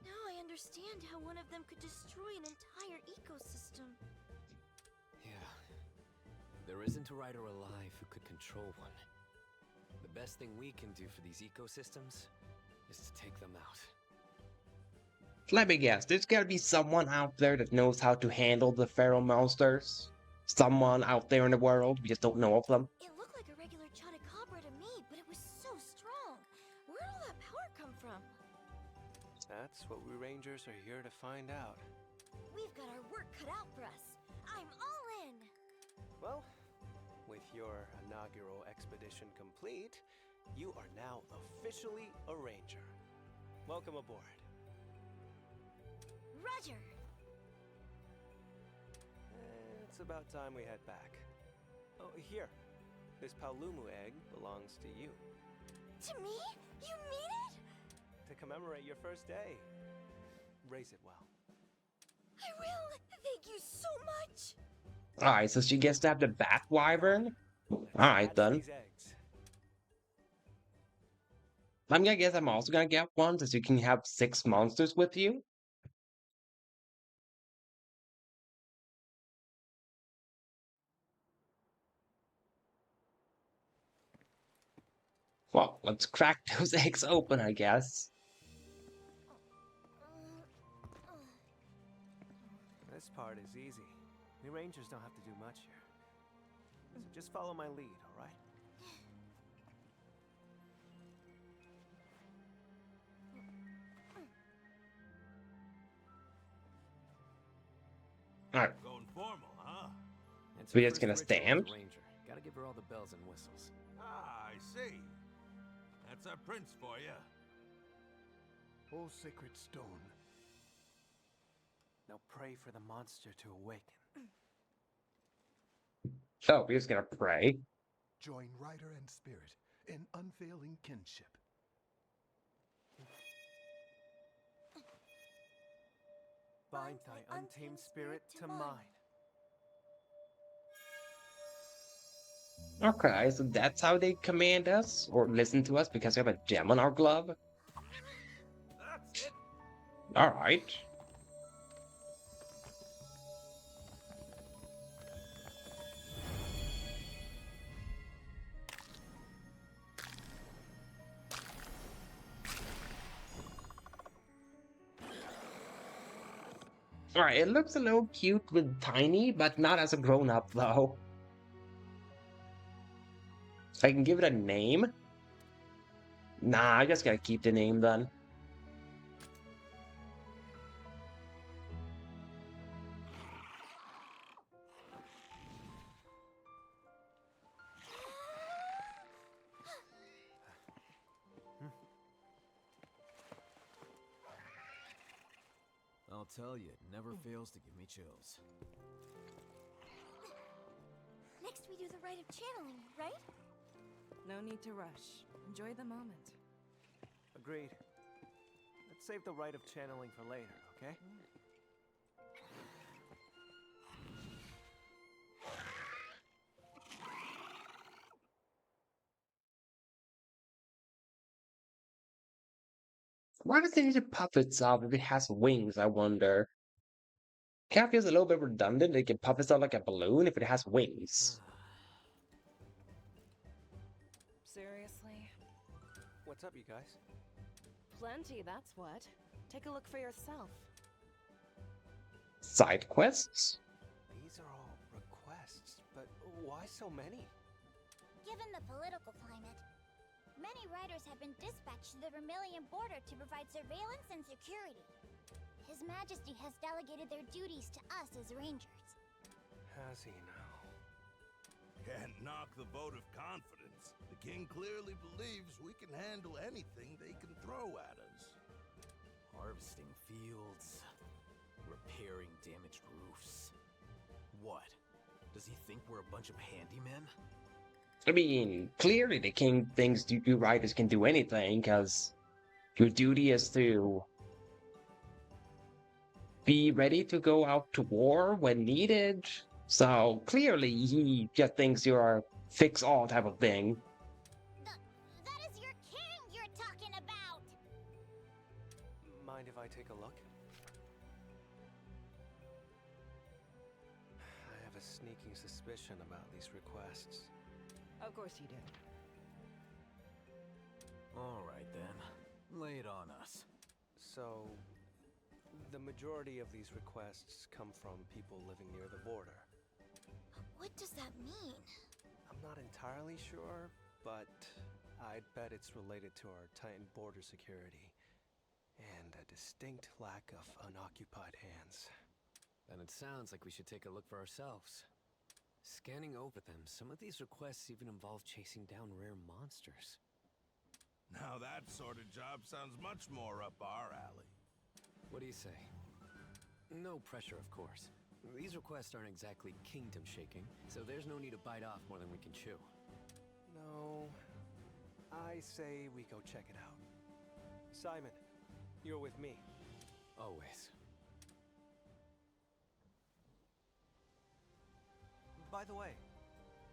Now I understand how one of them could destroy an entire ecosystem. Yeah. There isn't a rider alive who could control one. The best thing we can do for these ecosystems is to take them out. Let me guess, there's gotta be someone out there that knows how to handle the feral monsters. Someone out there in the world, we just don't know of them. It looked like a regular Chotacabra to me, but it was so strong. Where'd all that power come from? That's what we Rangers are here to find out. We've got our work cut out for us. I'm all in. Well, with your inaugural expedition complete, you are now officially a Ranger. Welcome aboard. Roger. It's about time we head back. Oh, here. This Paolumu egg belongs to you. To me? You mean it? To commemorate your first day. Raise it well. I will. Thank you so much. Alright, so she gets to have the Bat Wyvern? Alright then. These eggs. I'm gonna guess I'm also gonna get one, so you can have 6 monsters with you. Well, let's crack those eggs open, I guess. This part is easy. We Rangers don't have to do much here. So just follow my lead, all right? Alright, Going formal, huh? It's We her just gonna first ritual as a stand? Ranger. Gotta give her all the bells and whistles. Ah, I see. That's our prince for you. O sacred stone. Now pray for the monster to awaken. so we're just gonna pray. Join rider and spirit in unfailing kinship. Bind thy untamed spirit to mine. Okay, so that's how they command us, or listen to us, because we have a gem on our glove? That's it. Alright. Alright, it looks a little cute with Tiny, but not as a grown-up, though. I can give it a name? Nah, I just gotta keep the name then. I'll tell you, it never fails to give me chills. Next we do the rite of channeling, right? No need to rush. Enjoy the moment. Agreed. Let's save the right of channeling for later, okay? Why does it need to puff itself if it has wings, I wonder? Kind of feels a little bit redundant. It can puff itself like a balloon if it has wings. Seriously? What's up, you guys? Plenty, that's what. Take a look for yourself. Side quests? These are all requests, but why so many? Given the political climate, many riders have been dispatched to the Vermilion border to provide surveillance and security. His Majesty has delegated their duties to us as Rangers. Has he now? Can't knock the vote of confidence. The king clearly believes we can handle anything they can throw at us. Harvesting fields, repairing damaged roofs. What? Does he think we're a bunch of handymen? I mean, clearly the king thinks you riders can do anything, because your duty is to be ready to go out to war when needed. So clearly he just thinks you're a fix-all type of thing. That is your king you're talking about! Mind if I take a look? I have a sneaking suspicion about these requests. Of course you do. All right then, lay it on us. So, the majority of these requests come from people living near the border. What does that mean? I'm not entirely sure, but I'd bet it's related to our tightened border security and a distinct lack of unoccupied hands. Then it sounds like we should take a look for ourselves. Scanning over them, some of these requests even involve chasing down rare monsters. Now that sort of job sounds much more up our alley. What do you say? No pressure, of course. These requests aren't exactly kingdom-shaking, so there's no need to bite off more than we can chew. No, I say we go check it out. Simon, you're with me. Always. By the way,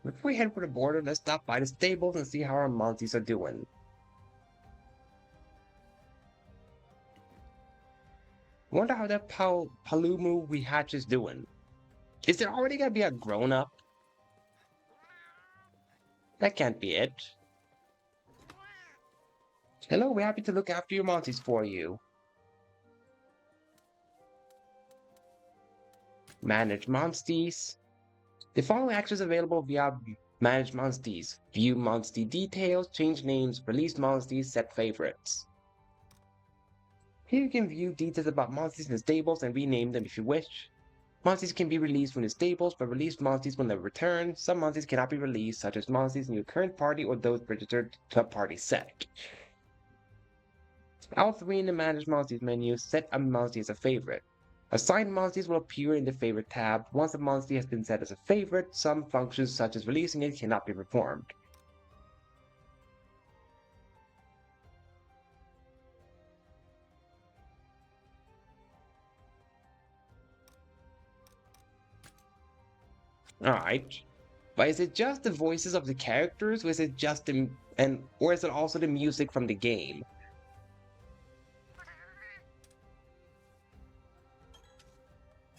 Before we head for the border, let's stop by the stables and see how our monties are doing. Wonder how that Palumu we hatch is doing. Is there already gonna be a grown-up? That can't be it. Hello, we're happy to look after your monties for you. Manage monsties. The following actions available via Manage monsties. View monstie details, change names, release monsties, set favorites. Here you can view details about monsters in the stables and rename them if you wish. Monsters can be released from the stables, but released monsters when they return. Some monsters cannot be released, such as monsters in your current party or those registered to a party set. L3 in the Manage Monsters menu, set a monster as a favorite. Assigned monsters will appear in the favorite tab. Once a monster has been set as a favorite, some functions such as releasing it cannot be performed. Alright. But is it just the voices of the characters, or is it just or is it also the music from the game?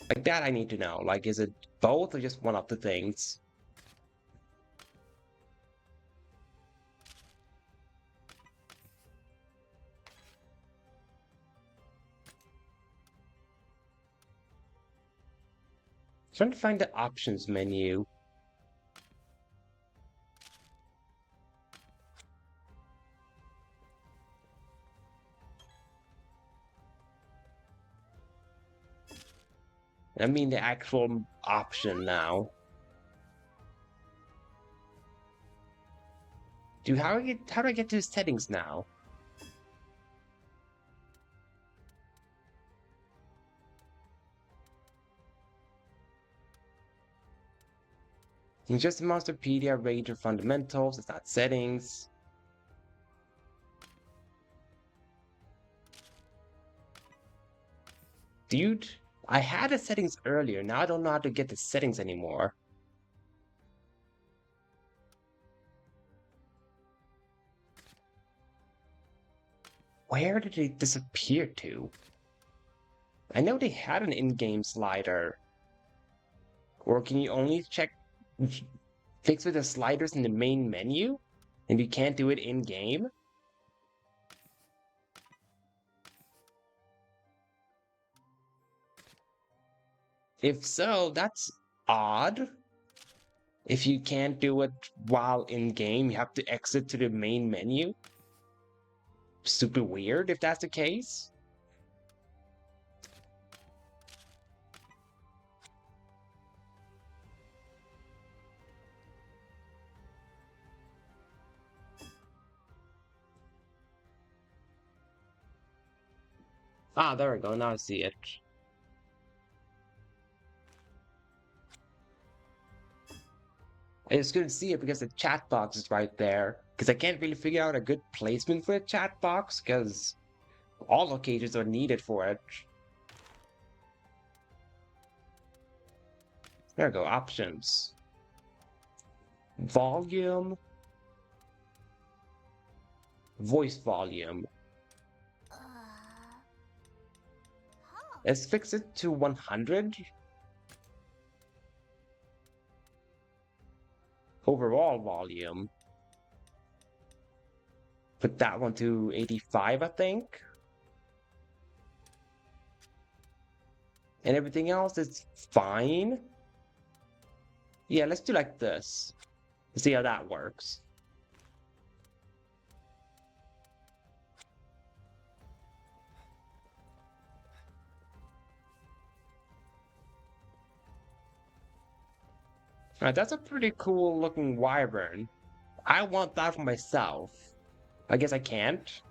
Like that I need to know. Like, is it both or just one of the things? Trying to find the options menu. I mean the actual option now. Dude, how do I get to settings now? It's just Monsterpedia, Ranger Fundamentals, it's not settings. dude, I had the settings earlier. Now I don't know how to get the settings anymore. Where did it disappear to? I know they had an in-game slider. Or can you only fix with the sliders in the main menu? And you can't do it in-game? If so, that's odd. If you can't do it while in-game, you have to exit to the main menu. Super weird if that's the case. Ah, there we go. Now I see it. It's good to see it because the chat box is right there. Because I can't really figure out a good placement for a chat box because all locations are needed for it. There we go. Options. Volume. Voice volume. Let's fix it to 100. Overall volume. Put that one to 85, I think. And everything else is fine. Yeah, let's do like this. See how that works. Alright, that's a pretty cool looking wyvern. I want that for myself. I guess I can't.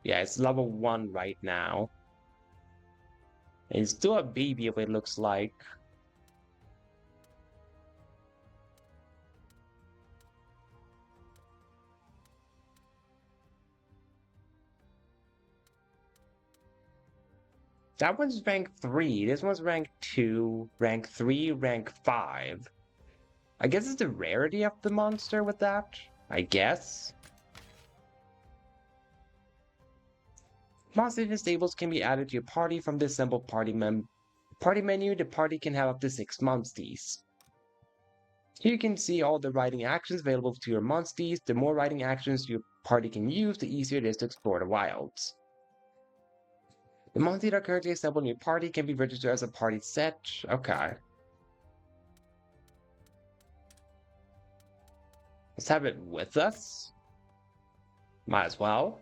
Yeah, it's level 1 right now. And it's still a baby, what it looks like. That one's rank 3. This one's rank 2, rank 3, rank 5. I guess it's the rarity of the monster with that. I guess. Monster stables can be added to your party from the assembled party menu. The party can have up to 6 monsters. Here you can see all the riding actions available to your monsters. The more riding actions your party can use, the easier it is to explore the wilds. The monsters that are currently assembled in your party can be registered as a party set. Okay. Let's have it with us. Might as well.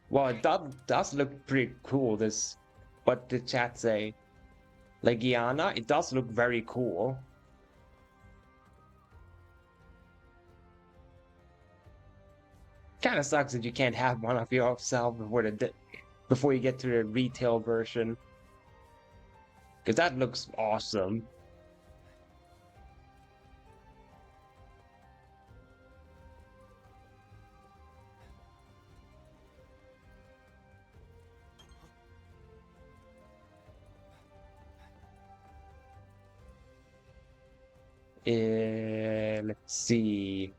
Well, it does look pretty cool, this, what the chat say. Legiana, it does look very cool. Kinda sucks that you can't have one of yourself before you get to the retail version. Because that looks awesome. Let's see.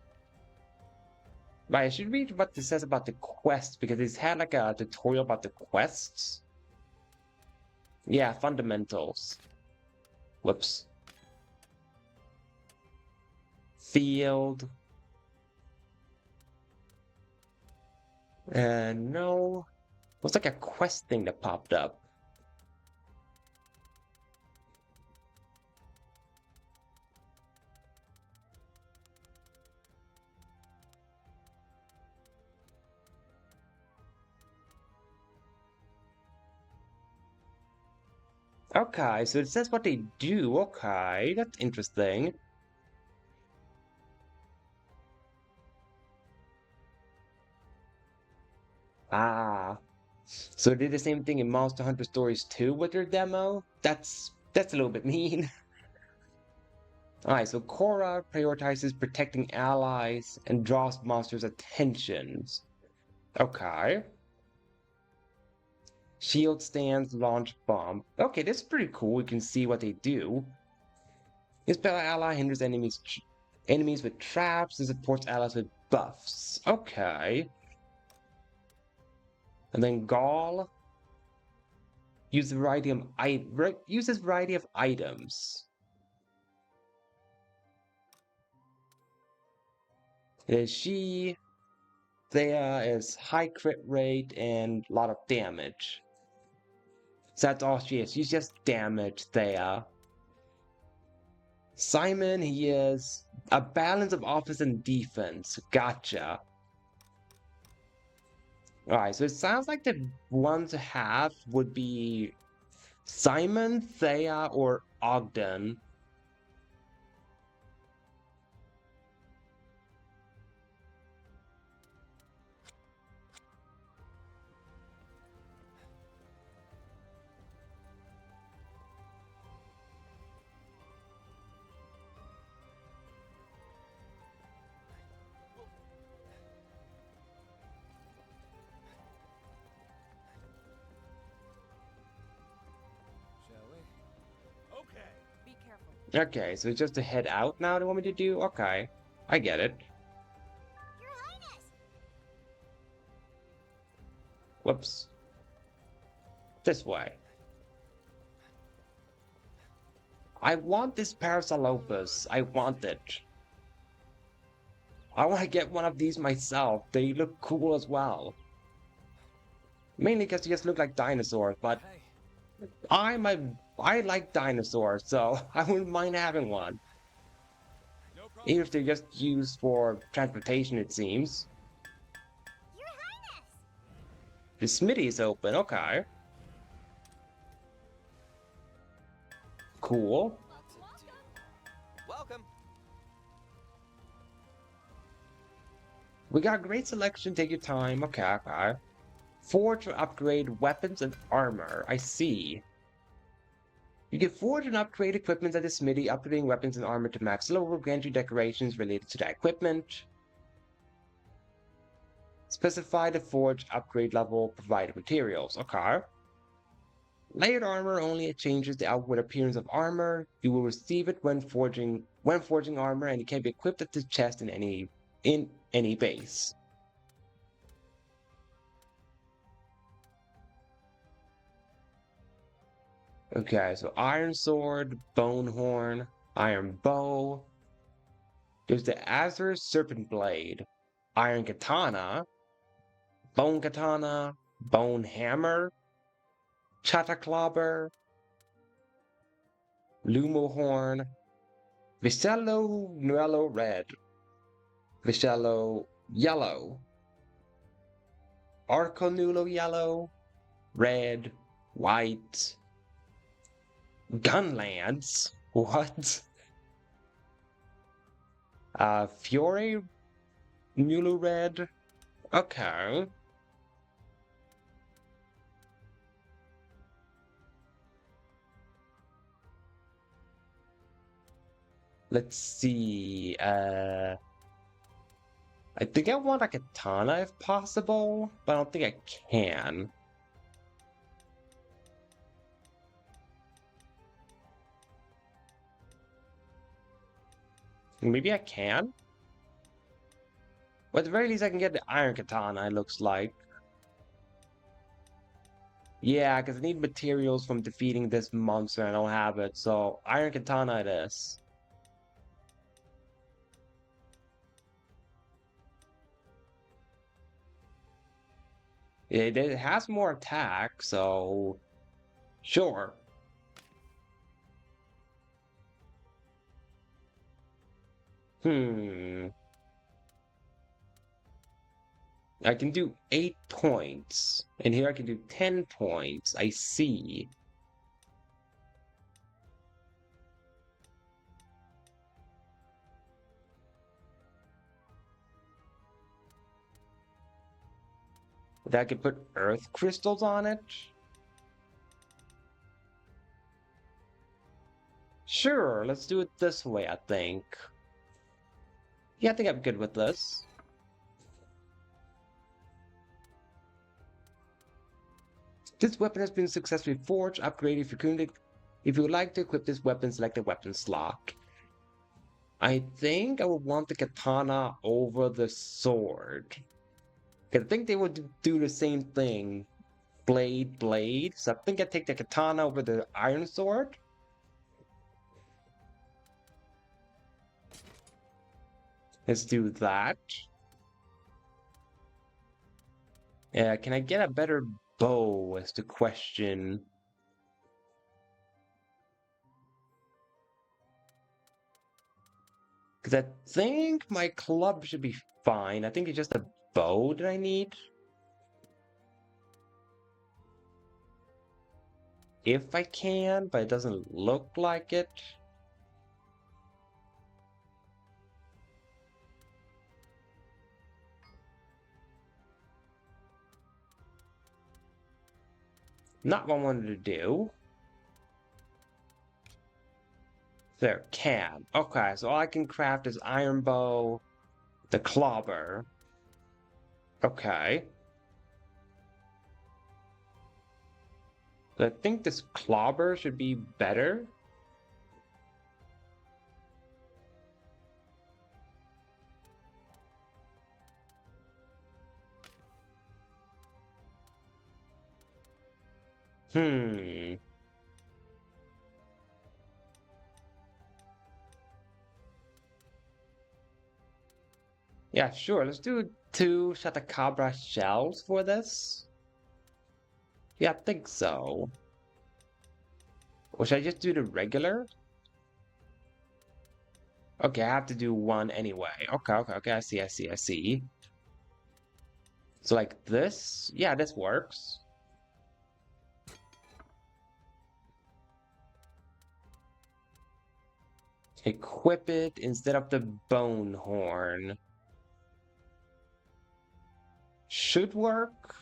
Right, I should read what this says about the quest because it's had like a tutorial about the quests. Yeah, fundamentals. Whoops. Field. No. It was like a quest thing that popped up. Okay, so it says what they do. Okay, that's interesting. Ah. So they did the same thing in Monster Hunter Stories 2 with their demo? That's a little bit mean. Alright, so Korra prioritizes protecting allies and draws monsters' attentions. Okay. Shield stands, launch bomb. Okay, this is pretty cool. We can see what they do. This spell ally hinders enemies with traps and supports allies with buffs. Okay. And then Gaul uses variety of items. Thea is high crit rate and a lot of damage. So that's all she is. She's just damage, Thea. Simon, he is a balance of offense and defense. Gotcha. Alright, so it sounds like the one to have would be Simon, Thea, or Ogden. Be careful. Okay, so it's just to head out now they want me to do? Okay, I get it. Your Highness! Whoops. This way. I want this Parasalopus. I want it. I want to get one of these myself. They look cool as well. Mainly because they just look like dinosaurs, but I like dinosaurs, so I wouldn't mind having one. Even if they're just used for transportation, it seems. Your Highness! The smithy is open, okay. Cool. Welcome. We got a great selection, take your time, okay. Forge to upgrade weapons and armor, I see. You can forge and upgrade equipment at the smithy, upgrading weapons and armor to max level will grant you decorations related to that equipment. Specify the forge upgrade level, provided materials, okay. Layered armor only changes the outward appearance of armor. You will receive it when forging armor, and it can be equipped at the chest in any base. Okay, so Iron Sword, Bone Horn, Iron Bow. There's the Azure Serpent Blade, Iron Katana, Bone Hammer, Chataclobber, Lumo Horn, Viscello Nuello Red, Viscello Yellow, Arconulo Yellow, Red, White, Gunlance, what? Fiore Nulu Red, okay. Let's see, I think I want a katana if possible, but I don't think I can. Maybe I can? Well, at the very least I can get the iron katana, it looks like. Yeah, because I need materials from defeating this monster and I don't have it, so iron katana it is. It has more attack, so sure. I can do 8 points, and here I can do 10 points. I see. That I could put earth crystals on it? Sure, let's do it this way, I think. Yeah, I think I'm good with this. This weapon has been successfully forged, upgraded. If you would like to equip this weapon, select the weapon slot. I think I would want the katana over the sword. I think they would do the same thing. Blade. So I think I take the katana over the iron sword. Let's do that. Yeah, can I get a better bow is the question. Because I think my club should be fine. I think it's just a bow that I need. If I can, but it doesn't look like it. Not what I wanted to do. There, can. Okay, so all I can craft is iron bow, the clobber. Okay. I think this clobber should be better. Yeah, sure. Let's do 2 Shatacabra shells for this. Yeah, I think so. Or should I just do the regular? Okay, I have to do 1 anyway. Okay. I see. So like this? Yeah, this works. Equip it instead of the bone horn. Should work.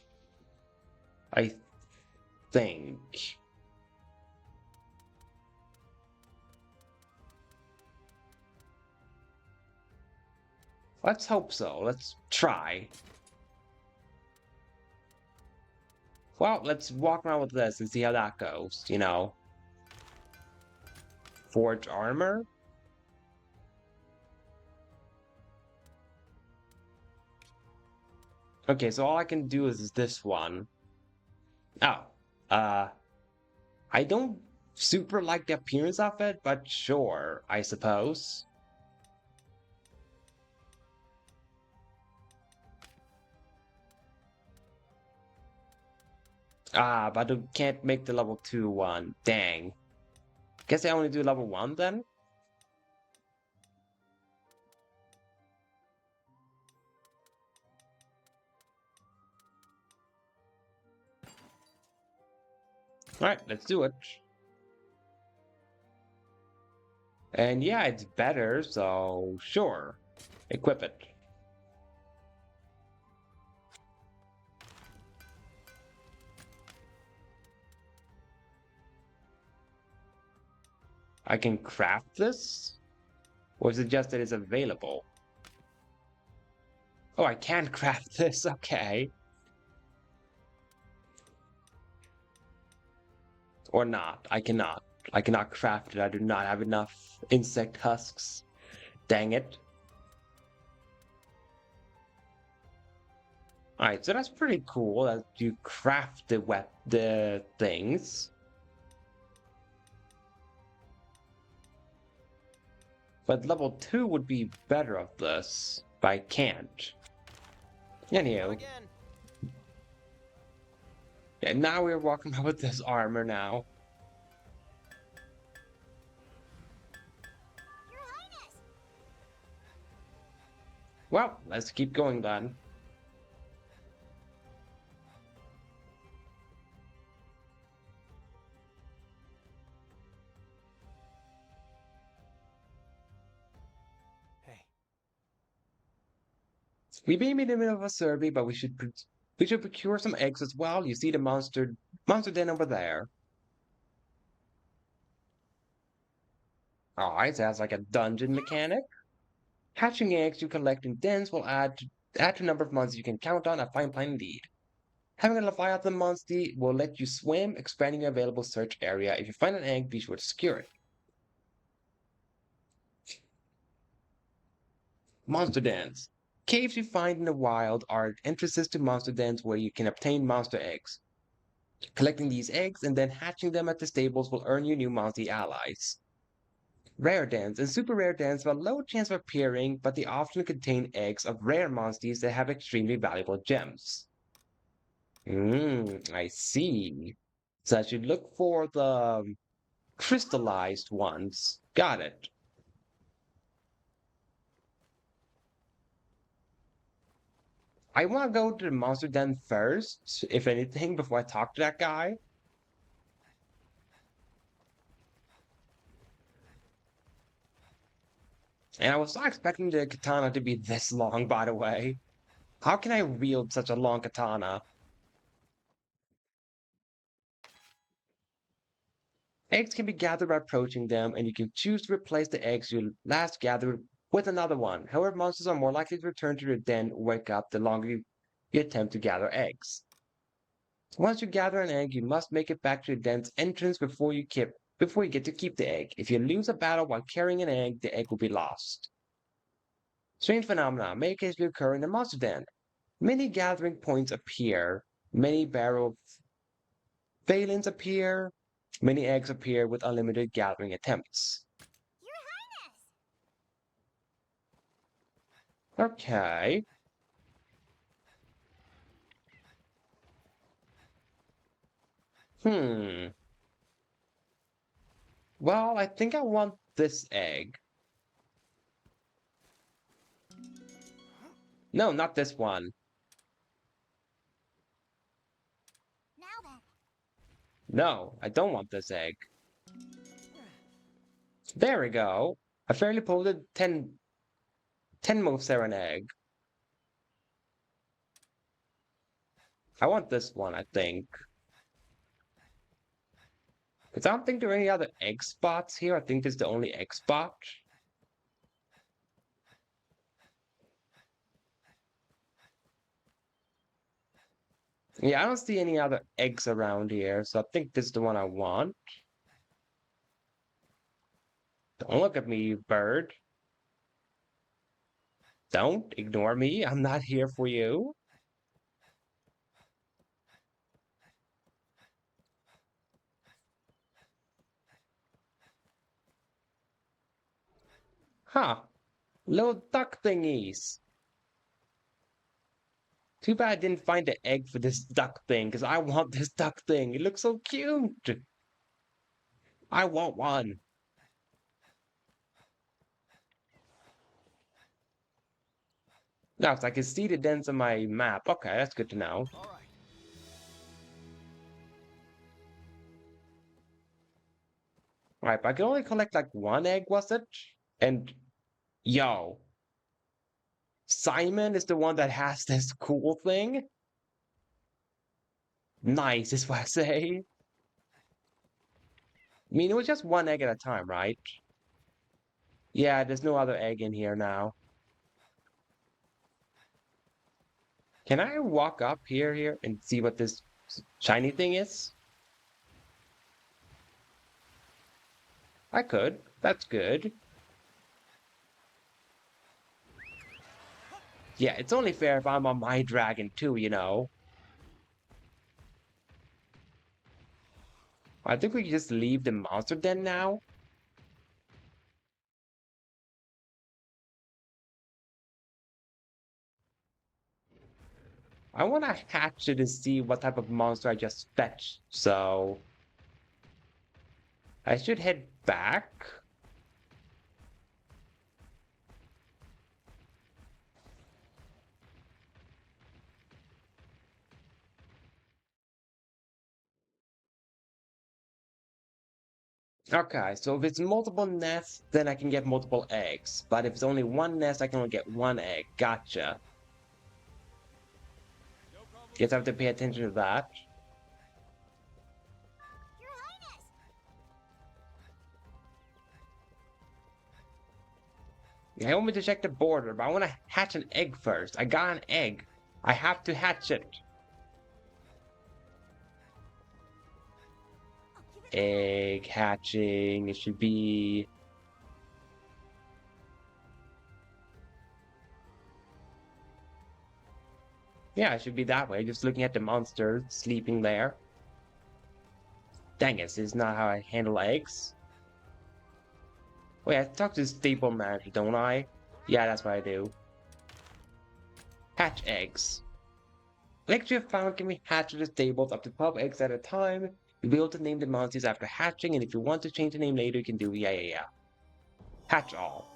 I think. Let's hope so. Let's try. Well, let's walk around with this and see how that goes, you know. Forge armor? Okay, so all I can do is this one. Oh, I don't super like the appearance of it, but sure, I suppose. Ah, but I can't make the level 2 one. Dang. Guess I only do level 1 then? Alright, let's do it. And yeah, it's better, so sure. Equip it. I can craft this? Or is it just that it's available? Oh, I can craft this, okay. Or not, I cannot. I cannot craft it, I do not have enough insect husks. Dang it. Alright, so that's pretty cool that you craft the things. But level 2 would be better of this, but I can't. Anyhow. Yeah, now we're walking around with this armor now. Your Highness! Well, let's keep going then. Hey. We may be in the middle of a survey, but we should We should procure some eggs as well. You see the monster den over there. Alright, so that's like a dungeon mechanic. Hatching eggs you collect in dens will add to the number of months you can count on. A fine plan indeed. Having a Leviathan monster will let you swim, expanding your available search area. If you find an egg, be sure to secure it. Monster dens. Caves you find in the wild are entrances to monster dens where you can obtain monster eggs. Collecting these eggs and then hatching them at the stables will earn you new monster allies. Rare dens and super rare dens have a low chance of appearing, but they often contain eggs of rare monsters that have extremely valuable gems. I see. So I should look for the crystallized ones. Got it. I want to go to the monster den first, if anything, before I talk to that guy. And I was not expecting the katana to be this long, by the way. How can I wield such a long katana? Eggs can be gathered by approaching them, and you can choose to replace the eggs you last gathered with another one. However, monsters are more likely to return to their den or wake up the longer you attempt to gather eggs. Once you gather an egg, you must make it back to the den's entrance before you get to keep the egg. If you lose a battle while carrying an egg, the egg will be lost. Strange phenomena may occasionally occur in the monster den. Many gathering points appear, many barrel valens appear, many eggs appear with unlimited gathering attempts. Your Highness! Okay. Well, I think I want this egg. No, not this one. Now then. No, I don't want this egg. There we go. A fairly polluted 10 Mothsaren egg. I want this one, I think. Because I don't think there are any other egg spots here. I think this is the only egg spot. Yeah, I don't see any other eggs around here, so I think this is the one I want. Don't look at me, you bird. Don't ignore me. I'm not here for you. Huh. Little duck thingies. Too bad I didn't find the egg for this duck thing, because I want this duck thing. It looks so cute. I want one. Now, so I can see the dents on my map. Okay, that's good to know. Alright, but I can only collect like one egg, was it? And, yo. Simon is the one that has this cool thing? Nice, is what I say. I mean, it was just one egg at a time, right? Yeah, there's no other egg in here now. Can I walk up here and see what this shiny thing is? I could. That's good. Yeah, it's only fair if I'm on my dragon too, you know. I think we can just leave the monster den now. I want to hatch it to see what type of monster I just fetched, so I should head back. Okay, so if it's multiple nests, then I can get multiple eggs. But if it's only one nest, I can only get one egg. Gotcha. No problem Guess I have to pay attention to that. Your Highness! Yeah, I want me to check the border, but I want to hatch an egg first. I got an egg. I have to hatch it. Egg hatching. It should be... Yeah, it should be that way. Just looking at the monster sleeping there. Dang it, this is not how I handle eggs. Wait, I talked to the stable manager, don't I? Yeah, that's what I do. Hatch eggs. Eggs you have found can be hatched at the stables up to 12 eggs at a time. You'll be able to name the monsters after hatching, and if you want to change the name later, you can do yeah. Hatch all.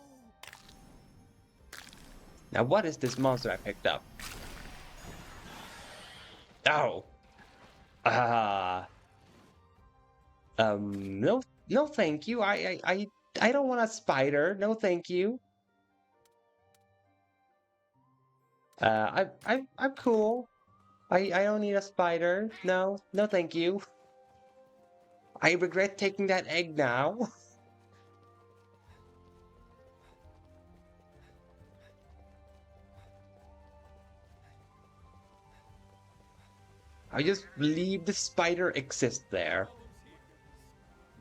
Now what is this monster I picked up? Oh. No thank you. I don't want a spider. No thank you. I'm cool. I don't need a spider. No thank you. I regret taking that egg now. I just believe the spider exists there.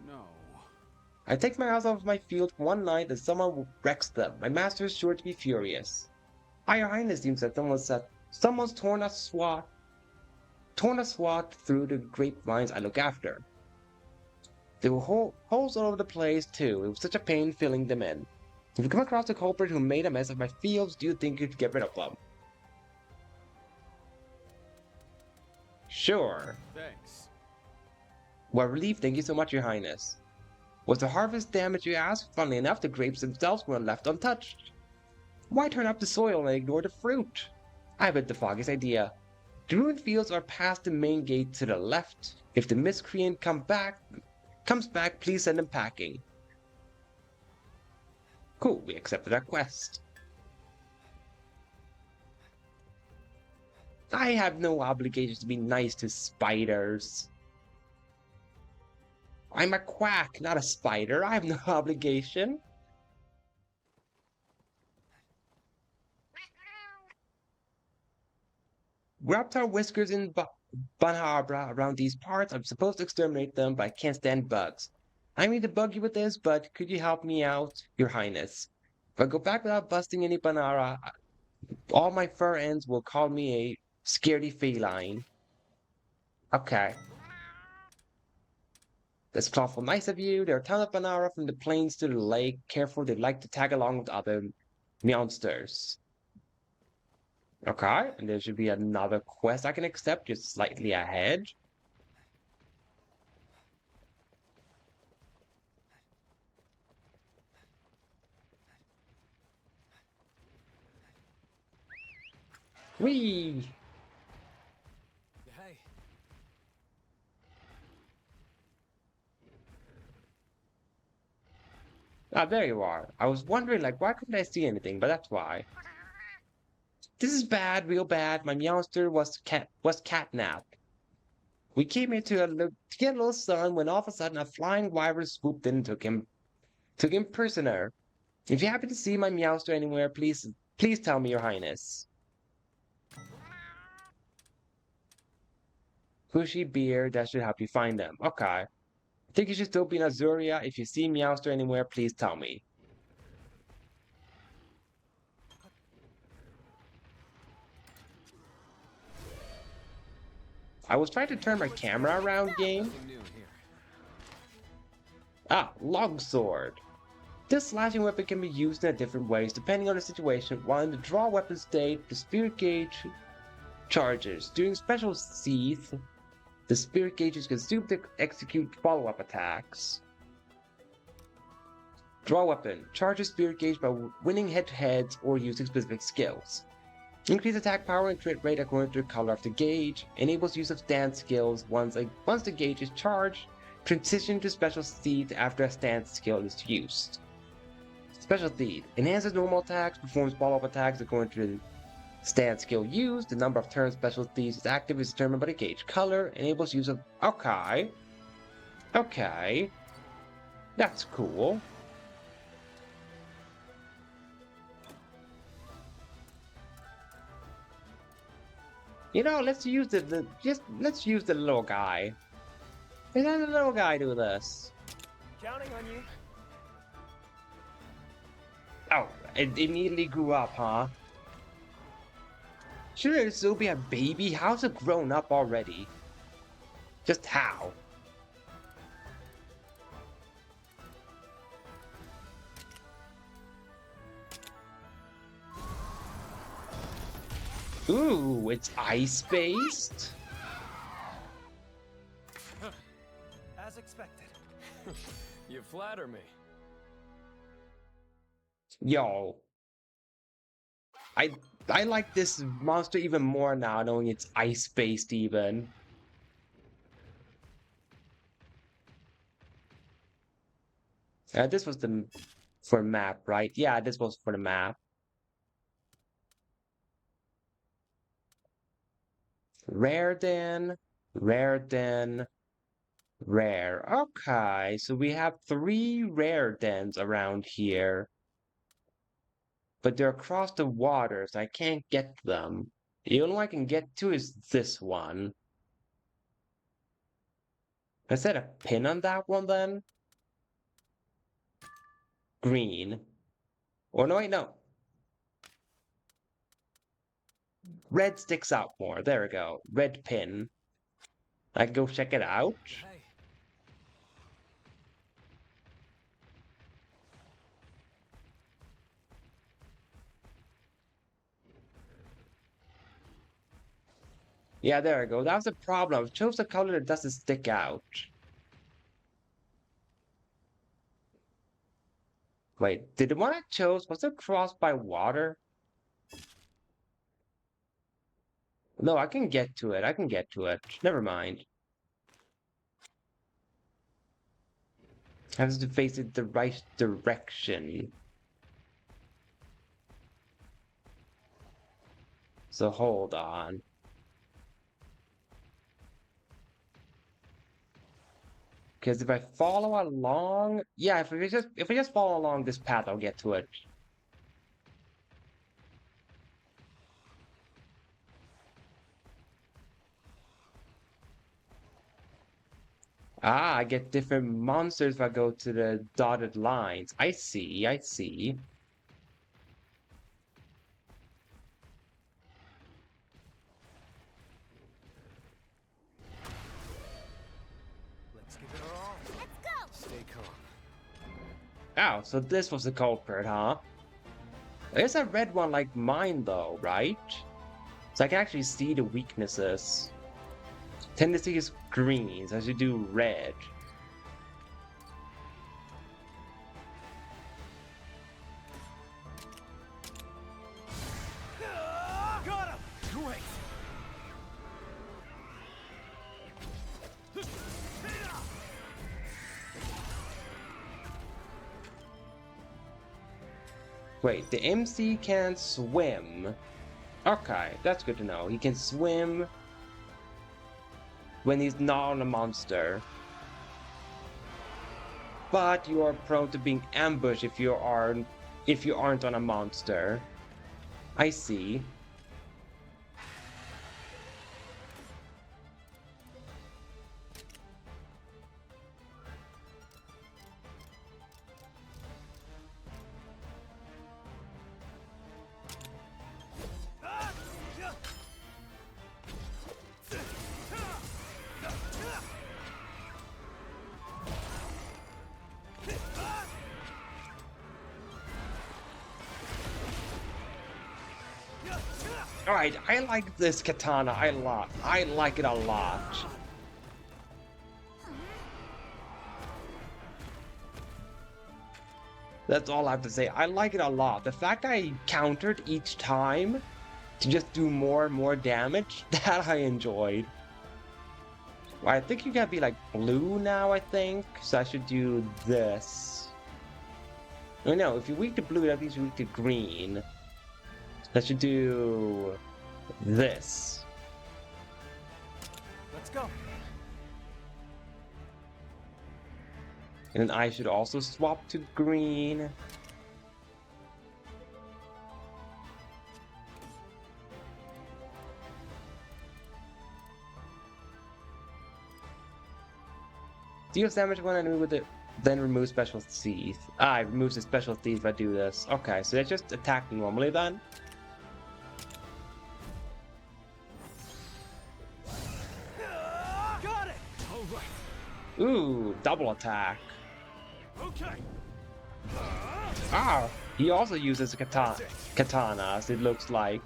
No. I take my eyes off my field one night and someone wrecks them. My master is sure to be furious. Your Highness seems that someone's torn a swath through the grapevines I look after. There were holes all over the place too. It was such a pain filling them in. If you come across a culprit who made a mess of my fields, do you think you'd get rid of them? Sure. Thanks. Well, relief, thank you so much, Your Highness. Was the harvest damage you asked? Funnily enough, the grapes themselves were left untouched. Why turn up the soil and ignore the fruit? I have the foggiest idea. The ruined fields are past the main gate to the left. If the miscreant comes back, please send him packing. Cool, we accepted our quest. I have no obligation to be nice to spiders. I'm a quack, not a spider. I have no obligation. Wrapped our whiskers in Banhabra around these parts. I'm supposed to exterminate them, but I can't stand bugs. I mean to bug you with this, but could you help me out, Your Highness? If I go back without busting any Banara, all my fur ends will call me a scaredy feline. Okay. That's thoughtful, nice of you. There are tons of Banara from the plains to the lake. Careful, they like to tag along with other monsters. Okay, and there should be another quest I can accept just slightly ahead. Whee! Hey. Ah, there you are. I was wondering, like, why couldn't I see anything? But that's why. This is bad, real bad. My Meowster was catnapped. We came here to get a little sun when all of a sudden a flying wyvern swooped in and took him prisoner. If you happen to see my Meowster anywhere, please tell me, Your Highness. Bushy beard, that should help you find them. Okay. I think you should still be in Azuria. If you see Meowster anywhere, please tell me. I was trying to turn my camera around, game. Ah, longsword. This slashing weapon can be used in different ways depending on the situation. While in the draw weapon state, the spirit gauge charges. During special seath, the spirit gauge is consumed to execute follow-up attacks. Draw weapon. Charges spirit gauge by winning head-to-heads or using specific skills. Increase attack power and crit rate according to the color of the gauge. Enables use of stance skills once the gauge is charged. Transition to special seed after a stance skill is used. Special seed. Enhances normal attacks, performs follow-up attacks according to Stand skill used. The number of turn specialties is active is determined by the gauge color. Enables use of. Okay. Okay. That's cool. You know, let's use let's use the little guy. Let the little guy do this. Counting on you. Oh, it immediately grew up, huh? Shouldn't it still be a baby? How's it grown up already? Just how? Ooh, it's ice-based? As expected. You flatter me. Yo. I like this monster even more now, knowing it's ice-based even. This was for map, right? Yeah, this was for the map. Rare. Okay, so we have 3 rare dens around here. But they're across the waters. I can't get them. The only one I can get to is this one. I set a pin on that one then? Green. Or no, wait, no. Red sticks out more. There we go. Red pin. I can go check it out. Hey. Yeah, there we go. That was the problem. I chose a color that doesn't stick out. Wait, did the one I chose, was it crossed by water? No, I can get to it. I can get to it. Never mind. I have to face it the right direction. So hold on. Because if I follow along, yeah, if I just follow along this path, I'll get to it. Ah, I get different monsters if I go to the dotted lines. I see, I see. Let's give it our all. Let's go! Stay calm. Oh, so this was the culprit, huh? There's a red one like mine though, right? So I can actually see the weaknesses. Tendency is green, so I should do red. Got him! Great! Wait, the MC can swim. Okay, that's good to know. He can swim when he's not on a monster. But you are prone to being ambushed if you aren't on a monster. I see. Alright, I like this katana a lot. I like it a lot. That's all I have to say. I like it a lot. The fact I countered each time to just do more and more damage, that I enjoyed. Well, I think you gotta be like blue now, I think. So I should do this. Oh no, if you're weak to blue, that means you're weak to green. Let's do this. Let's go. And then I should also swap to green. Deals damage when enemy with it, then remove special teeth. Ah, it removes the special teeth if I do this. Okay, so they just attack normally then. Got it. All right. Ooh, double attack. Okay. Ah, he also uses katanas, it looks like.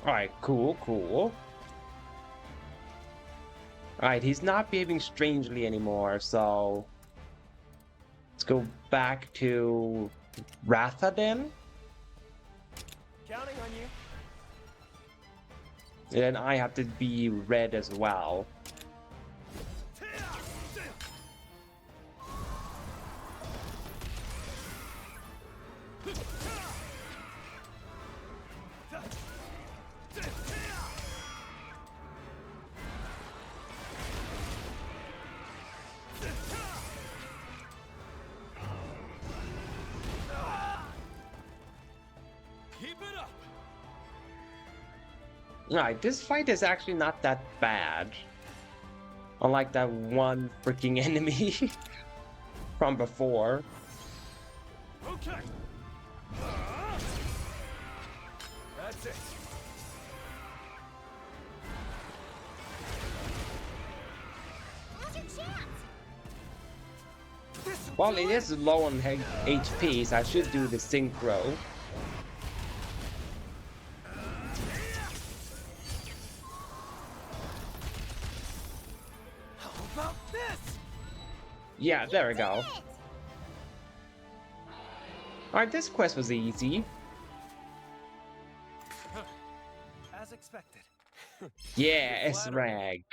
Alright, cool, cool. Alright, he's not behaving strangely anymore, so... Let's go back to... Ratha then? Counting on you. And then I have to be red as well. Keep it up. Alright, this fight is actually not that bad. Unlike that one freaking enemy from before. Okay. That's it. Now's your chance! Well, it is low on HP, so I should do the synchro. How about this? Yeah, there we go. Alright, this quest was easy. As expected. Yeah, S-Rag.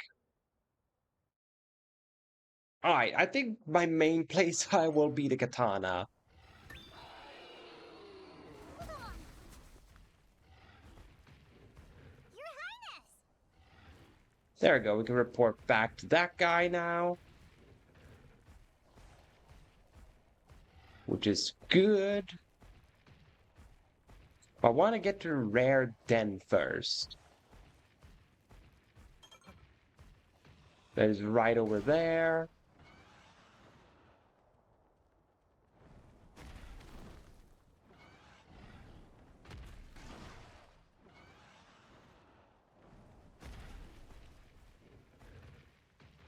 Alright, I think my main playstyle will be the katana. Your Highness! There we go, we can report back to that guy now. Which is good. I want to get to Rare Den first. That is right over there.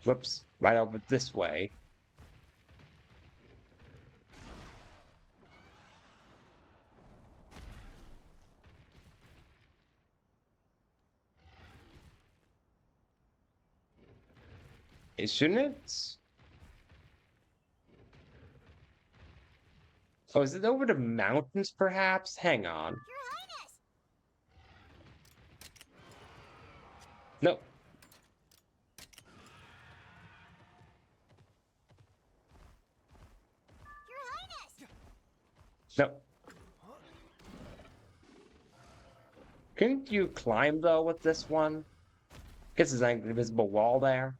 Whoops, right over this way. Shouldn't it? Oh, is it over the mountains, perhaps? Hang on. Your Highness! Nope. Your Highness! Nope. Couldn't you climb, though, with this one? Guess there's an invisible wall there.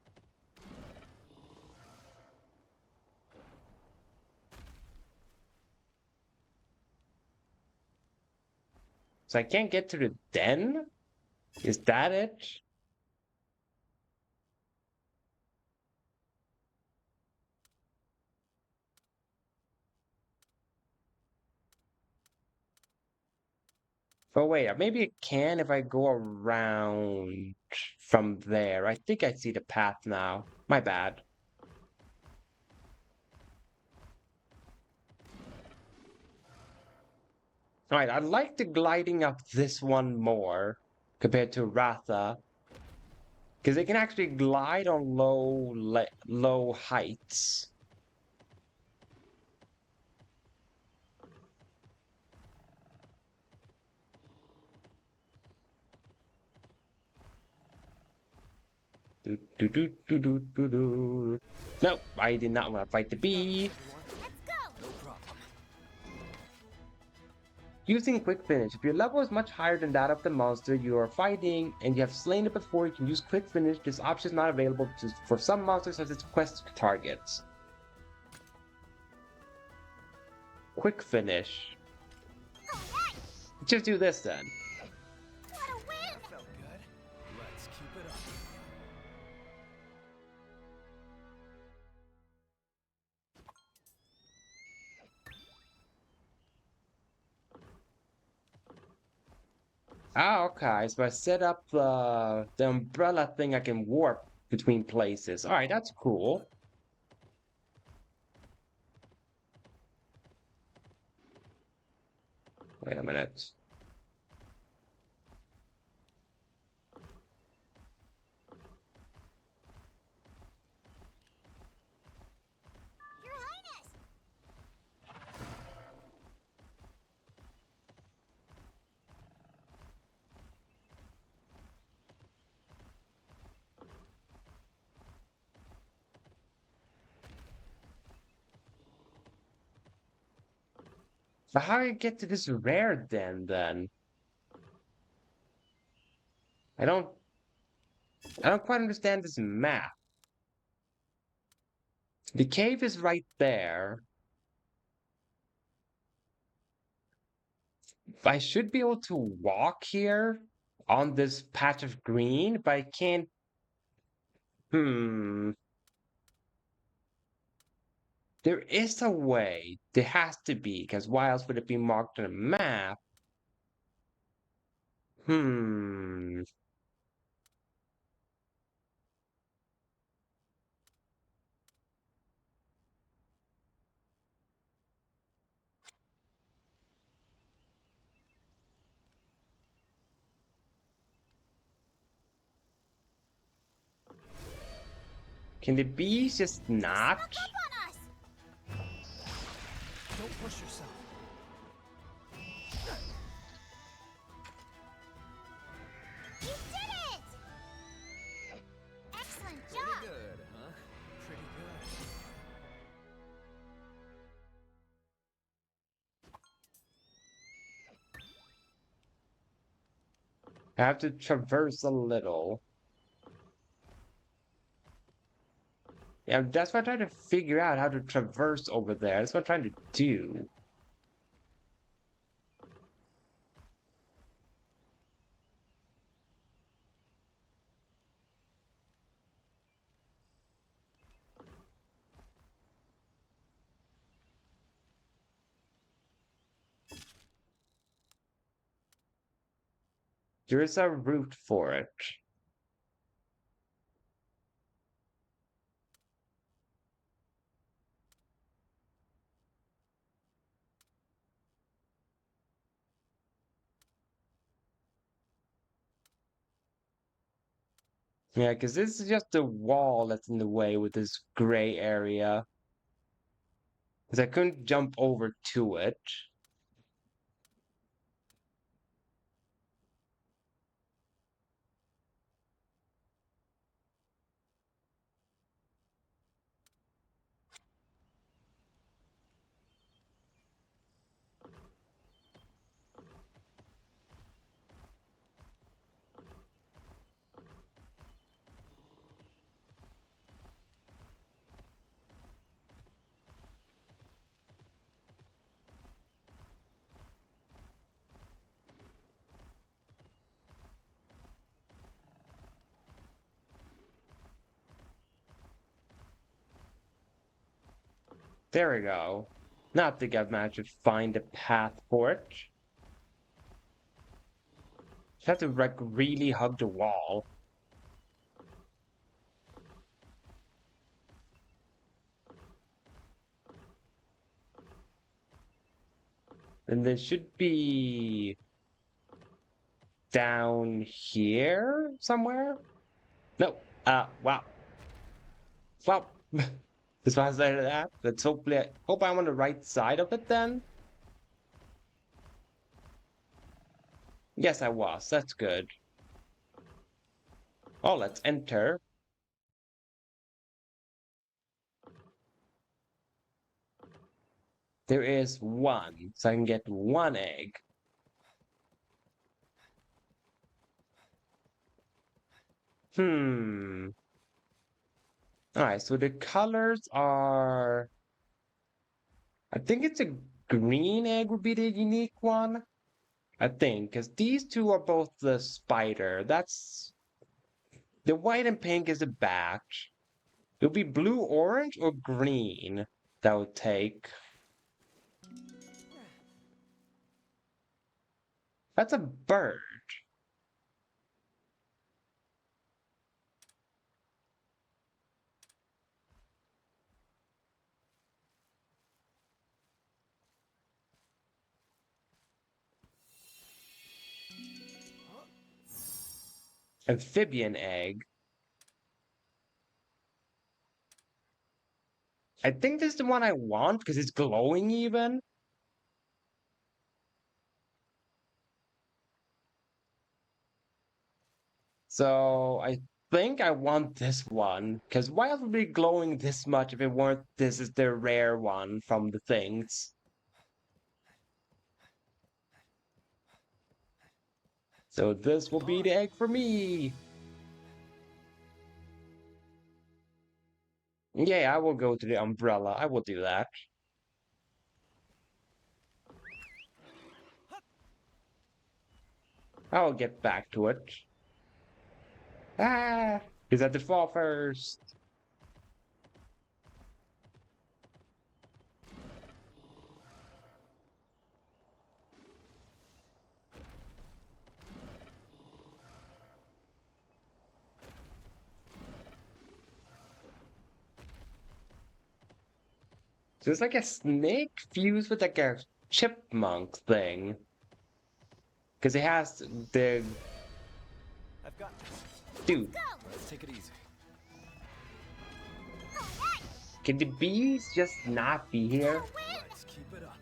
So I can't get to the den? Is that it? Oh wait, maybe it can if I go around from there. I think I see the path now. My bad. Alright, I like the gliding up this one more compared to Ratha. Because they can actually glide on low heights. Nope, I did not want to fight the bee. Let's Using Quick Finish. If your level is much higher than that of the monster you are fighting and you have slain it before, you can use Quick Finish. This option is not available for some monsters such as quest targets. Quick Finish. Just do this then. What a win! Felt good. Let's keep it up. Ah, okay. So I set up the umbrella thing, I can warp between places. Alright, that's cool. Wait a minute. Your Highness! So how do I get to this rare then? I don't quite understand this map. The cave is right there. I should be able to walk here on this patch of green, but I can't. There is a way. There has to be, because why else would it be marked on a map? Can the bees just not? Snuck up on us! Don't push yourself. You did it! Excellent job! Pretty good, huh? Pretty good. I have to traverse a little. Yeah, that's what I'm trying to figure out, how to traverse over there. That's what I'm trying to do. There is a route for it. Yeah, because this is just a wall that's in the way with this gray area. Because I couldn't jump over to it. There we go. Not think I've managed to find a path for it. Just have to like really hug the wall. And there should be down here somewhere? No. Wow. Well, this was that. Let's hopefully hope I'm on the right side of it then. Yes, I was. That's good. Oh, let's enter. There is one, so I can get one egg. Alright, so the colors are... I think it's a green egg would be the unique one. I think, because these two are both the spider. That's... The white and pink is a batch. It would be blue, orange, or green that would take. That's a bird. Amphibian egg. I think this is the one I want because it's glowing even. So I think I want this one because why else would it be glowing this much if it weren't this is the rare one from the things? So this will be the egg for me. Yeah, I will go to the umbrella. I will do that. I'll get back to it. Ah, is that the fall first? So it's like a snake fused with like a chipmunk thing. Because it has the... I've got this. Dude, Let's take it easy. can the bees just not be here? Let's keep it up.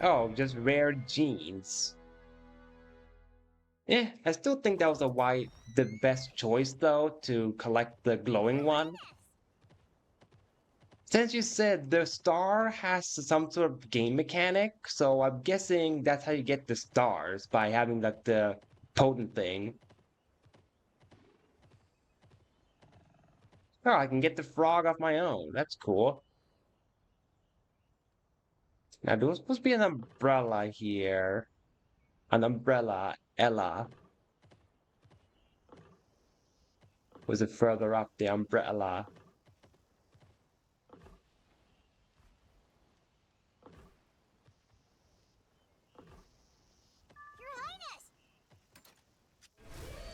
Oh, just rare genes. Yeah, I still think that was the best choice though to collect the glowing one. Since you said the star has some sort of game mechanic, so I'm guessing that's how you get the stars by having like the potent thing. Oh, I can get the frog off my own. That's cool. Now there's supposed to be an umbrella here. An umbrella, Ella. Was it further up the umbrella?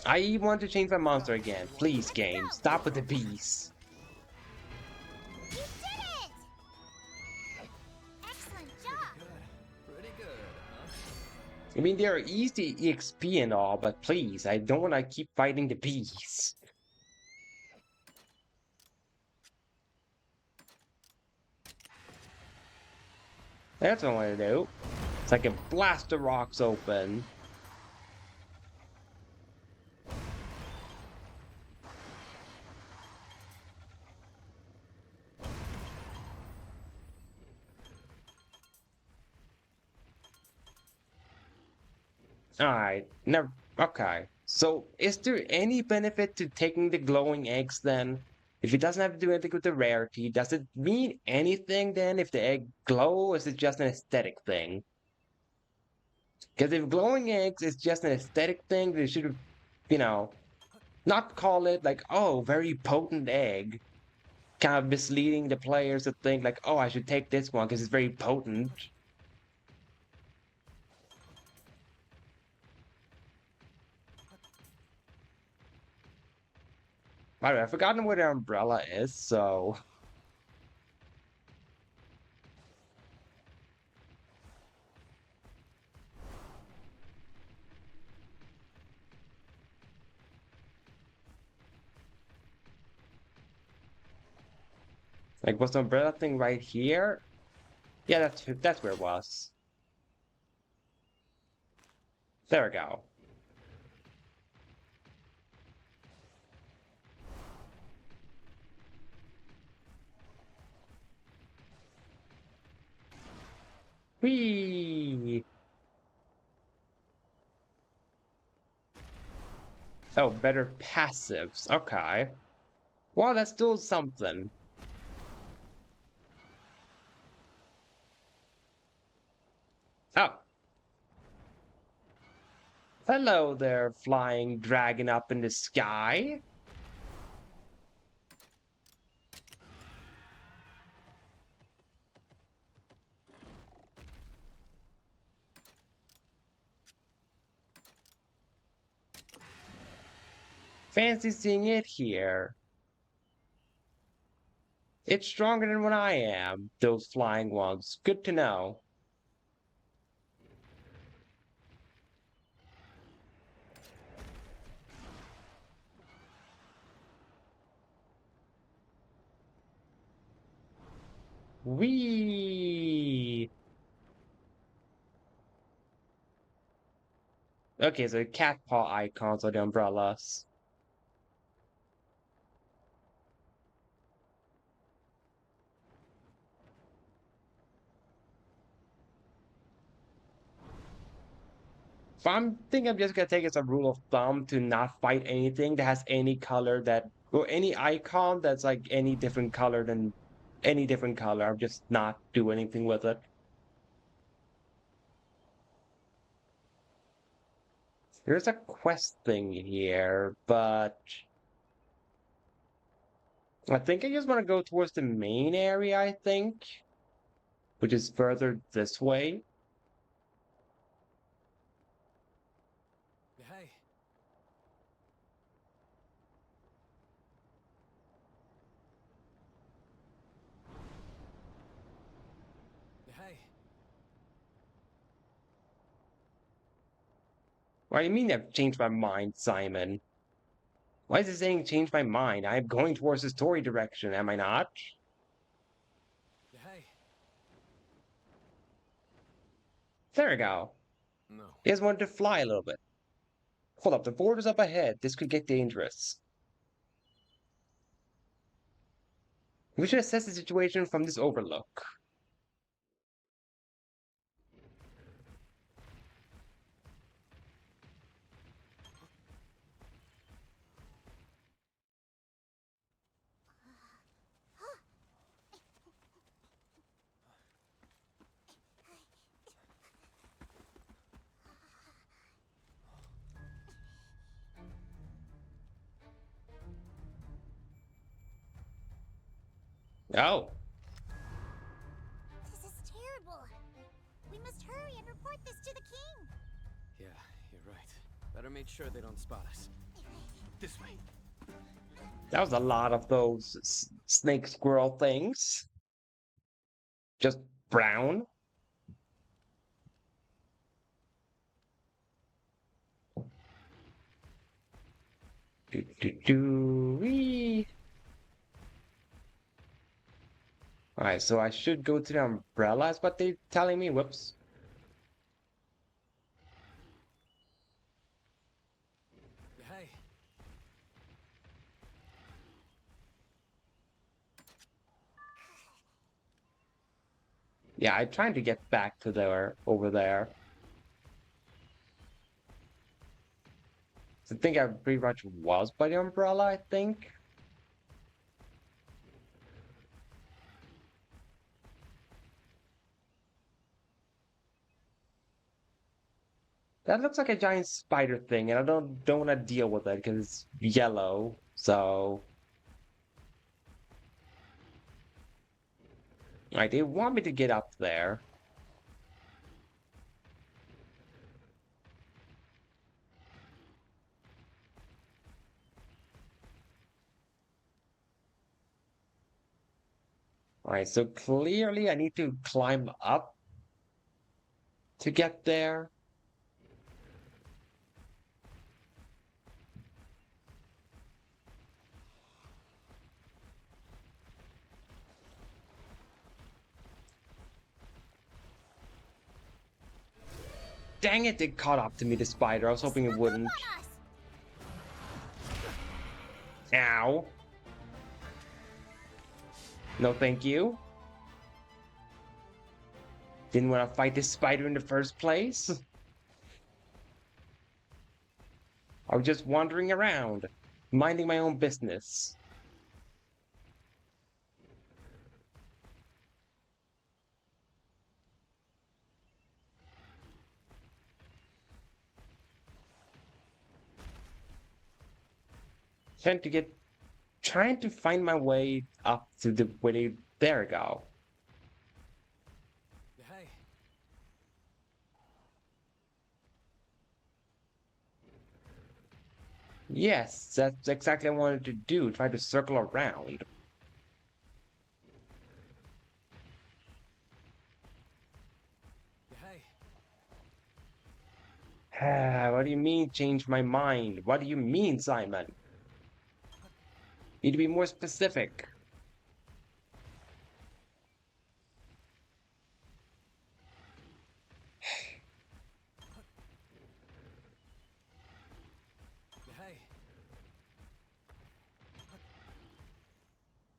I want to change my monster again. Please, game. Stop with the bees. You did it! Excellent job! Pretty good, huh? I mean, they're easy EXP and all, but please, I don't want to keep fighting the bees. That's what I want to do. So I can blast the rocks open. Alright, never. Okay. So, is there any benefit to taking the glowing eggs then? If it doesn't have to do anything with the rarity, does it mean anything then if the egg glow, or is it just an aesthetic thing? Because if glowing eggs is just an aesthetic thing, they should have, you know, not call it like, oh, very potent egg. Kind of misleading the players to think like, oh, I should take this one because it's very potent. By the way, I've forgotten where the umbrella is, so... Like, was the umbrella thing right here? Yeah, that's where it was. There we go. Whee! Oh, better passives. Okay. Well, that's still something. Oh. Hello there, flying dragon up in the sky. Fancy seeing it here. It's stronger than what I am, those flying ones. Good to know. Whee! Okay, so cat paw icons are the umbrellas. I'm thinking I'm just gonna take it as a rule of thumb to not fight anything that has any color that, or any icon that's like any different color than any different color. I'm just not do anything with it. There's a quest thing here, but I think I just want to go towards the main area, I think, which is further this way. Hey. Hey. What do you mean I've changed my mind, Simon? Why is it saying change my mind? I'm going towards the story direction, am I not? Hey. There we go. No. I just wanted to fly a little bit. Hold up, the border's up ahead. This could get dangerous. We should assess the situation from this overlook. Oh. This is terrible. We must hurry and report this to the king. Yeah, you're right. Better make sure they don't spot us. This way. That was a lot of those snake squirrel things. Just brown. Wee. Alright, so I should go to the umbrella, is what they're telling me. Whoops. Hey. Yeah, I'm trying to get back to there, over there. I think I pretty much was by the umbrella, I think. That looks like a giant spider thing, and I don't want to deal with it because it's yellow, so... Alright, they want me to get up there. Alright, so clearly I need to climb up to get there. Dang it, it caught up to me, the spider. I was hoping it wouldn't. Ow. No, thank you. Didn't want to fight this spider in the first place. I was just wandering around, minding my own business. Trying to find my way up to the way. There we go. Hey. Yes, that's exactly what I wanted to do. Try to circle around. Hey. What do you mean change my mind? What do you mean, Simon? Need to be more specific. Hey.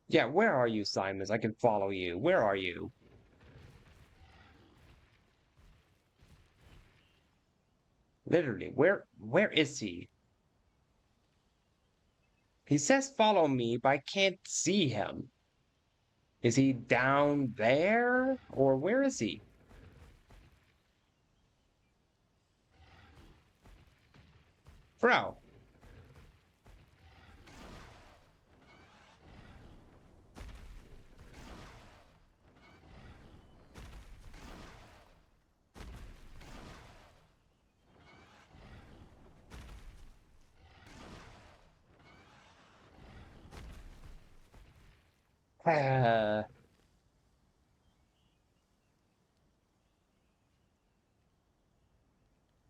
Yeah, where are you, Simon? I can follow you. Where are you? Literally, where is he? He says follow me, but I can't see him. Is he down there? Or where is he? Bro.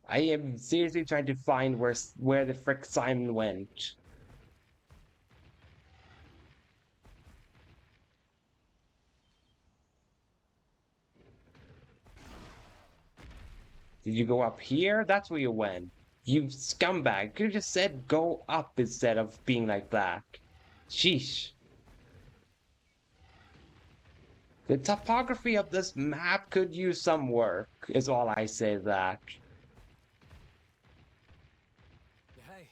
I am seriously trying to find where the frick Simon went. Did you go up here? That's where you went. You scumbag. Could have just said go up instead of being like that. Sheesh. The topography of this map could use some work, is all I say that. Hey.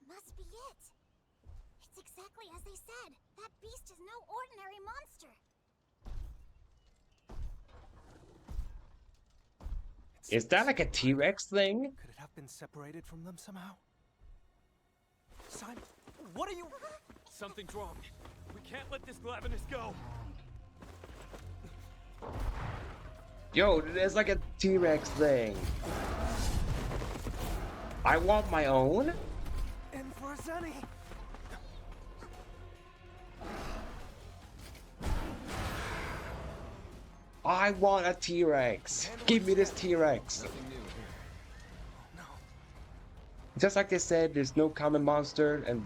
Must be it. It's exactly as they said. That beast is no ordinary monster. Is that like a T-Rex thing? Could it have been separated from them somehow? Simon, what are you... Something's wrong. We can't let this Glavenus go. Yo, there's like a T-Rex thing. I want my own? And for Zenny. I want a T-Rex. Give me this T-Rex. Just like they said, there's no common monster, and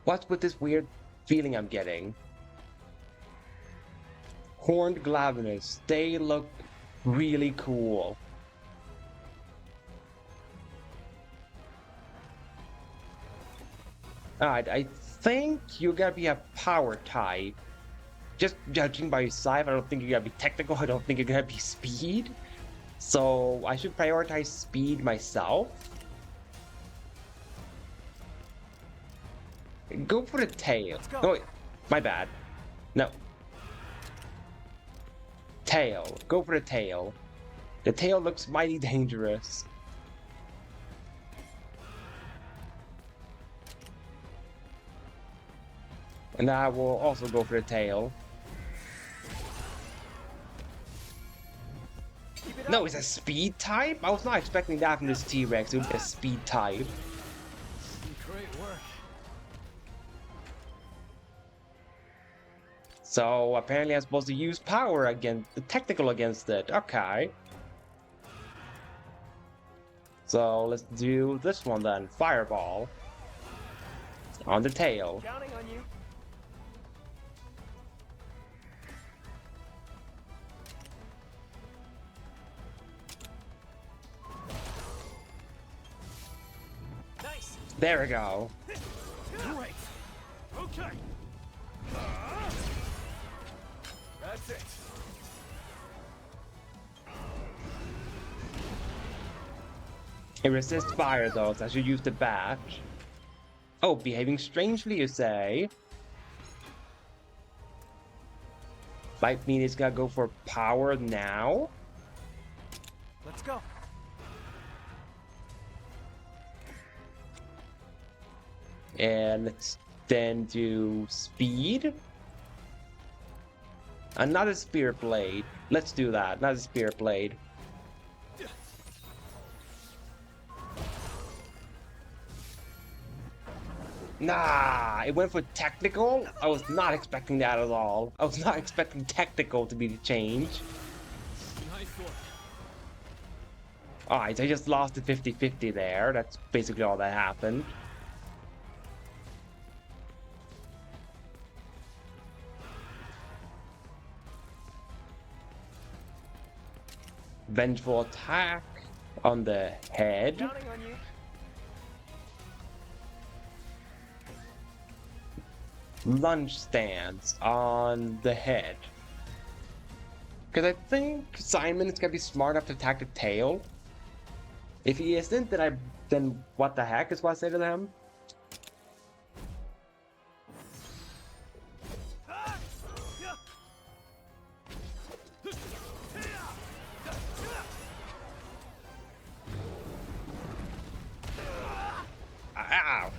what's with this weird feeling I'm getting? Horned Glavenus. They look really cool. Alright, I think you gotta be a power type. Just judging by your size, I don't think you're gonna be technical. I don't think you're gonna be speed. So I should prioritize speed myself. Go for the tail. Oh, wait. My bad. No. Tail. Go for the tail. The tail looks mighty dangerous. And I will also go for the tail. No, it's a speed type? I was not expecting that from this T-Rex. It would be a speed type. Great work. So apparently I'm supposed to use power against the technical against it. Okay. So let's do this one then. Fireball. On the tail. Counting on you. Nice. There we go. Great. Okay. That's it. It resists fire though, so I should use the bat. Oh, behaving strangely, you say? Might mean it's gotta go for power now? Let's go. And let's then do speed. Another spear blade. Let's do that. Another spear blade. Nah, it went for technical? I was not expecting that at all. I was not expecting technical to be the change. Nice work. Alright, I just lost the 50-50 there. That's basically all that happened. Vengeful attack on the head. Counting on you. Lunge stance on the head. Because I think Simon is gonna be smart enough to attack the tail. If he isn't, then what the heck is what I say to them? Ow!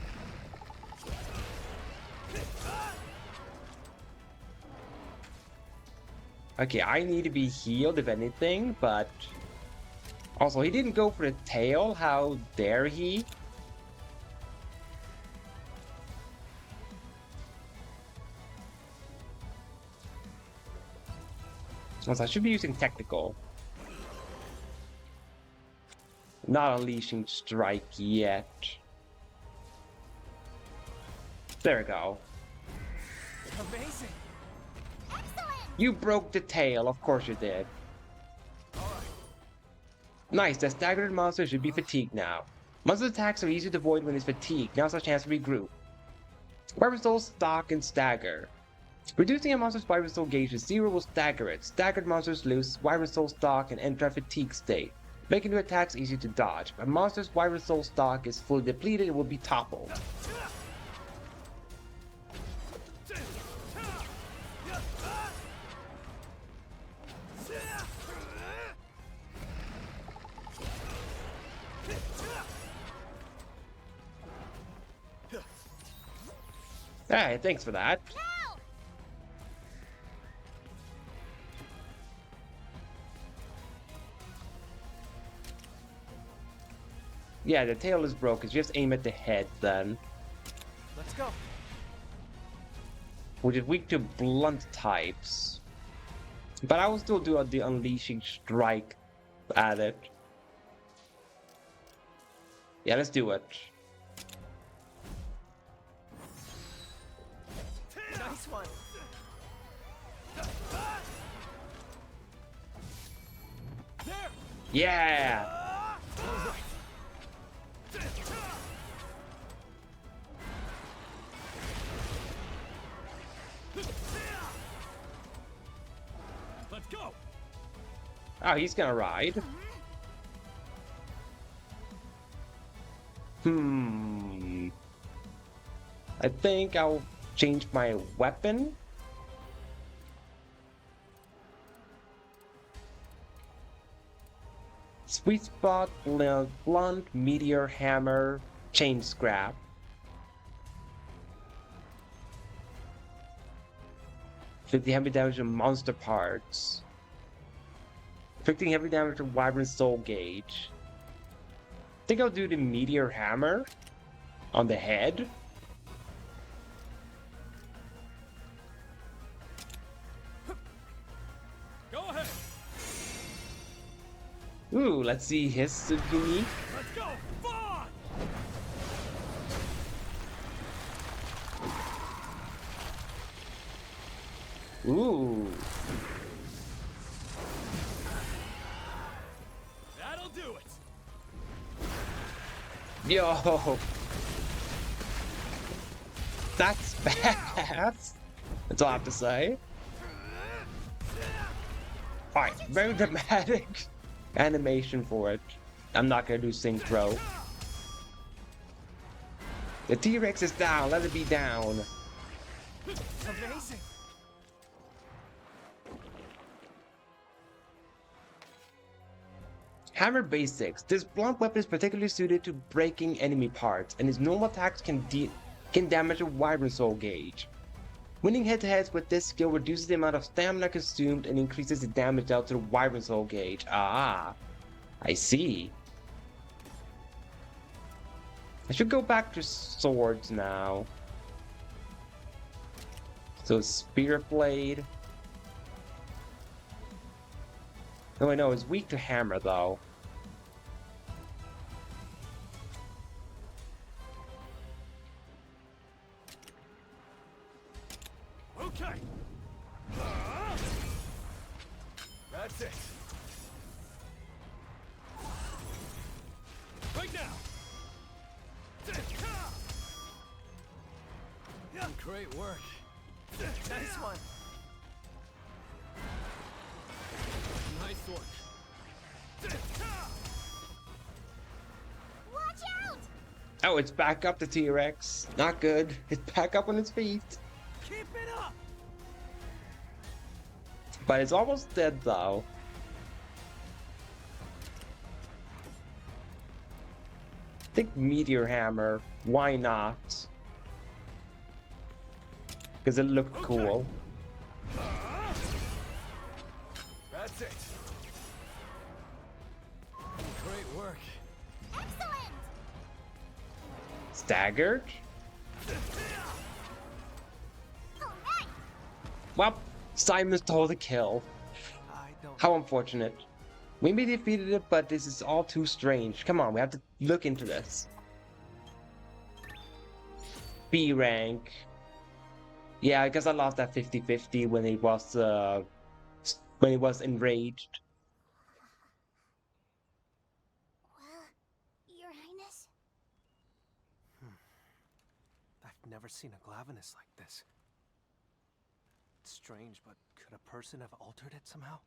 Okay, I need to be healed if anything, but... Also, he didn't go for the tail, how dare he? Also, I should be using technical. Not unleashing strike yet. There we go. Amazing. You broke the tail, of course you did. Nice, the staggered monster should be fatigued now. Monster attacks are easy to avoid when it's fatigued, now's our chance to regroup. Wyvern Soul, Stock, and Stagger. Reducing a monster's Wyvern Soul gauge to 0 will stagger it. Staggered monsters lose Wyvern Soul Stock and enter a fatigue state, making the attacks easy to dodge. If a monster's Wyvern Soul Stock is fully depleted, it will be toppled. Hey, thanks for that. Yeah, the tail is broken. Just aim at the head then. Let's go. Which is weak to blunt types. But I will still do the unleashing strike at it. Yeah, let's do it. Nice one. There. Yeah! Let's go. Oh, he's gonna ride. I think I'll change my weapon. Sweet spot, blunt, meteor, hammer, chain scrap. Inflicting heavy damage to monster parts. Inflicting heavy damage to Wyvern Soul gauge. I think I'll do the meteor hammer on the head. Go ahead. Ooh, let's see his unique. Let's go. Fun. Ooh. That'll do it. Yo. That's bad. That's all I have to say. Alright, very dramatic animation for it. I'm not gonna do synchro. The T-Rex is down, let it be down. Amazing. Hammer basics. This blunt weapon is particularly suited to breaking enemy parts, and its normal attacks can damage a Wyvern Soul gauge. Winning head-to-heads with this skill reduces the amount of stamina consumed and increases the damage dealt to the Wyvern Soul gauge. Ah, I see. I should go back to swords now. So Spirit Blade. No, I know it's weak to hammer though. Okay. That's it. Right now. Great work. Nice one. Nice one. Watch out! Oh, it's back up to T-Rex. Not good. It's back up on its feet. Keep it up. But it's almost dead though. I think Meteor Hammer. Why not? Because it looked cool. That's it. Great work. Excellent! Staggered? Alright! Well, Simon stole the kill. I don't. How unfortunate. We may defeated it, but this is all too strange. Come on, we have to look into this. B rank. Yeah, I guess I lost that 50-50 when it was enraged. Well, Your Highness? I've never seen a Glavenus like this. It's strange, but could a person have altered it somehow?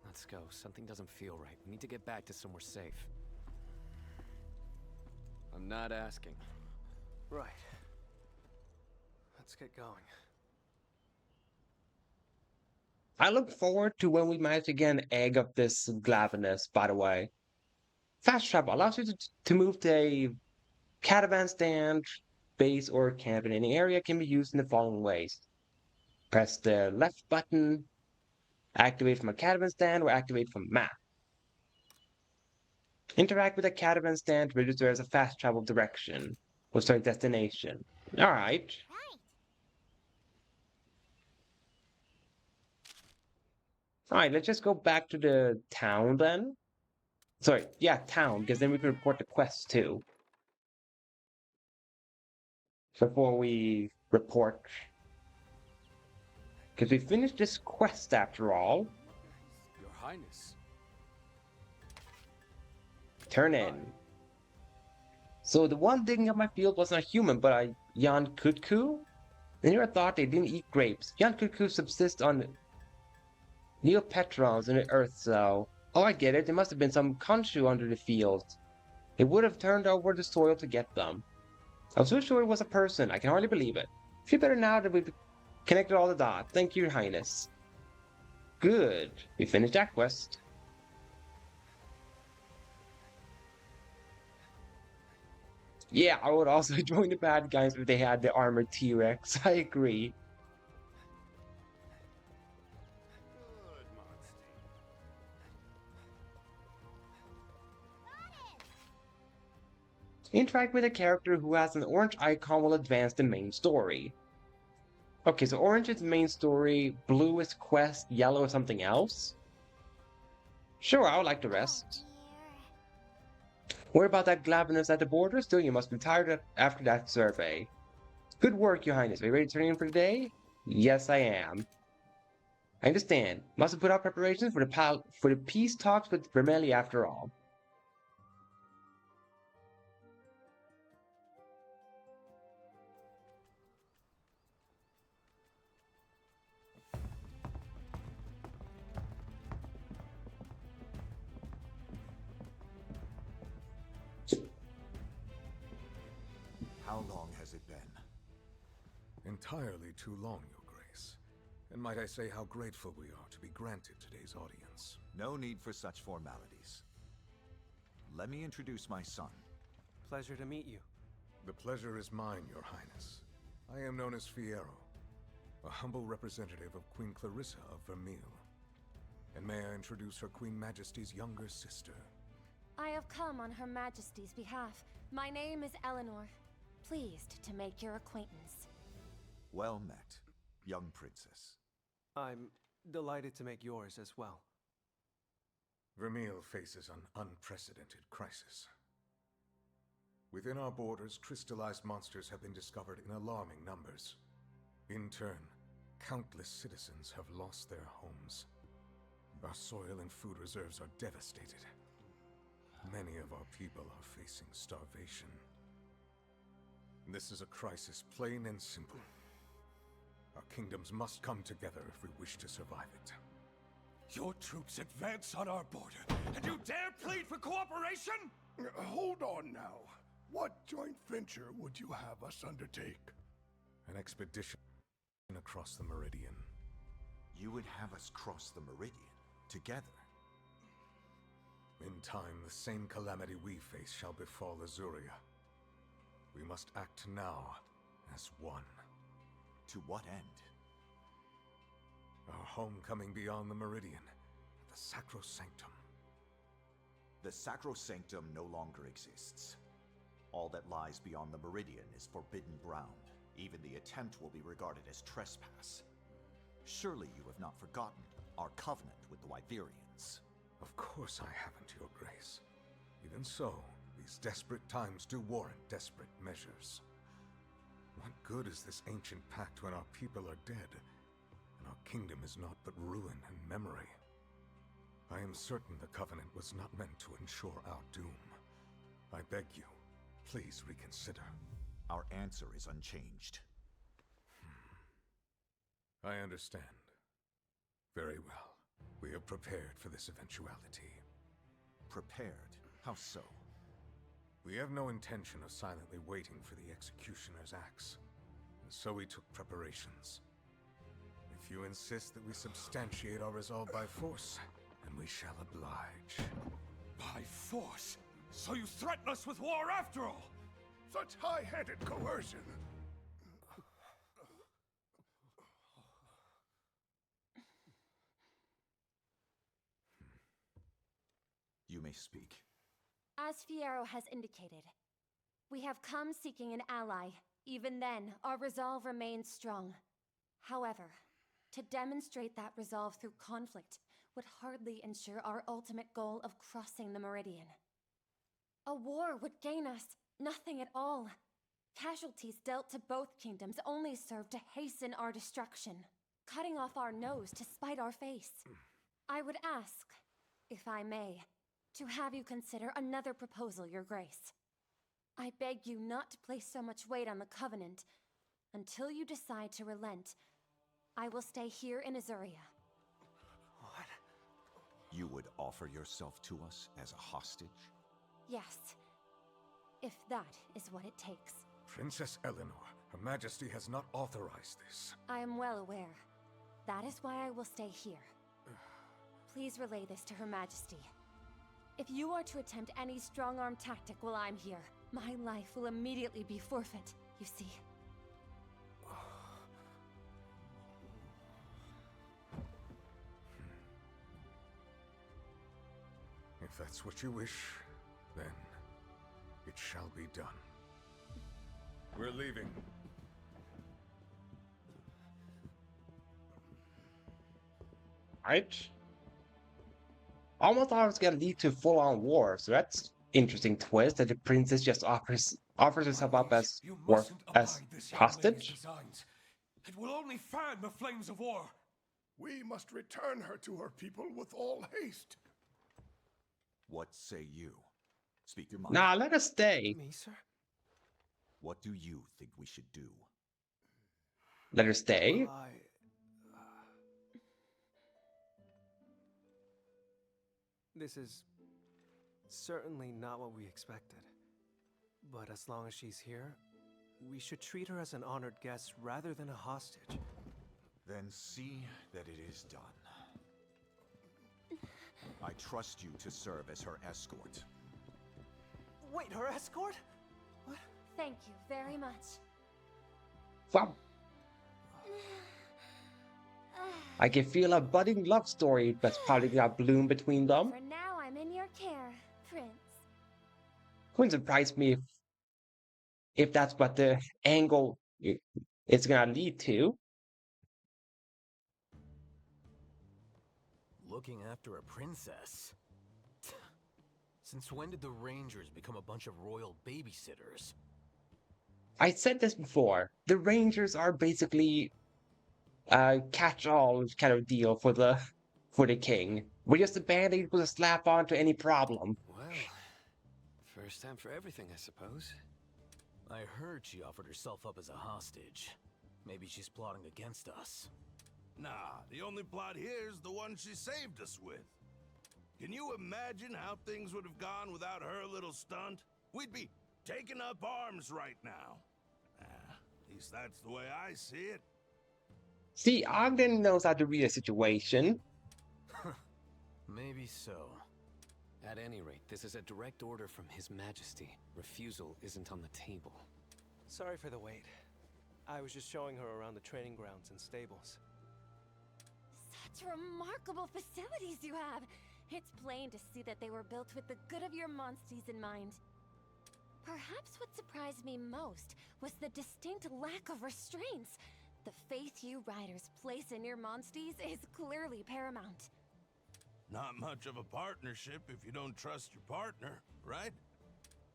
Let's go. Something doesn't feel right. We need to get back to somewhere safe. I'm not asking. Right. Let's get going. I look forward to when we manage to get an egg of this Glavenus, by the way. Fast travel allows you to move to a caravan stand, base, or camp in any area. Can be used in the following ways. Press the left button, activate from a caravan stand, or activate from map. Interact with a caravan stand to register as a fast travel direction or certain destination. Alright. Right. Alright, let's just go back to the town then. Sorry, yeah, town, because then we can report the quest too. Before we report. Because we finished this quest after all. Your Highness. Turn in. So the one digging up my field wasn't a human, but a Jan Kutku? And here I thought they didn't eat grapes. Jan Kutku subsist on Neopetrons in the earth, so... Oh, I get it. There must have been some Khonshu under the field. It would have turned over the soil to get them. I was so sure it was a person. I can hardly believe it. Feel better now that we've connected all the dots. Thank you, Your Highness. Good. We finished that quest. Yeah, I would also join the bad guys if they had the armored T-Rex. I agree. Good, Modesty. Interact with a character who has an orange icon will advance the main story. Okay, so orange is main story, blue is quest, yellow is something else? Sure, I would like the rest. Oh, dear. What about that Glavenus at the border? Still, you must be tired after that survey. Good work, Your Highness. Are you ready to turn in for the day? Yes, I am. I understand. Must have put out preparations for the peace talks with Vermeli after all. How long has it been? Entirely too long, Your Grace. And might I say how grateful we are to be granted today's audience. No need for such formalities. Let me introduce my son. Pleasure to meet you. The pleasure is mine, Your Highness. I am known as Fiero, a humble representative of Queen Clarissa of Vermeil. And may I introduce Her Queen Majesty's younger sister. I have come on Her Majesty's behalf. My name is Eleanor. Pleased to make your acquaintance. Well met, young princess. I'm delighted to make yours as well. Vermeil faces an unprecedented crisis. Within our borders, crystallized monsters have been discovered in alarming numbers. In turn, countless citizens have lost their homes. Our soil and food reserves are devastated. Many of our people are facing starvation. This is a crisis plain and simple. Our kingdoms must come together if we wish to survive it. Your troops advance on our border, and you dare plead for cooperation? Hold on now. What joint venture would you have us undertake? An expedition across the Meridian. You would have us cross the Meridian together? In time, the same calamity we face shall befall Azuria. We must act now as one. To what end? Our homecoming beyond the Meridian, the Sacrosanctum. The Sacrosanctum no longer exists. All that lies beyond the Meridian is forbidden ground. Even the attempt will be regarded as trespass. Surely you have not forgotten our covenant with the Wyverians. Of course I haven't, Your Grace. Even so, these desperate times do warrant desperate measures. What good is this ancient pact when our people are dead, and our kingdom is naught but ruin and memory? I am certain the Covenant was not meant to ensure our doom. I beg you, please reconsider. Our answer is unchanged. I understand. Very well. We have prepared for this eventuality. Prepared? How so? We have no intention of silently waiting for the executioner's axe, and so we took preparations. If you insist that we substantiate our resolve by force, then we shall oblige. By force? So you threaten us with war after all? Such high-handed coercion! You may speak. As Fiero has indicated, we have come seeking an ally. Even then, our resolve remains strong. However, to demonstrate that resolve through conflict would hardly ensure our ultimate goal of crossing the Meridian. A war would gain us nothing at all. Casualties dealt to both kingdoms only serve to hasten our destruction, cutting off our nose to spite our face. I would ask, if I may, to have you consider another proposal, Your Grace. I beg you not to place so much weight on the Covenant. Until you decide to relent, I will stay here in Azuria. What? You would offer yourself to us as a hostage? Yes, if that is what it takes. Princess Eleanor, Her Majesty has not authorized this. I am well aware. That is why I will stay here. Please relay this to Her Majesty. If you are to attempt any strong-arm tactic while I'm here, my life will immediately be forfeit, you see. If that's what you wish, then it shall be done. We're leaving. Right? Almost thought it was gonna lead to full-on war, so that's interesting twist that the princess just offers herself up as You or mustn't as abide this young lady's hostage. designs. It will only fan the flames of war. We must return her to her people with all haste. What say you? Speak your mind. Nah, let her stay. Me, sir? What do you think we should do? Let her stay. Well, This is certainly not what we expected. But as long as she's here, we should treat her as an honored guest rather than a hostage. Then see that it is done. I trust you to serve as her escort. Wait, her escort? What? Thank you very much. Wow. I can feel a budding love story that's probably gonna bloom between them. For now, I'm in your care, Prince. Wouldn't surprise me if that's what the angle is gonna lead to. Looking after a princess? Since when did the Rangers become a bunch of royal babysitters? I said this before. The Rangers are basically a catch-all kind of deal for the king. We're just a band-aid with a slap on to any problem. Well, first time for everything, I suppose. I heard she offered herself up as a hostage. Maybe she's plotting against us. Nah, the only plot here is the one she saved us with. Can you imagine how things would have gone without her little stunt? We'd be taking up arms right now. At least that's the way I see it. See, Ogden knows how to read a situation. Maybe so. At any rate, this is a direct order from His Majesty. Refusal isn't on the table. Sorry for the wait. I was just showing her around the training grounds and stables. Such remarkable facilities you have. It's plain to see that they were built with the good of your monsties in mind. Perhaps what surprised me most was the distinct lack of restraints. The faith you riders place in your monsties is clearly paramount. Not much of a partnership if you don't trust your partner, right?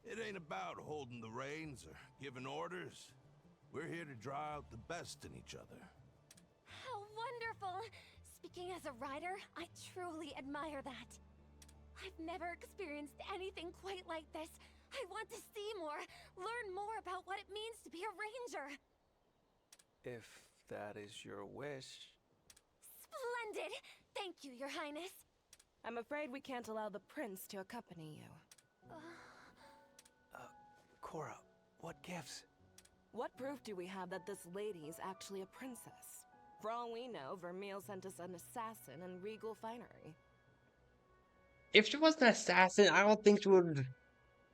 It ain't about holding the reins or giving orders. We're here to draw out the best in each other. How wonderful! Speaking as a rider, I truly admire that. I've never experienced anything quite like this. I want to see more, learn more about what it means to be a ranger. If that is your wish. Splendid! Thank you, Your Highness. I'm afraid we can't allow the prince to accompany you. Cora, what gives? What proof do we have that this lady is actually a princess? For all we know, Vermeil sent us an assassin in regal finery. If she was an assassin, I don't think she would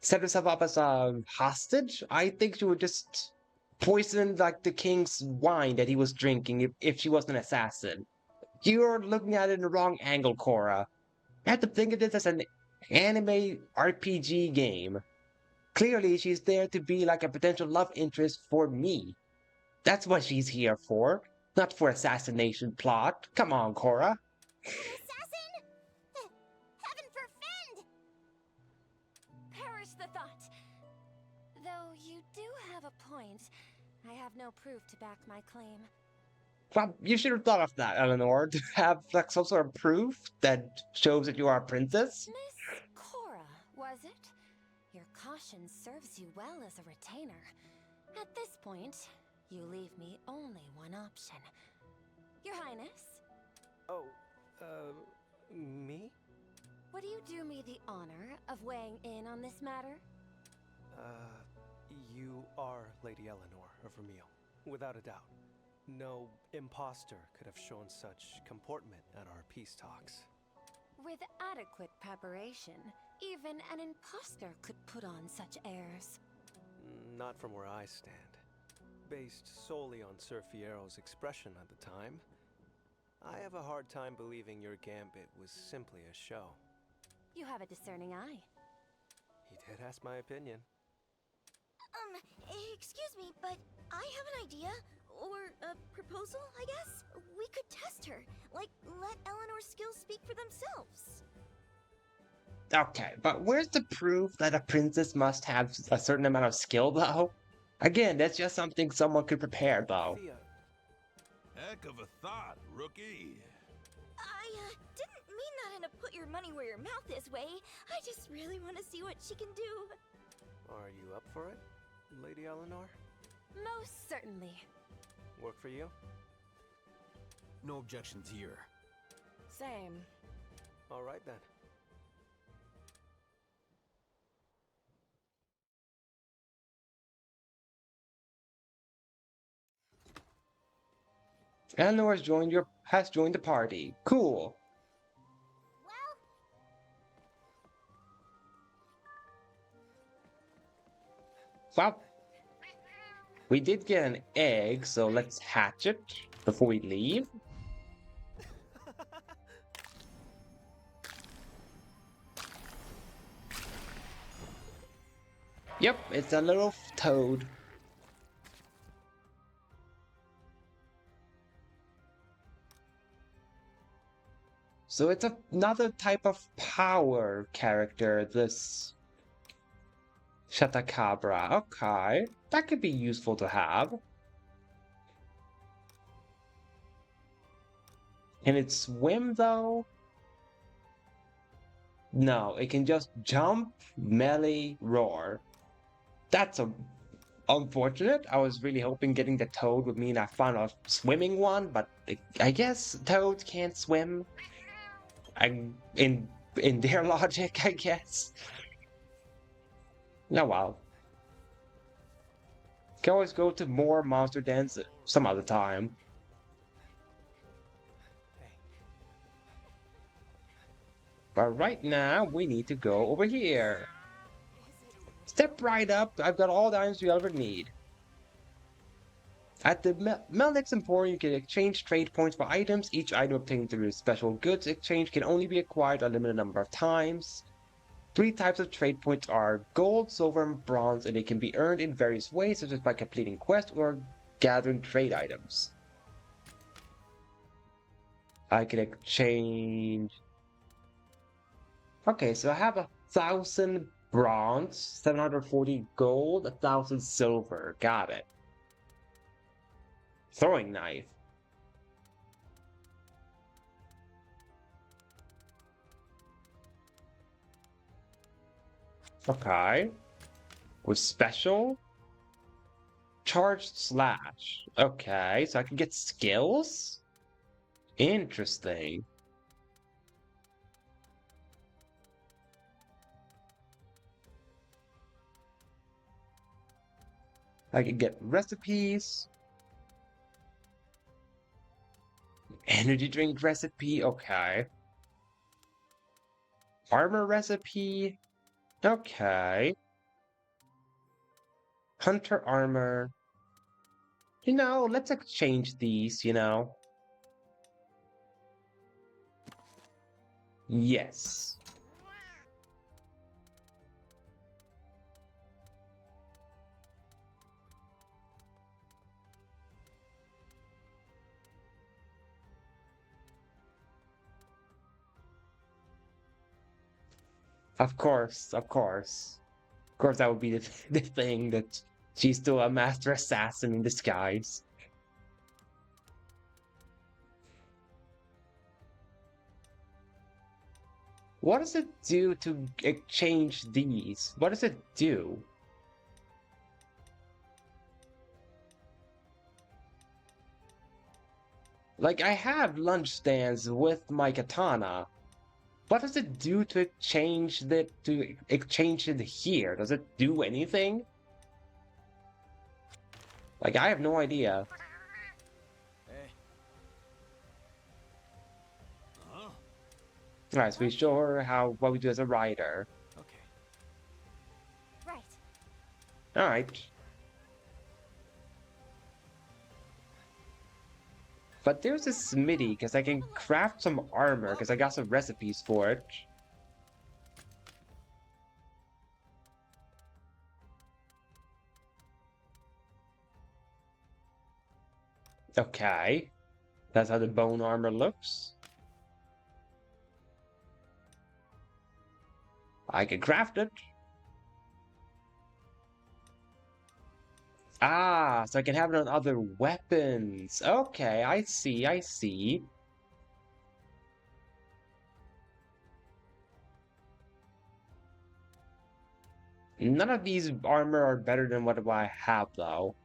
set herself up as a hostage. I think she would just poison like the king's wine that he was drinking if she was an assassin. You're looking at it in the wrong angle, Cora. You have to think of this as an anime RPG game. Clearly, she's there to be like a potential love interest for me. That's what she's here for, not for assassination plot. Come on, Cora. Assassin? Heaven forfend! Perish the thought. Though you do have a point. I have no proof to back my claim. Well, you should have thought of that, Eleanor, to have like some sort of proof that shows that you are a princess. Miss Cora, was it? Your caution serves you well as a retainer. At this point, you leave me only one option. Your Highness? Oh, me? Would you do me the honor of weighing in on this matter? You are Lady Eleanor of Vermeil, without a doubt. No imposter could have shown such comportment at our peace talks. With adequate preparation, even an imposter could put on such airs. Not from where I stand. Based solely on Sir Fiero's expression at the time, I have a hard time believing your gambit was simply a show. You have a discerning eye. He did ask my opinion. Excuse me, but I have an idea. Or a proposal, I guess? We could test her. Like, let Eleanor's skills speak for themselves. Okay, but where's the proof that a princess must have a certain amount of skill, though? Again, that's just something someone could prepare, though. Heck of a thought, rookie. I didn't mean that in a put your money where your mouth is way. I just really want to see what she can do. Are you up for it, Lady Eleanor? Most certainly. Work for you? No objections here. Same. All right then. Eleanor has joined the party. Cool. Well, we did get an egg, so let's hatch it before we leave. Yep, it's a little toad. So it's another type of power character, this Shatacabra. Okay, that could be useful to have. Can it swim though? No, it can just jump, melee, roar. That's unfortunate. I was really hoping getting the toad would mean I found a swimming one, but I guess toads can't swim. In their logic, I guess. Oh well. Can always go to more monster dens some other time. But right now, we need to go over here. Step right up. I've got all the items you ever need. At the Melnix Emporium, you can exchange trade points for items. Each item obtained through special goods exchange can only be acquired a limited number of times. 3 types of trade points are gold, silver, and bronze, and they can be earned in various ways, such as by completing quests or gathering trade items. I can exchange... Okay, so I have 1,000 bronze, 740 gold, 1,000 silver. Got it. Throwing knife. Okay. With special. Charged slash. Okay, so I can get skills? Interesting. I can get recipes. Energy drink recipe, okay. Armor recipe, okay. Hunter armor. You know, let's exchange these, you know. Yes. Of course, of course. Of course, that would be the thing that she's still a master assassin in disguise. What does it do to exchange these? What does it do? Like, I have lunch stands with my katana. What does it do to exchange it here? Does it do anything? Like, I have no idea. Hey. Huh? Alright, so we show her what we do as a rider. Okay. Right. Alright. But there's a smithy, because I can craft some armor, because I got some recipes for it. Okay. That's how the bone armor looks. I can craft it. Ah, so I can have it on other weapons. Okay, I see, I see. None of these armor are better than what I have, though.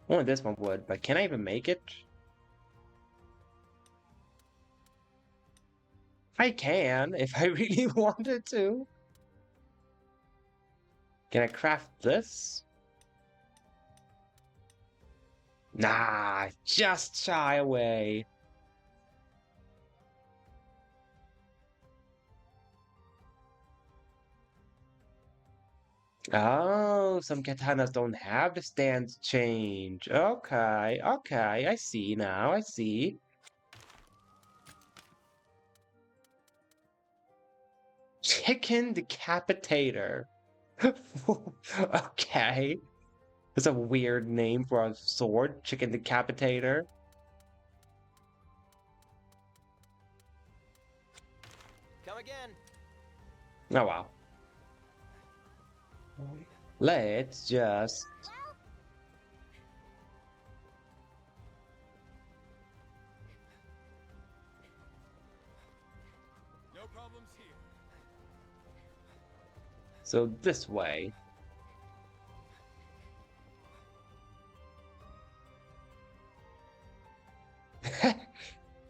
Only this one would, but can I even make it? I can, if I really wanted to. Can I craft this? Nah, just shy away. Oh, some katanas don't have the stance change. Okay, okay, I see now, I see. Chicken Decapitator. Okay. That's a weird name for a sword, Chicken Decapitator. Come again. Oh wow. Let's just... No problems here. So this way.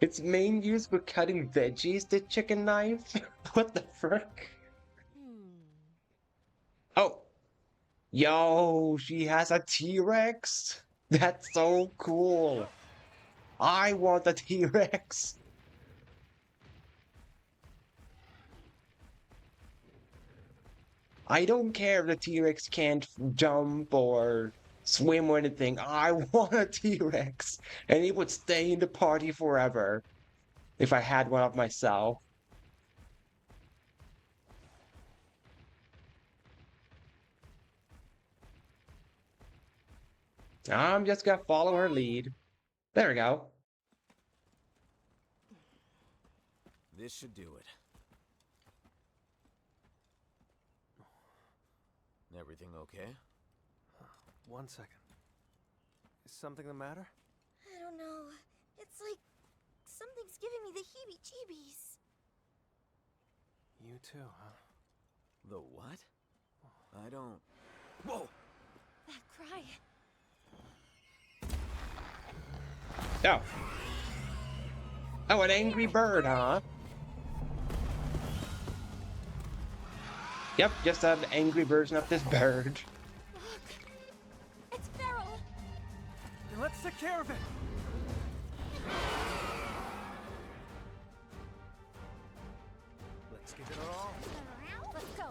Its main use for cutting veggies, the chicken knife? What the frick? Oh! Yo, she has a T-Rex? That's so cool! I want a T-Rex! I don't care if the T-Rex can't jump or swim or anything. I want a T-Rex! And it would stay in the party forever if I had one of myself. I'm just gonna follow her lead. There we go. This should do it. Everything okay? One second. Is something the matter? I don't know. It's like something's giving me the heebie-jeebies. You too, huh? The what? I don't... Whoa! That cry. Oh. Oh, an angry bird, huh? Yep, just an angry version of this bird. Look, it's Feral. Then let's take care of it. Let's give it our all. Let's go.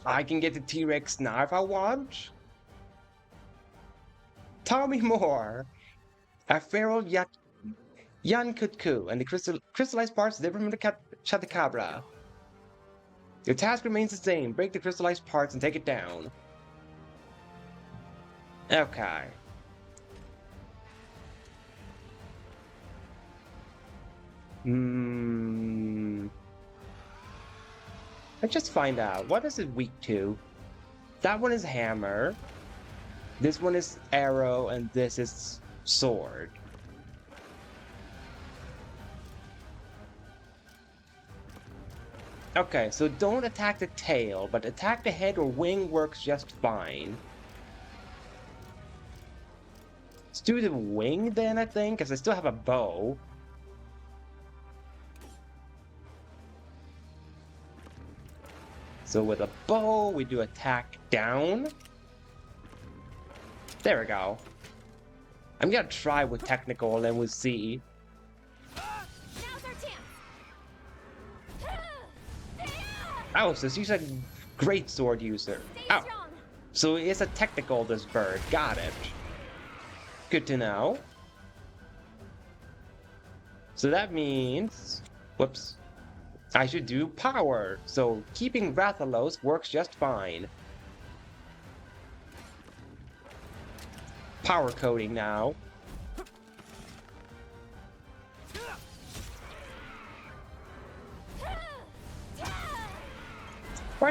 I can get the T-Rex now if I want. Tell me more. A feral Yankutku and the crystallized parts different from the Chupacabra. Your task remains the same. Break the crystallized parts and take it down. Okay. Let's just find out. What is it weak to? That one is hammer. This one is arrow, and this is sword. Okay, so don't attack the tail, but attack the head or wing works just fine. Let's do the wing then, I think, because I still have a bow. So with a bow, we do attack down. There we go. I'm gonna try with technical, and then we'll see. Now's our chance. Oh, so she's a great sword user. Oh, so it's a technical, this bird. Got it. Good to know. So that means... Whoops. I should do power. So keeping Rathalos works just fine. Power coding now.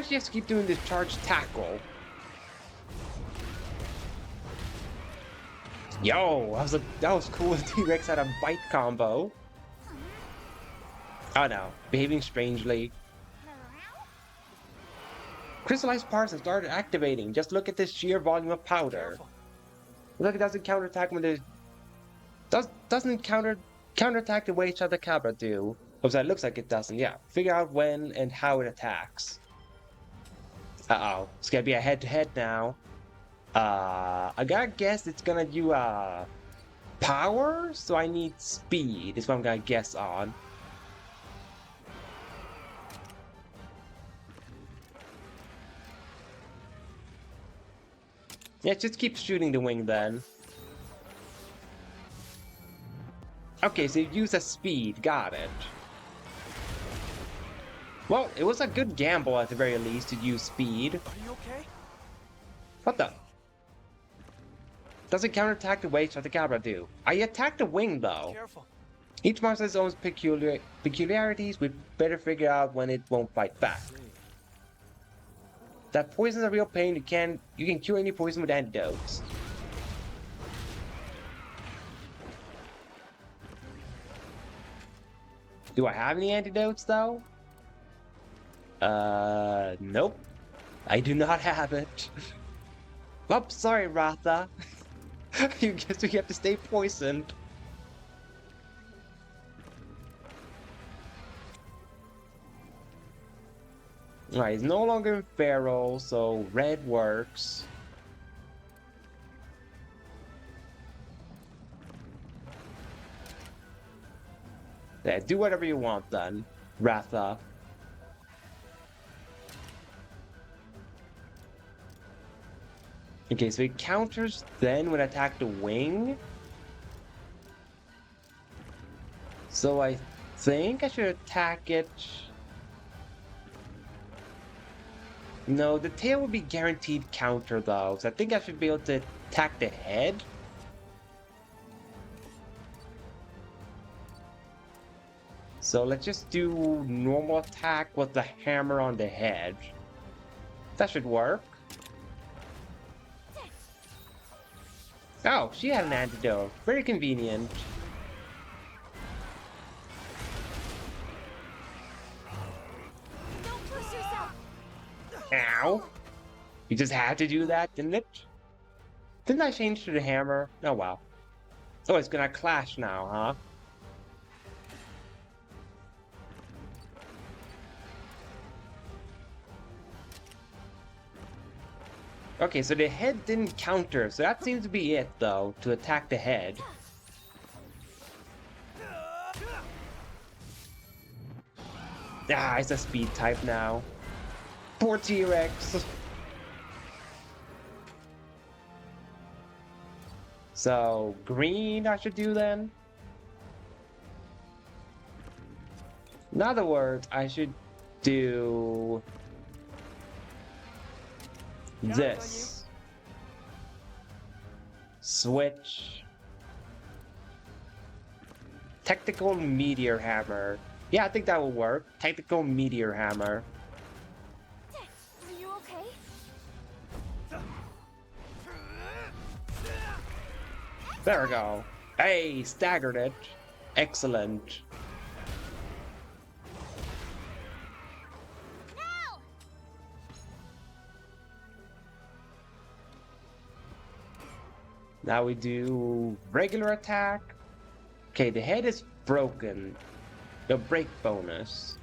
she has to keep doing this charge tackle. Yo, that was cool. T-Rex had a bite combo. Oh no, behaving strangely. Crystallized parts have started activating. Just look at this sheer volume of powder. Look, it doesn't counterattack when there's... Doesn't counterattack the way Chupacabra do. Oh, so it looks like it doesn't, yeah. Figure out when and how it attacks. Uh-oh. It's gonna be a head-to-head now. I gotta guess it's gonna do, power? So I need speed, is what I'm gonna guess on. Yeah, just keep shooting the wing then. Okay, so you use a speed, got it. Well, it was a good gamble at the very least to use speed. Are you okay? What the? Doesn't counterattack the way Chupacabra do. I attacked the wing though. Careful. Each monster has its own peculiarities. We better figure out when it won't fight back. That poison's a real pain. You can cure any poison with antidotes. Do I have any antidotes though? Nope. I do not have it. Oh, sorry, Ratha. You guess we have to stay poisoned. Alright, he's no longer feral, so red works. Yeah, do whatever you want then, Ratha. Okay, so he counters then when attack the wing. So I think I should attack it. No, the tail would be guaranteed counter though, so I think I should be able to attack the head. So let's just do normal attack with the hammer on the head. That should work. Oh, she had an antidote. Very convenient. Don't push yourself. Ow. You just had to do that, didn't it? Didn't I change to the hammer? Oh, wow. Oh, it's gonna clash now, huh? Okay, so the head didn't counter, so that seems to be it, though, to attack the head. Ah, it's a speed type now. Poor T-Rex. So, green I should do then? In other words, I should do... this. Switch. Tactical Meteor Hammer. Yeah, I think that will work. Tactical Meteor Hammer. Are you okay? There we go. Hey, staggered it. Excellent. Now we do regular attack. Okay, the head is broken. The break bonus.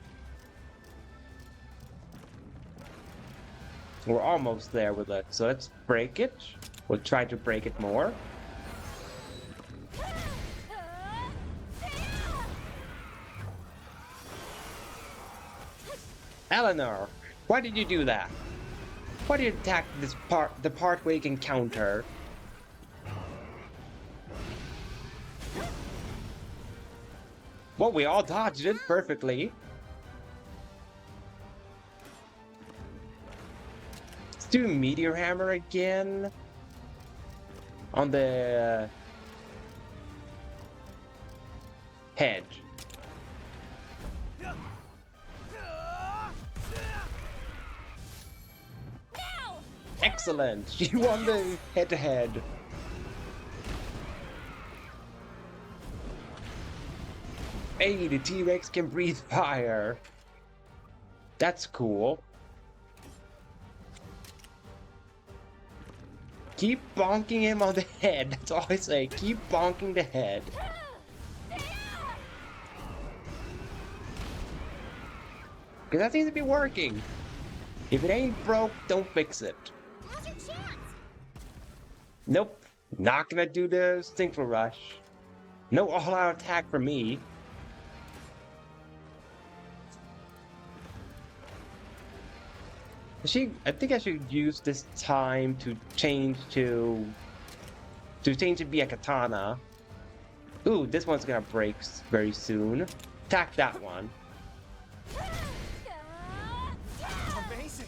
We're almost there with it, so let's break it. We'll try to break it more. Eleanor, why did you do that? Why did you attack this part, the part where you can counter? Well, we all dodged it perfectly. Let's do Meteor Hammer again. On the head. Excellent! She won the head-to-head. Hey, the T-Rex can breathe fire. That's cool. Keep bonking him on the head. That's all I say. Keep bonking the head. Because that seems to be working. If it ain't broke, don't fix it. Now's your chance. Nope. Not gonna do the Synchro Rush. No all-out attack for me. I think I should use this time to change to be a katana. Ooh, this one's gonna break very soon. Attack that one. Amazing.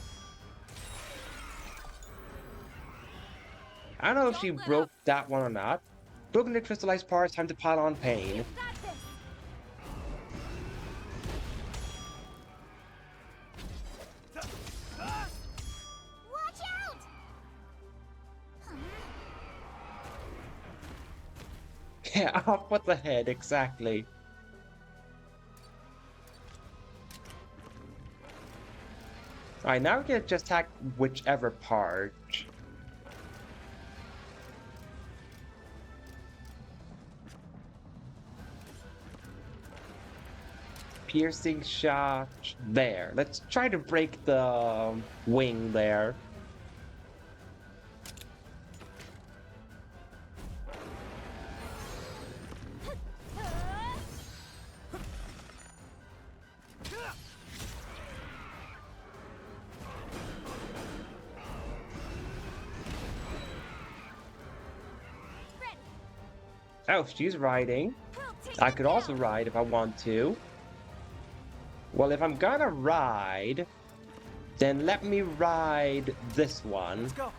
I don't know if she broke that one or not. Broken the crystallized parts, time to pile on pain. Watch out! Yeah, off with the head, exactly. Alright, now we can just attack whichever part. Piercing shot there. Let's try to break the wing there. Oh, she's riding. I could also ride if I want to. Well, if I'm gonna ride, then let me ride this one. Let's go.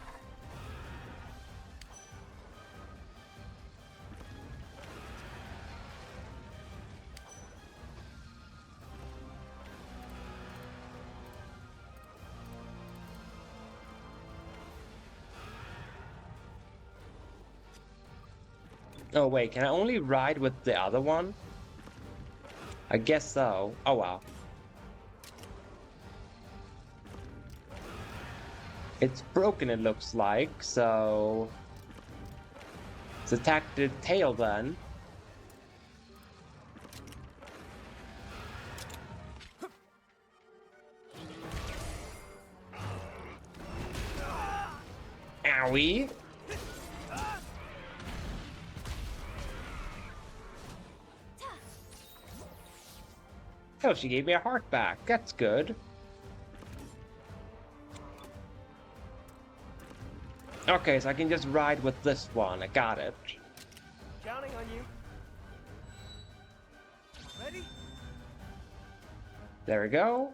Oh wait, can I only ride with the other one? I guess so. Oh wow. It's broken, it looks like, so let's attack the tail then. Owie! Oh, she gave me a heart back. That's good. Okay, so I can just ride with this one. I got it. Counting on you. Ready? There we go.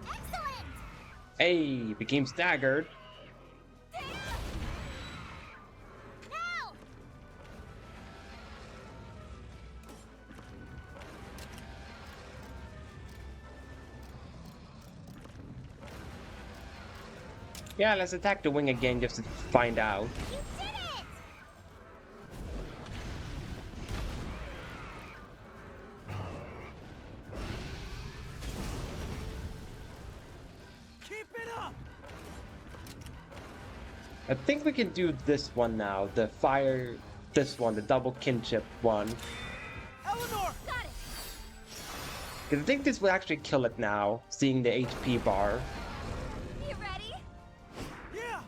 Excellent! Hey, became staggered. Now! Yeah, let's attack the wing again just to find out. You did it! Keep it up. I think we can do this one now. The fire, this one, the double kinship one. Eleanor. Got it! Because I think this will actually kill it now, seeing the HP bar. You ready? Yeah.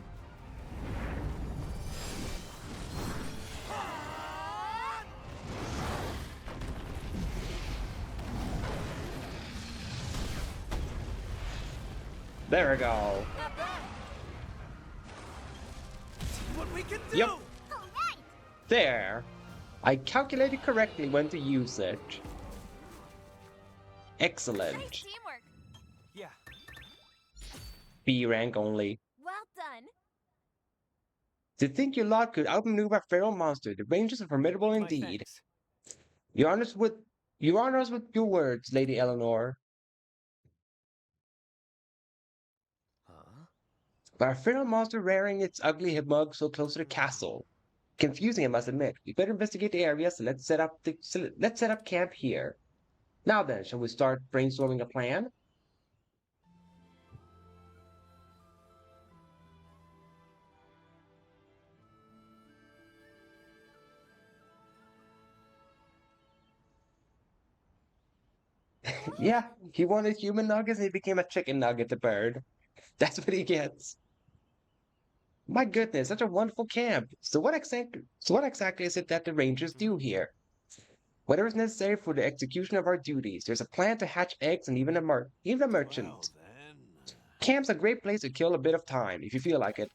There we go. Not bad. See what we can do. Yep. All right! There. I calculated correctly when to use it. Excellent. Great teamwork. Yeah. B rank only. Well done. To think your lot could outmaneuver a feral monster, the Rangers are formidable My indeed. thanks. You honor us with your words, Lady Eleanor. Huh? But a feral monster rearing its ugly mug so close to the castle. Confusing, I must admit. We better investigate the area, so let's set up camp here. Now then, shall we start brainstorming a plan? Yeah, he wanted human nuggets and he became a chicken nugget, the bird. That's what he gets. My goodness, such a wonderful camp. So what exactly is it that the Rangers do here? Whatever is necessary for the execution of our duties. There's a plan to hatch eggs and even a merchant. Well then. Camp's a great place to kill a bit of time if you feel like it.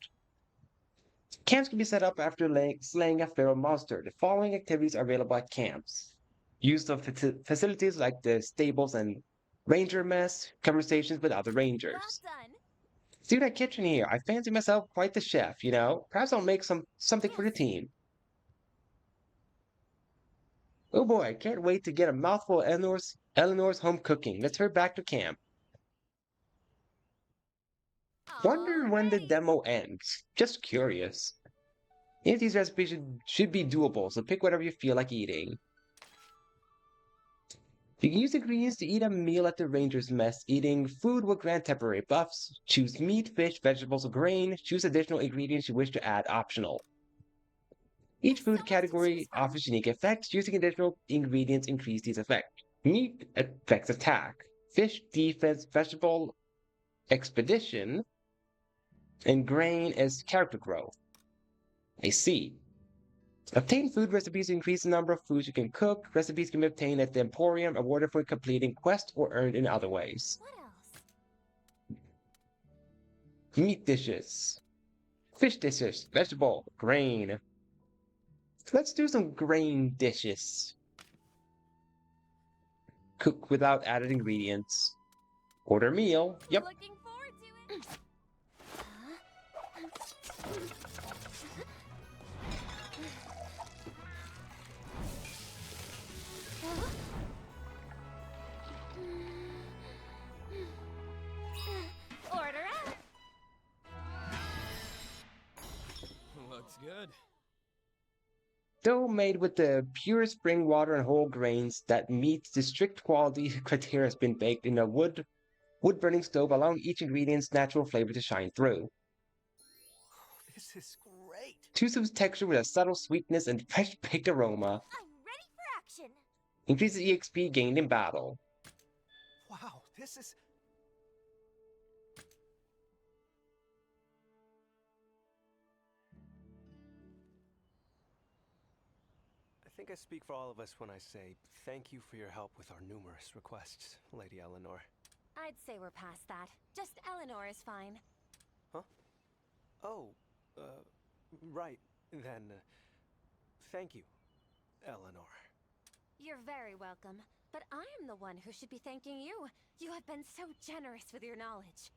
Camps can be set up after slaying a feral monster. The following activities are available at camps. Use of facilities like the stables and ranger mess, conversations with other rangers. Well done. See that kitchen here? I fancy myself quite the chef, you know? Perhaps I'll make something for the team. Oh boy, I can't wait to get a mouthful of Eleanor's home cooking. Let's head back to camp. Wonder when the demo ends. Just curious. Any of these recipes should be doable, so pick whatever you feel like eating. You can use ingredients to eat a meal at the Ranger's Mess. Eating food will grant temporary buffs. Choose meat, fish, vegetables, or grain. Choose additional ingredients you wish to add optional. Each food category offers unique effects. Using additional ingredients increase these effects. Meat affects attack. Fish, defense, vegetable, expedition, and grain is character growth. I see. Obtain food recipes to increase the number of foods you can cook. Recipes can be obtained at the Emporium, awarded for completing quests or earned in other ways. What else? Meat dishes. Fish dishes. Vegetable. Grain. Let's do some grain dishes. Cook without added ingredients. Order meal. Yep. Looking forward to it. Order out. Looks good. Dough made with the pure spring water and whole grains that meets the strict quality criteria has been baked in a wood-burning stove, allowing each ingredient's natural flavor to shine through. This is great. Choose texture with a subtle sweetness and fresh-baked aroma. I'm ready for action. Increases EXP gained in battle. Wow, this is... I think I speak for all of us when I say thank you for your help with our numerous requests, Lady Eleanor. I'd say we're past that. Just Eleanor is fine. Huh? Oh, right, then, thank you, Eleanor. You're very welcome. But I am the one who should be thanking you. You have been so generous with your knowledge.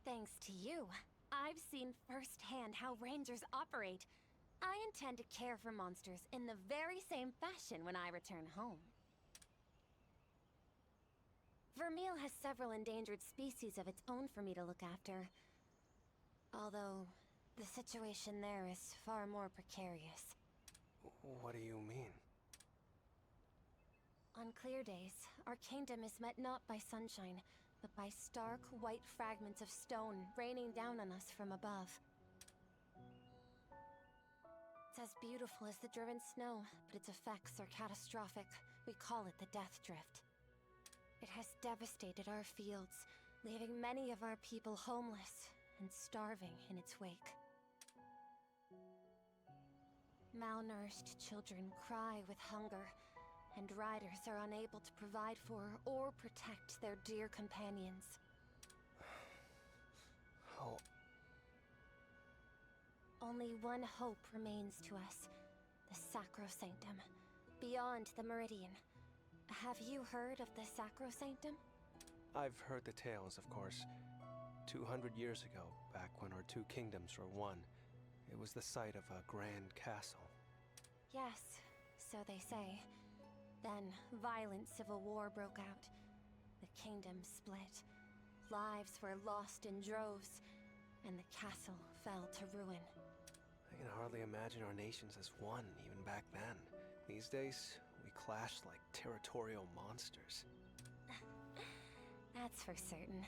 Thanks to you, I've seen firsthand how Rangers operate. I intend to care for monsters in the very same fashion when I return home. Vermeil has several endangered species of its own for me to look after. Although, the situation there is far more precarious. What do you mean? On clear days, our kingdom is met not by sunshine, but by stark white fragments of stone raining down on us from above. It's as beautiful as the driven snow, but its effects are catastrophic. We call it the Death Drift. It has devastated our fields, leaving many of our people homeless and starving in its wake. Malnourished children cry with hunger, and riders are unable to provide for or protect their dear companions. Oh. Only one hope remains to us, the Sacrosanctum, beyond the Meridian. Have you heard of the Sacrosanctum? I've heard the tales, of course. 200 years ago, back when our two kingdoms were one, it was the site of a grand castle. Yes, so they say. Then, violent civil war broke out. The kingdom split. Lives were lost in droves, and the castle fell to ruin. I can hardly imagine our nations as one, even back then. These days, we clash like territorial monsters. That's for certain.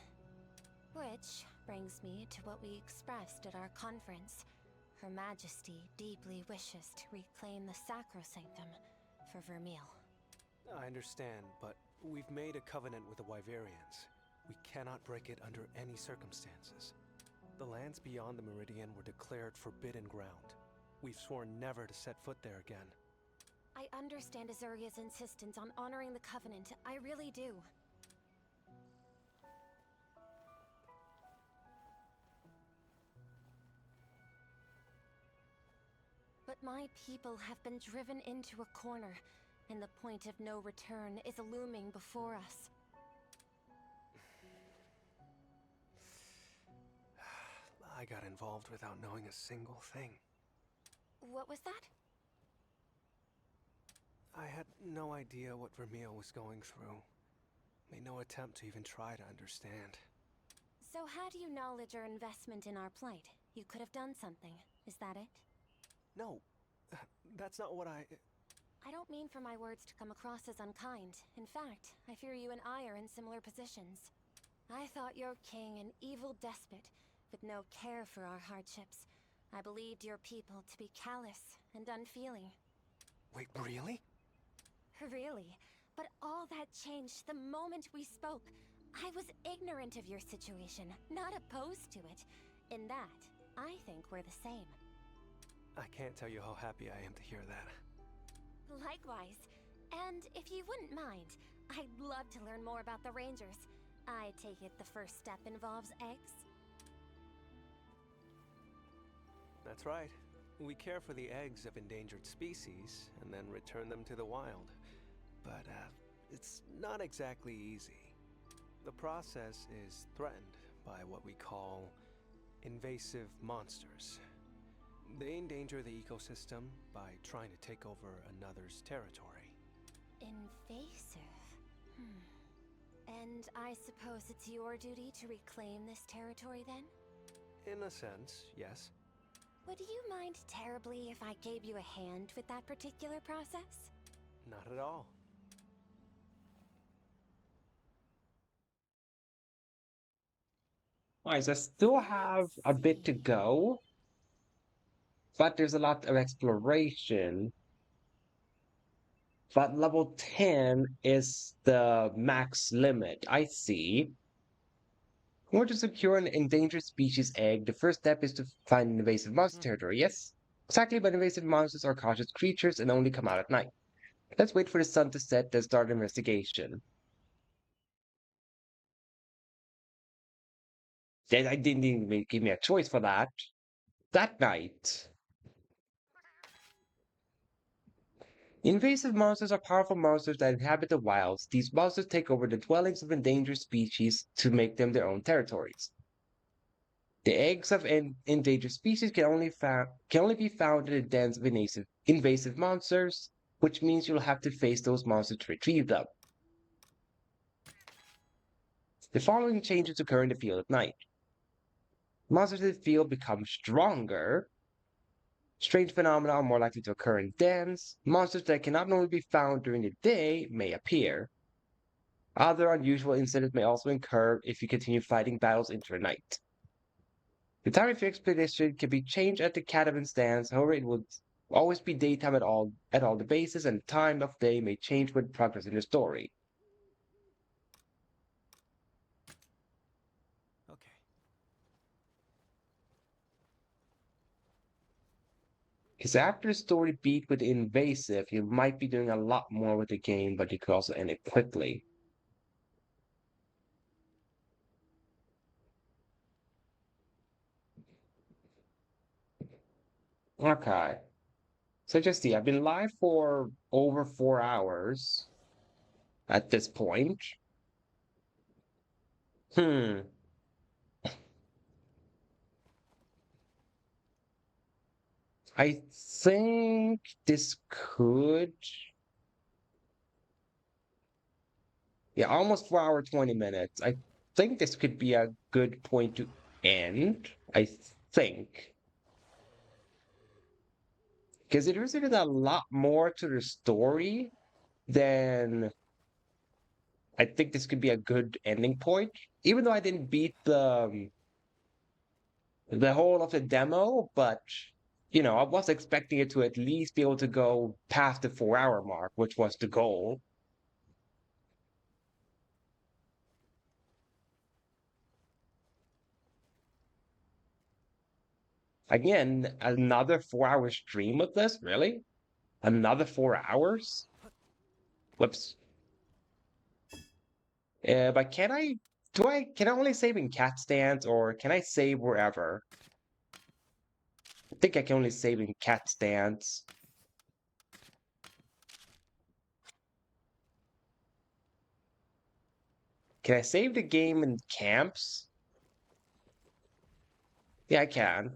Which brings me to what we expressed at our conference. Her Majesty deeply wishes to reclaim the sacrosanctum for Vermeil. I understand, but we've made a covenant with the Wyverians. We cannot break it under any circumstances. The lands beyond the Meridian were declared forbidden ground. We've sworn never to set foot there again. I understand Azuria's insistence on honoring the covenant. I really do. But my people have been driven into a corner, and the point of no return is looming before us. I got involved without knowing a single thing. What was that? I had no idea what Vermeil was going through. Made no attempt to even try to understand. So how do you acknowledge your investment in our plight? You could have done something. Is that it? No, that's not what I don't mean for my words to come across as unkind. In fact, I fear you and I are in similar positions. I thought your king an evil despot, with no care for our hardships. I believed your people to be callous and unfeeling. Wait, really? Really? But all that changed the moment we spoke. I was ignorant of your situation, not opposed to it. In that, I think we're the same. I can't tell you how happy I am to hear that. Likewise. And if you wouldn't mind, I'd love to learn more about the Rangers. I take it the first step involves eggs? That's right. We care for the eggs of endangered species and then return them to the wild. But, it's not exactly easy. The process is threatened by what we call invasive monsters. They endanger the ecosystem by trying to take over another's territory. Invasive? And I suppose it's your duty to reclaim this territory then? In a sense, yes. Would you mind terribly if I gave you a hand with that particular process? Not at all. Alright, so I still have a bit to go. But there's a lot of exploration. But level 10 is the max limit. I see. In order to secure an endangered species egg, the first step is to find an invasive monster territory. Yes, exactly, but invasive monsters are cautious creatures and only come out at night. Let's wait for the sun to set and start the investigation. I didn't even give me a choice for that. That night. Invasive monsters are powerful monsters that inhabit the wilds. These monsters take over the dwellings of endangered species to make them their own territories. The eggs of endangered species can only be found in the dens of invasive monsters, which means you'll have to face those monsters to retrieve them. The following changes occur in the field at night. Monsters in the field become stronger. Strange phenomena are more likely to occur in dens. Monsters that cannot normally be found during the day may appear. Other unusual incidents may also occur if you continue fighting battles into the night. The time of your expedition can be changed at the catavan stands, however it will always be daytime at all the bases, and the time of day may change with progress in the story. Because after the story beat with invasive, you might be doing a lot more with the game, but you could also end it quickly. Okay. So just see, I've been live for over 4 hours at this point. I think this could... Yeah, almost 4 hours, 20 minutes. I think this could be a good point to end. I think. Because it really is a lot more to the story than... I think this could be a good ending point. Even though I didn't beat the whole of the demo, but you know, I was expecting it to at least be able to go past the 4-hour mark, which was the goal. Again, another 4-hour stream of this? Really? Another 4 hours? Whoops. But can I only save in cat stands, or can I save wherever? I think I can only save in cat stands. Can I save the game in camps? Yeah, I can.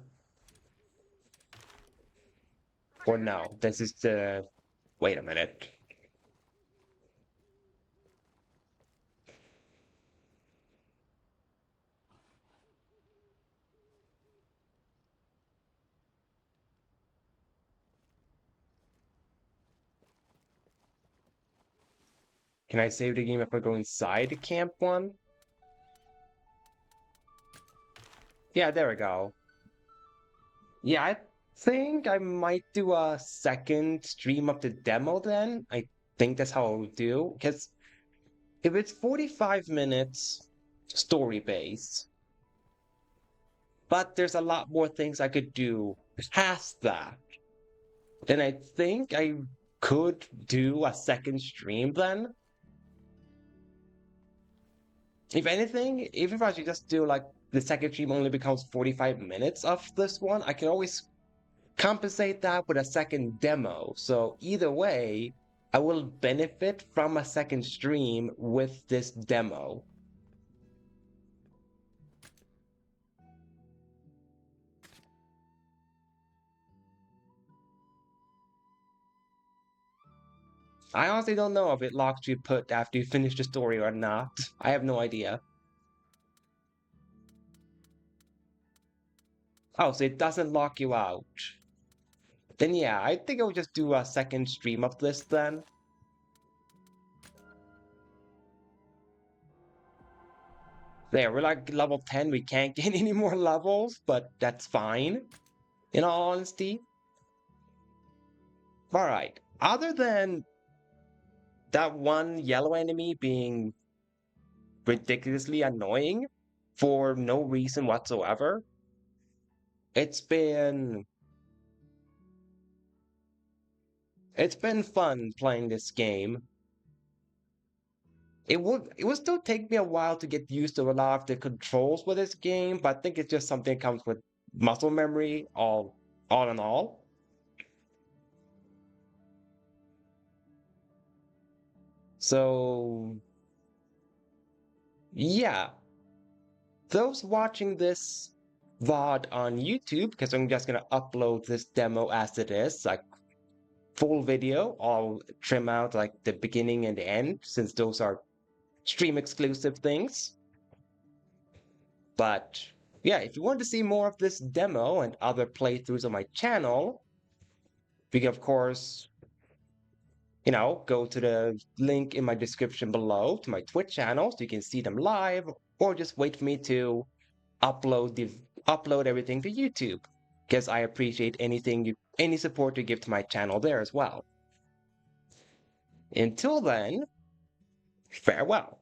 Or no, this is the... Wait a minute. Can I save the game if I go inside the camp one? Yeah, there we go. Yeah, I think I might do a second stream of the demo then. I think that's how I'll do. Because if it's 45 minutes story-based, but there's a lot more things I could do past that, then I think I could do a second stream then. If anything, even if I should just do like the second stream only becomes 45 minutes of this one, I can always compensate that with a second demo. So either way, I will benefit from a second stream with this demo. I honestly don't know if it locks you put after you finish the story or not. I have no idea. Oh, so it doesn't lock you out. Then yeah, I think I'll just do a second stream of this then. There, we're like level 10, we can't get any more levels, but that's fine, in all honesty. Alright, other than that one yellow enemy being ridiculously annoying for no reason whatsoever, it's been fun playing this game. It would still take me a while to get used to a lot of the controls with this game, but I think it's just something that comes with muscle memory, all in all. So, yeah. Those watching this VOD on YouTube, because I'm just gonna upload this demo as it is, like full video. I'll trim out like the beginning and the end, since those are stream exclusive things. But yeah, if you want to see more of this demo and other playthroughs on my channel, you can of course, you know, go to the link in my description below to my Twitch channel so you can see them live, or just wait for me to upload everything to YouTube, because I appreciate any support you give to my channel there as well. Until then, farewell.